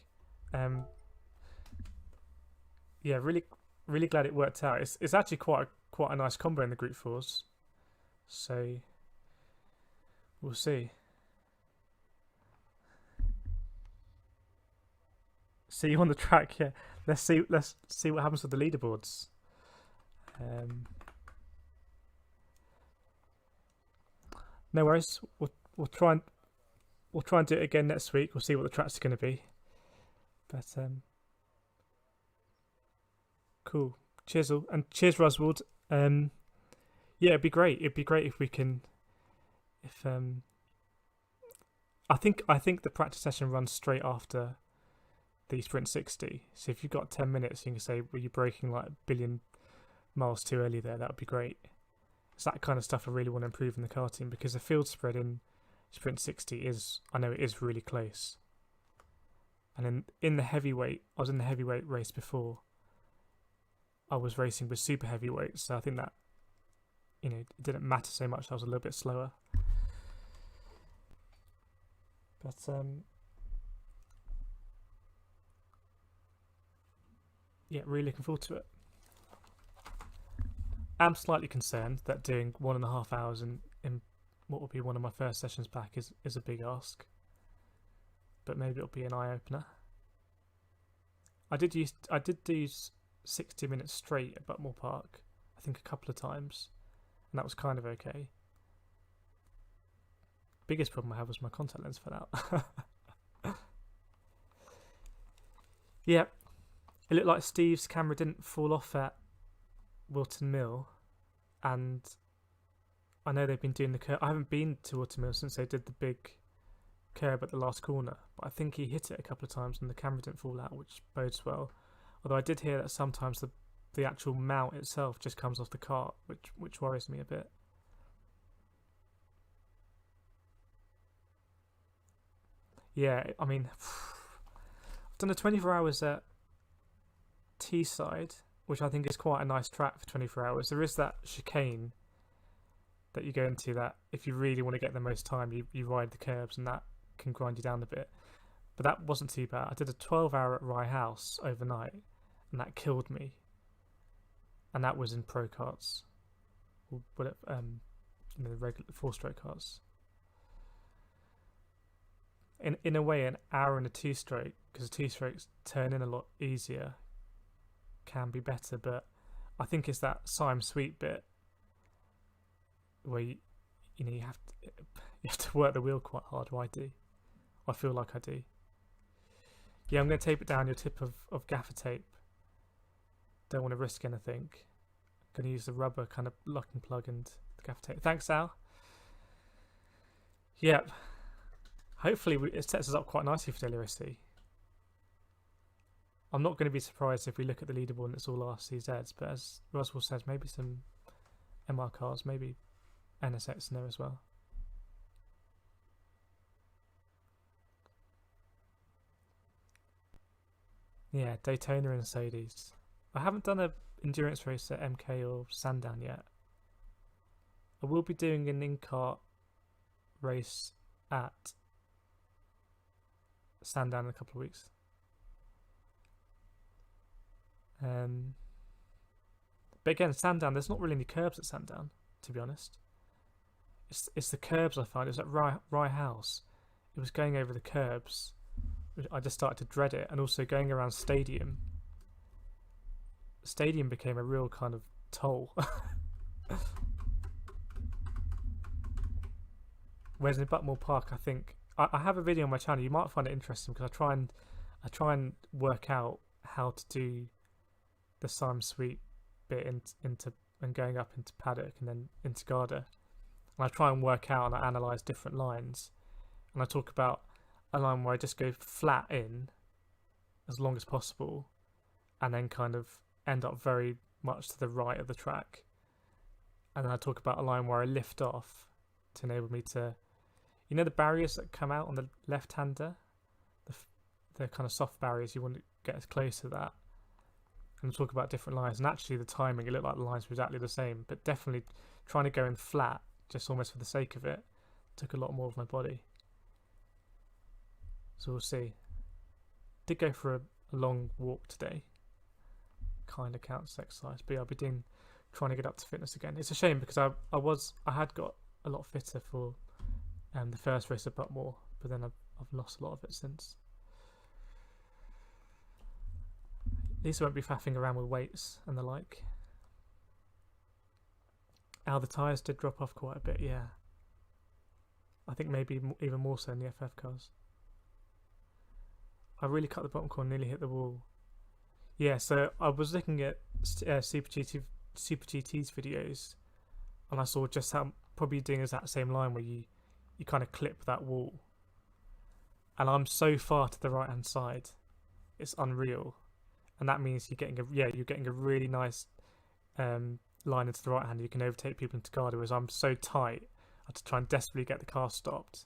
Yeah, really glad it worked out. It's actually quite a nice combo in the group fours. So we'll see. See you on the track. Yeah, let's see what happens with the leaderboards. No worries. We'll try and do it again next week. We'll see what the tracks are going to be. But cool. Cheers all, and cheers Roswald. Yeah, it'd be great. It'd be great if we can. If I think the practice session runs straight after the Sprint 60. So if you've got 10 minutes, you can say, "Well, you're braking like a billion miles too early there." That would be great. It's that kind of stuff I really want to improve in the karting, because the field spread in Sprint 60 is, I know it is really close. And in the heavyweight, I was in the heavyweight race before. I was racing with super heavyweights, so I think that, it didn't matter so much. I was a little bit slower. But yeah, really looking forward to it. I'm slightly concerned that doing 1.5 hours in what will be one of my first sessions back is a big ask. But maybe it'll be an eye opener. I did do 60 minutes straight at Buckmore Park, I think a couple of times, and that was kind of okay. Biggest problem I had was my contact lens fell out. Yeah, it looked like Steve's camera didn't fall off at Wilton Mill, and I know they've been doing the curb. I haven't been to Wilton Mill since they did the big curb at the last corner, but I think he hit it a couple of times and the camera didn't fall out, which bodes well. Although I did hear that sometimes the actual mount itself just comes off the cart, which worries me a bit. Yeah, I mean, I've done a 24 hours at Teesside, which I think is quite a nice track for 24 hours. There is that chicane that you go into that if you really want to get the most time, you ride the curbs, and that can grind you down a bit. But that wasn't too bad. I did a 12-hour at Rye House overnight, and that killed me. And that was in pro karts, the regular 4-stroke karts. In a way, an hour and a 2-stroke, because 2-strokes turn in a lot easier, can be better. But I think it's that Sime Sweet bit where you have to work the wheel quite hard. Or I feel like I do. Yeah, I'm going to tape it down your tip of gaffer tape. Don't want to risk anything. I'm going to use the rubber kind of locking plug and the gaffer tape. Thanks, Al. Yep. Hopefully it sets us up quite nicely for WRC. I'm not going to be surprised if we look at the leaderboard and it's all RCZs, but as Roswell says, maybe some MR cars, maybe NSX in there as well. Yeah, Daytona and Sadies. I haven't done an endurance race at MK or Sandown yet. I will be doing an in-kart race at Sandown in a couple of weeks. But again, Sandown, there's not really any curbs at Sandown, to be honest. It's the curbs I find. It was at Rye House. It was going over the curbs. I just started to dread it, and also going around Stadium. Stadium became a real kind of toll. Whereas in Buckmore Park, I think I have a video on my channel. You might find it interesting because I try and work out how to do the Sime Sweet bit into and going up into paddock and then into Garda. And I try and work out and I analyse different lines, and I talk about a line where I just go flat in as long as possible and then kind of end up very much to the right of the track, and then I talk about a line where I lift off to enable me to, the barriers that come out on the left-hander, the kind of soft barriers, you want to get as close to that, and talk about different lines. And actually, the timing, it looked like the lines were exactly the same, but definitely trying to go in flat, just almost for the sake of it, took a lot more of my body. So we'll see. Did go for a long walk today. Kind of counts as exercise, but yeah, I'll be trying to get up to fitness again. It's a shame because I had got a lot fitter for the first race of Buttmore, but then I've lost a lot of it since. At least I won't be faffing around with weights and the like. The tyres did drop off quite a bit, yeah. I think maybe even more so in the FF cars. I really cut the bottom corner, nearly hit the wall. Yeah, so I was looking at Super GT's videos, and I saw just how probably doing is that same line where you kind of clip that wall. And I'm so far to the right hand side, it's unreal. And that means you're getting a really nice line into the right hand. You can overtake people into Garda, whereas I'm so tight. I have to try and desperately get the car stopped.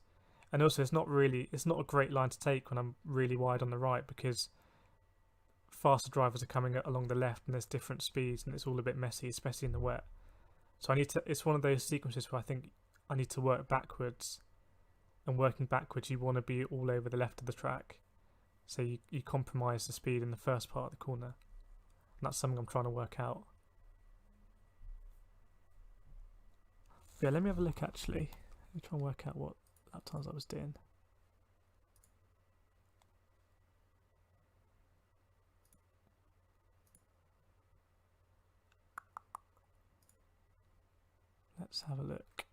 And also, it's not a great line to take when I'm really wide on the right, because faster drivers are coming along the left and there's different speeds and it's all a bit messy, especially in the wet. So it's one of those sequences where I think I need to work backwards, and working backwards you want to be all over the left of the track, so you compromise the speed in the first part of the corner, and that's something I'm trying to work out. Yeah, let me have a look actually. Let me try and work out what lap times I was doing. Let's have a look.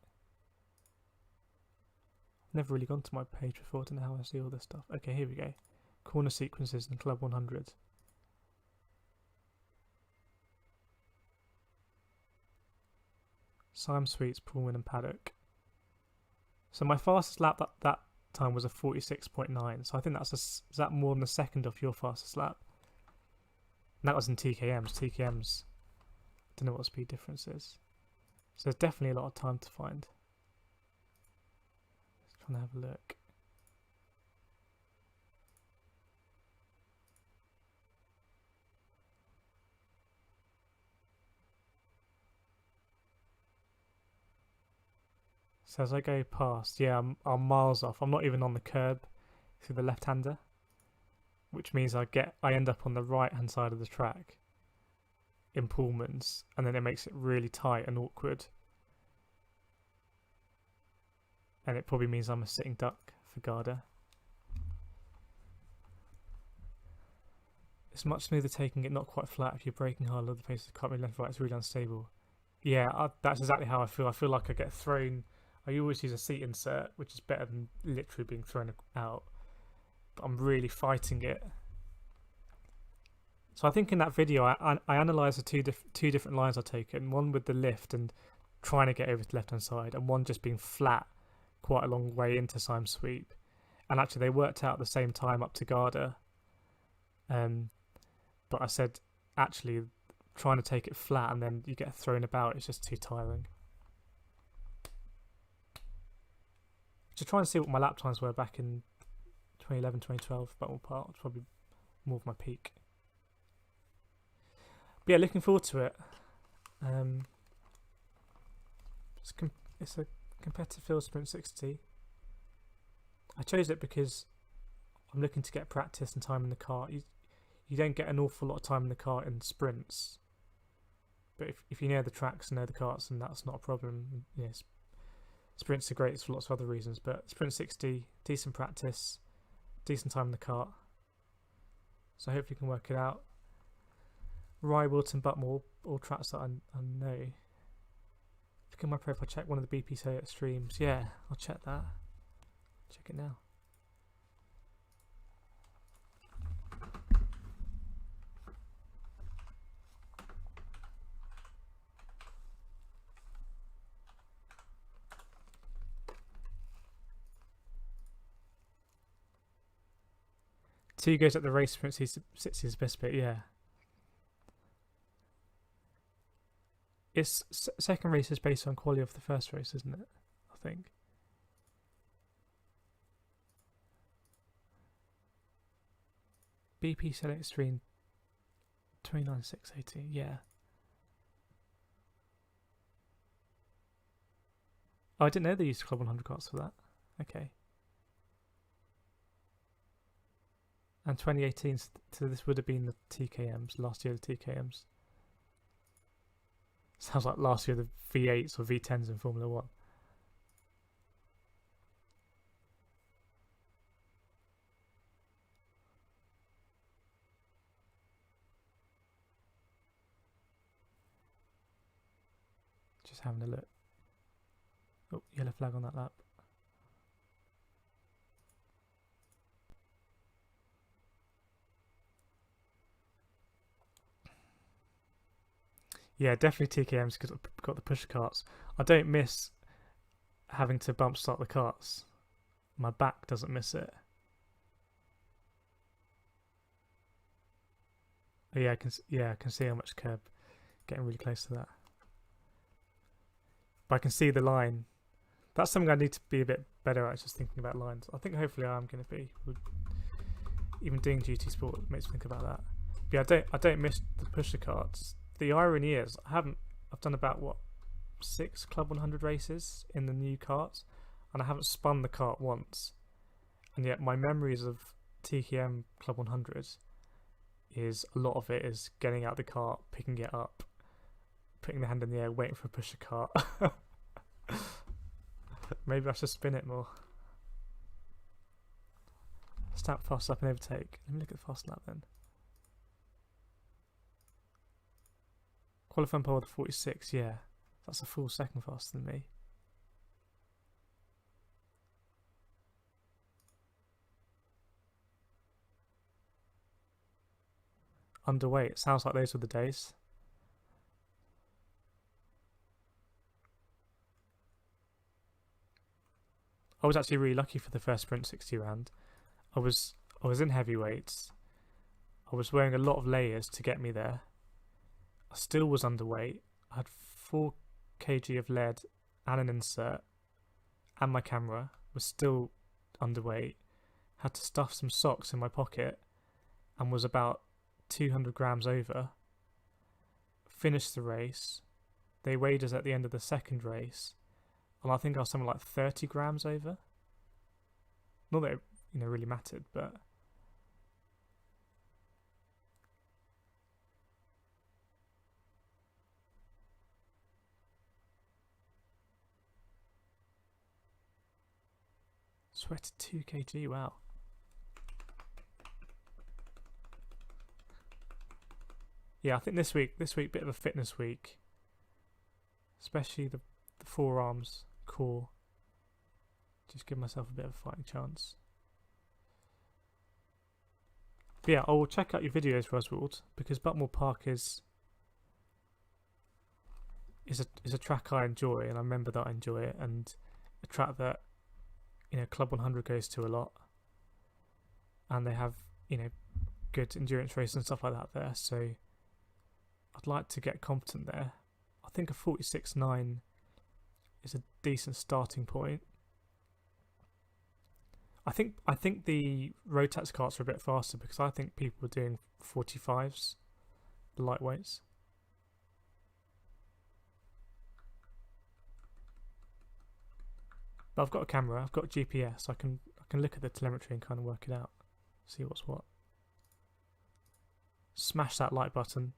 I've never really gone to my page before to know how I see all this stuff. Okay, here we go. Corner sequences in Club 100. Sime Sweets, Pullman and Paddock. So my fastest lap that time was a 46.9. So I think is that more than a second off your fastest lap? And that was in TKMs. TKMs, don't know what speed difference is. So there's definitely a lot of time to find. Just trying to have a look. So as I go past, yeah, I'm miles off. I'm not even on the curb through the left-hander, which means I end up on the right-hand side of the track in Pullmans, and then it makes it really tight and awkward. And it probably means I'm a sitting duck for Garda. It's much smoother taking it not quite flat if you're braking hard. Other places can't be left right. It's really unstable. Yeah, that's exactly how I feel. I feel like I get thrown. I always use a seat insert, which is better than literally being thrown out. But I'm really fighting it. So I think in that video, I analysed the two different lines I've taken. One with the lift and trying to get over to the left-hand side, and one just being flat quite a long way into Sime Sweep. And actually, they worked out at the same time up to Garda. But I said, actually, trying to take it flat and then you get thrown about, it's just too tiring. To try and see what my lap times were back in 2011, 2012, Buttmore Park, it's probably more of my peak. But yeah, looking forward to it. It's a competitive field sprint 60. I chose it because I'm looking to get practice and time in the car. You don't get an awful lot of time in the car in sprints, but if you know the tracks and know the karts, then that's not a problem. Yes, sprints are great for lots of other reasons, but sprint 60, decent practice, decent time in the kart. So hopefully you can work it out. Rye, Wilton, Buttmore, all tracks that I know. Look at my profile, check one of the BP streams. Yeah, I'll check that. Check it now. Two goes at the race sprint, sits his best bit, yeah. It's second race is based on quality of the first race, isn't it? I think. BP SlipStream 29,680. Yeah. Oh, I didn't know they used Club 100 carts for that. Okay. And 2018, so this would have been the TKMs, last year the TKMs. Sounds like last year the V8s or V10s in Formula 1. Just having a look. Oh, yellow flag on that lap. Yeah, definitely TKMs because I've got the pusher carts. I don't miss having to bump start the carts. My back doesn't miss it. Oh, yeah, I can see how much curb. Getting really close to that. But I can see the line. That's something I need to be a bit better at, just thinking about lines. I think hopefully I am going to be. Even doing GT Sport makes me think about that. But yeah, I don't miss the pusher carts. The irony is, I've done about, what, 6 Club 100 races in the new carts, and I haven't spun the kart once. And yet my memories of TKM Club 100 is, a lot of it is getting out the kart, picking it up, putting the hand in the air, waiting for a pusher cart. Maybe I should spin it more. Stamp fast lap and overtake. Let me look at the fast lap then. Qualifying pole with 46, yeah. That's a full second faster than me. Underweight. Sounds like those were the days. I was actually really lucky for the first Sprint 60 round. I was in heavyweights. I was wearing a lot of layers to get me there. I still was underweight. I had 4 kg of lead and an insert, and my camera was still underweight. Had to stuff some socks in my pocket, and was about 200 grams over. Finished the race. They weighed us at the end of the second race, and I think I was something like 30 grams over. Not that it, really mattered, but sweated 2 kg. Wow. Yeah, I think this week, bit of a fitness week, especially the forearms, core. Just give myself a bit of a fighting chance. But yeah, I will check out your videos, Roswald, because Buckmore Park is a track I enjoy, and I remember that I enjoy it, and a track that Club 100 goes to a lot, and they have good endurance races and stuff like that there. So I'd like to get competent there. I think a 46.9 is a decent starting point. I think the road tax carts are a bit faster because I think people are doing 45s, the lightweights. But I've got a camera, I've got GPS, I can look at the telemetry and kind of work it out, see what's what. Smash that like button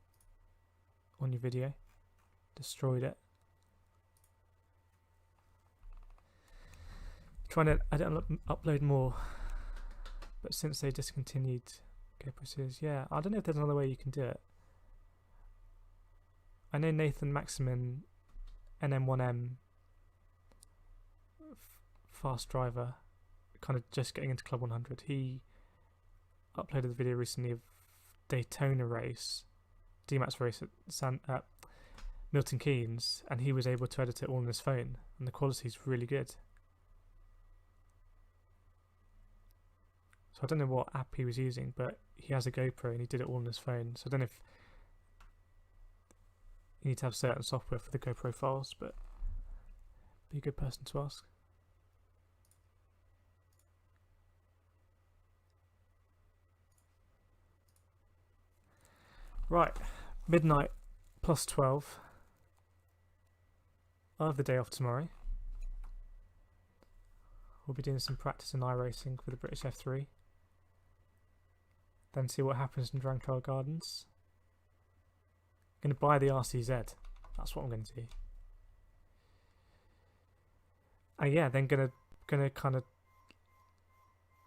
on your video. Destroyed it. Trying to upload more, but since they discontinued GoPro Series, yeah, I don't know if there's another way you can do it. I know Nathan Maximin, NM1M, fast driver, kind of just getting into Club 100. He uploaded a video recently of Daytona race, DMAX race at Milton Keynes, and he was able to edit it all on his phone, and the quality's really good. So I don't know what app he was using, but he has a GoPro and he did it all on his phone. So I don't know if you need to have certain software for the GoPro files, but be a good person to ask. Right, midnight plus 12. I have the day off tomorrow. We'll be doing some practice in iRacing for the British F3. Then see what happens in Drankar Gardens. Going to buy the RCZ. That's what I'm going to do. And yeah, then gonna kind of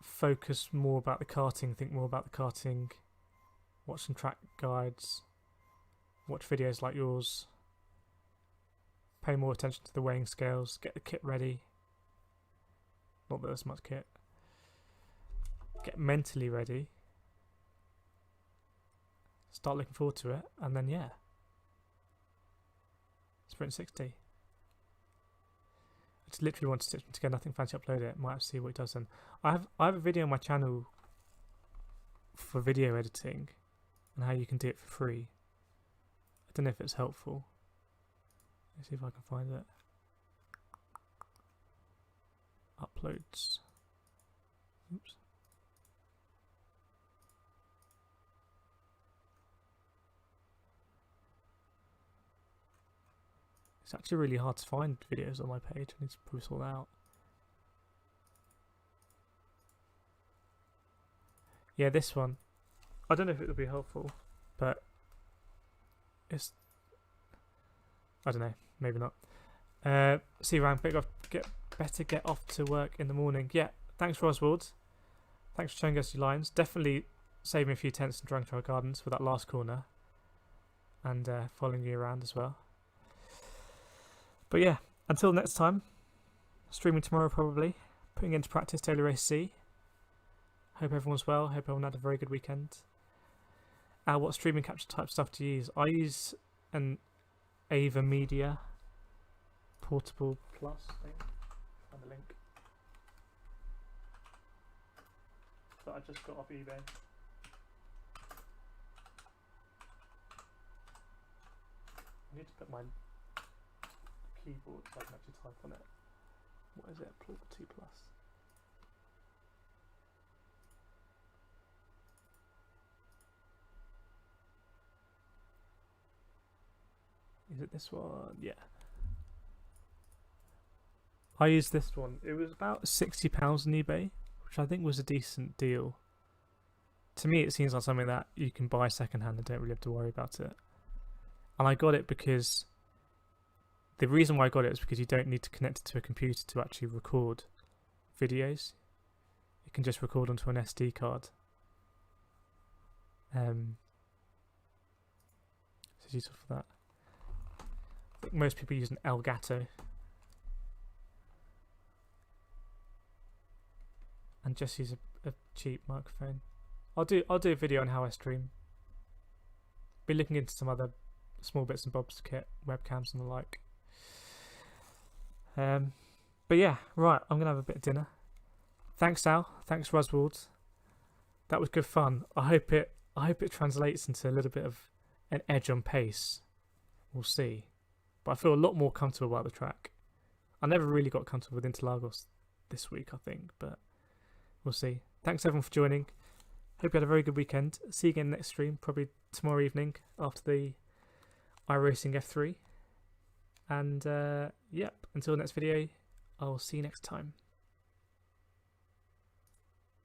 focus more about the karting, think more about the karting, watch some track guides, watch videos like yours, pay more attention to the weighing scales, get the kit ready. Not that there's much kit. Get mentally ready. Start looking forward to it, and then yeah. Sprint 60. I just literally want to stitch them together, nothing fancy, upload it. Might have to see what it does then. I have a video on my channel for video editing and how you can do it for free. I don't know if it's helpful. Let's see if I can find it. Uploads. Oops. It's actually really hard to find videos on my page. I need to probably sort that out. Yeah, this one. I don't know if it would be helpful, but it's... I don't know. Maybe not. See you around. Better get off to work in the morning. Yeah, thanks Roswald. Thanks for showing us your lines. Definitely saving a few tenths in Drankar Gardens for that last corner. And following you around as well. But yeah, until next time, streaming tomorrow probably, putting into practice Daily Race C. Hope everyone's well, hope everyone had a very good weekend. What streaming capture type stuff do you use? I use an Ava Media Portable Plus thing. Find the link. That I just got off eBay. I need to put my keyboard so I can actually type on it. What is it? Portable 2 Plus. Is it this one? Yeah. I used this one. It was about £60 on eBay, which I think was a decent deal. To me, it seems like something that you can buy secondhand and don't really have to worry about it. And I got it because the reason why I got it is because you don't need to connect it to a computer to actually record videos. You can just record onto an SD card. So it's useful for that. I think most people use an Elgato. And just use a cheap microphone. I'll do a video on how I stream. Be looking into some other small bits and bobs kit, webcams and the like. But yeah, right, I'm gonna have a bit of dinner. Thanks Al, thanks Roswald. That was good fun. I hope it translates into a little bit of an edge on pace. We'll see. But I feel a lot more comfortable about the track. I never really got comfortable with Interlagos this week, I think, but we'll see. Thanks everyone for joining. Hope you had a very good weekend. See you again next stream, probably tomorrow evening after the iRacing F3. And yep, until the next video, I'll see you next time.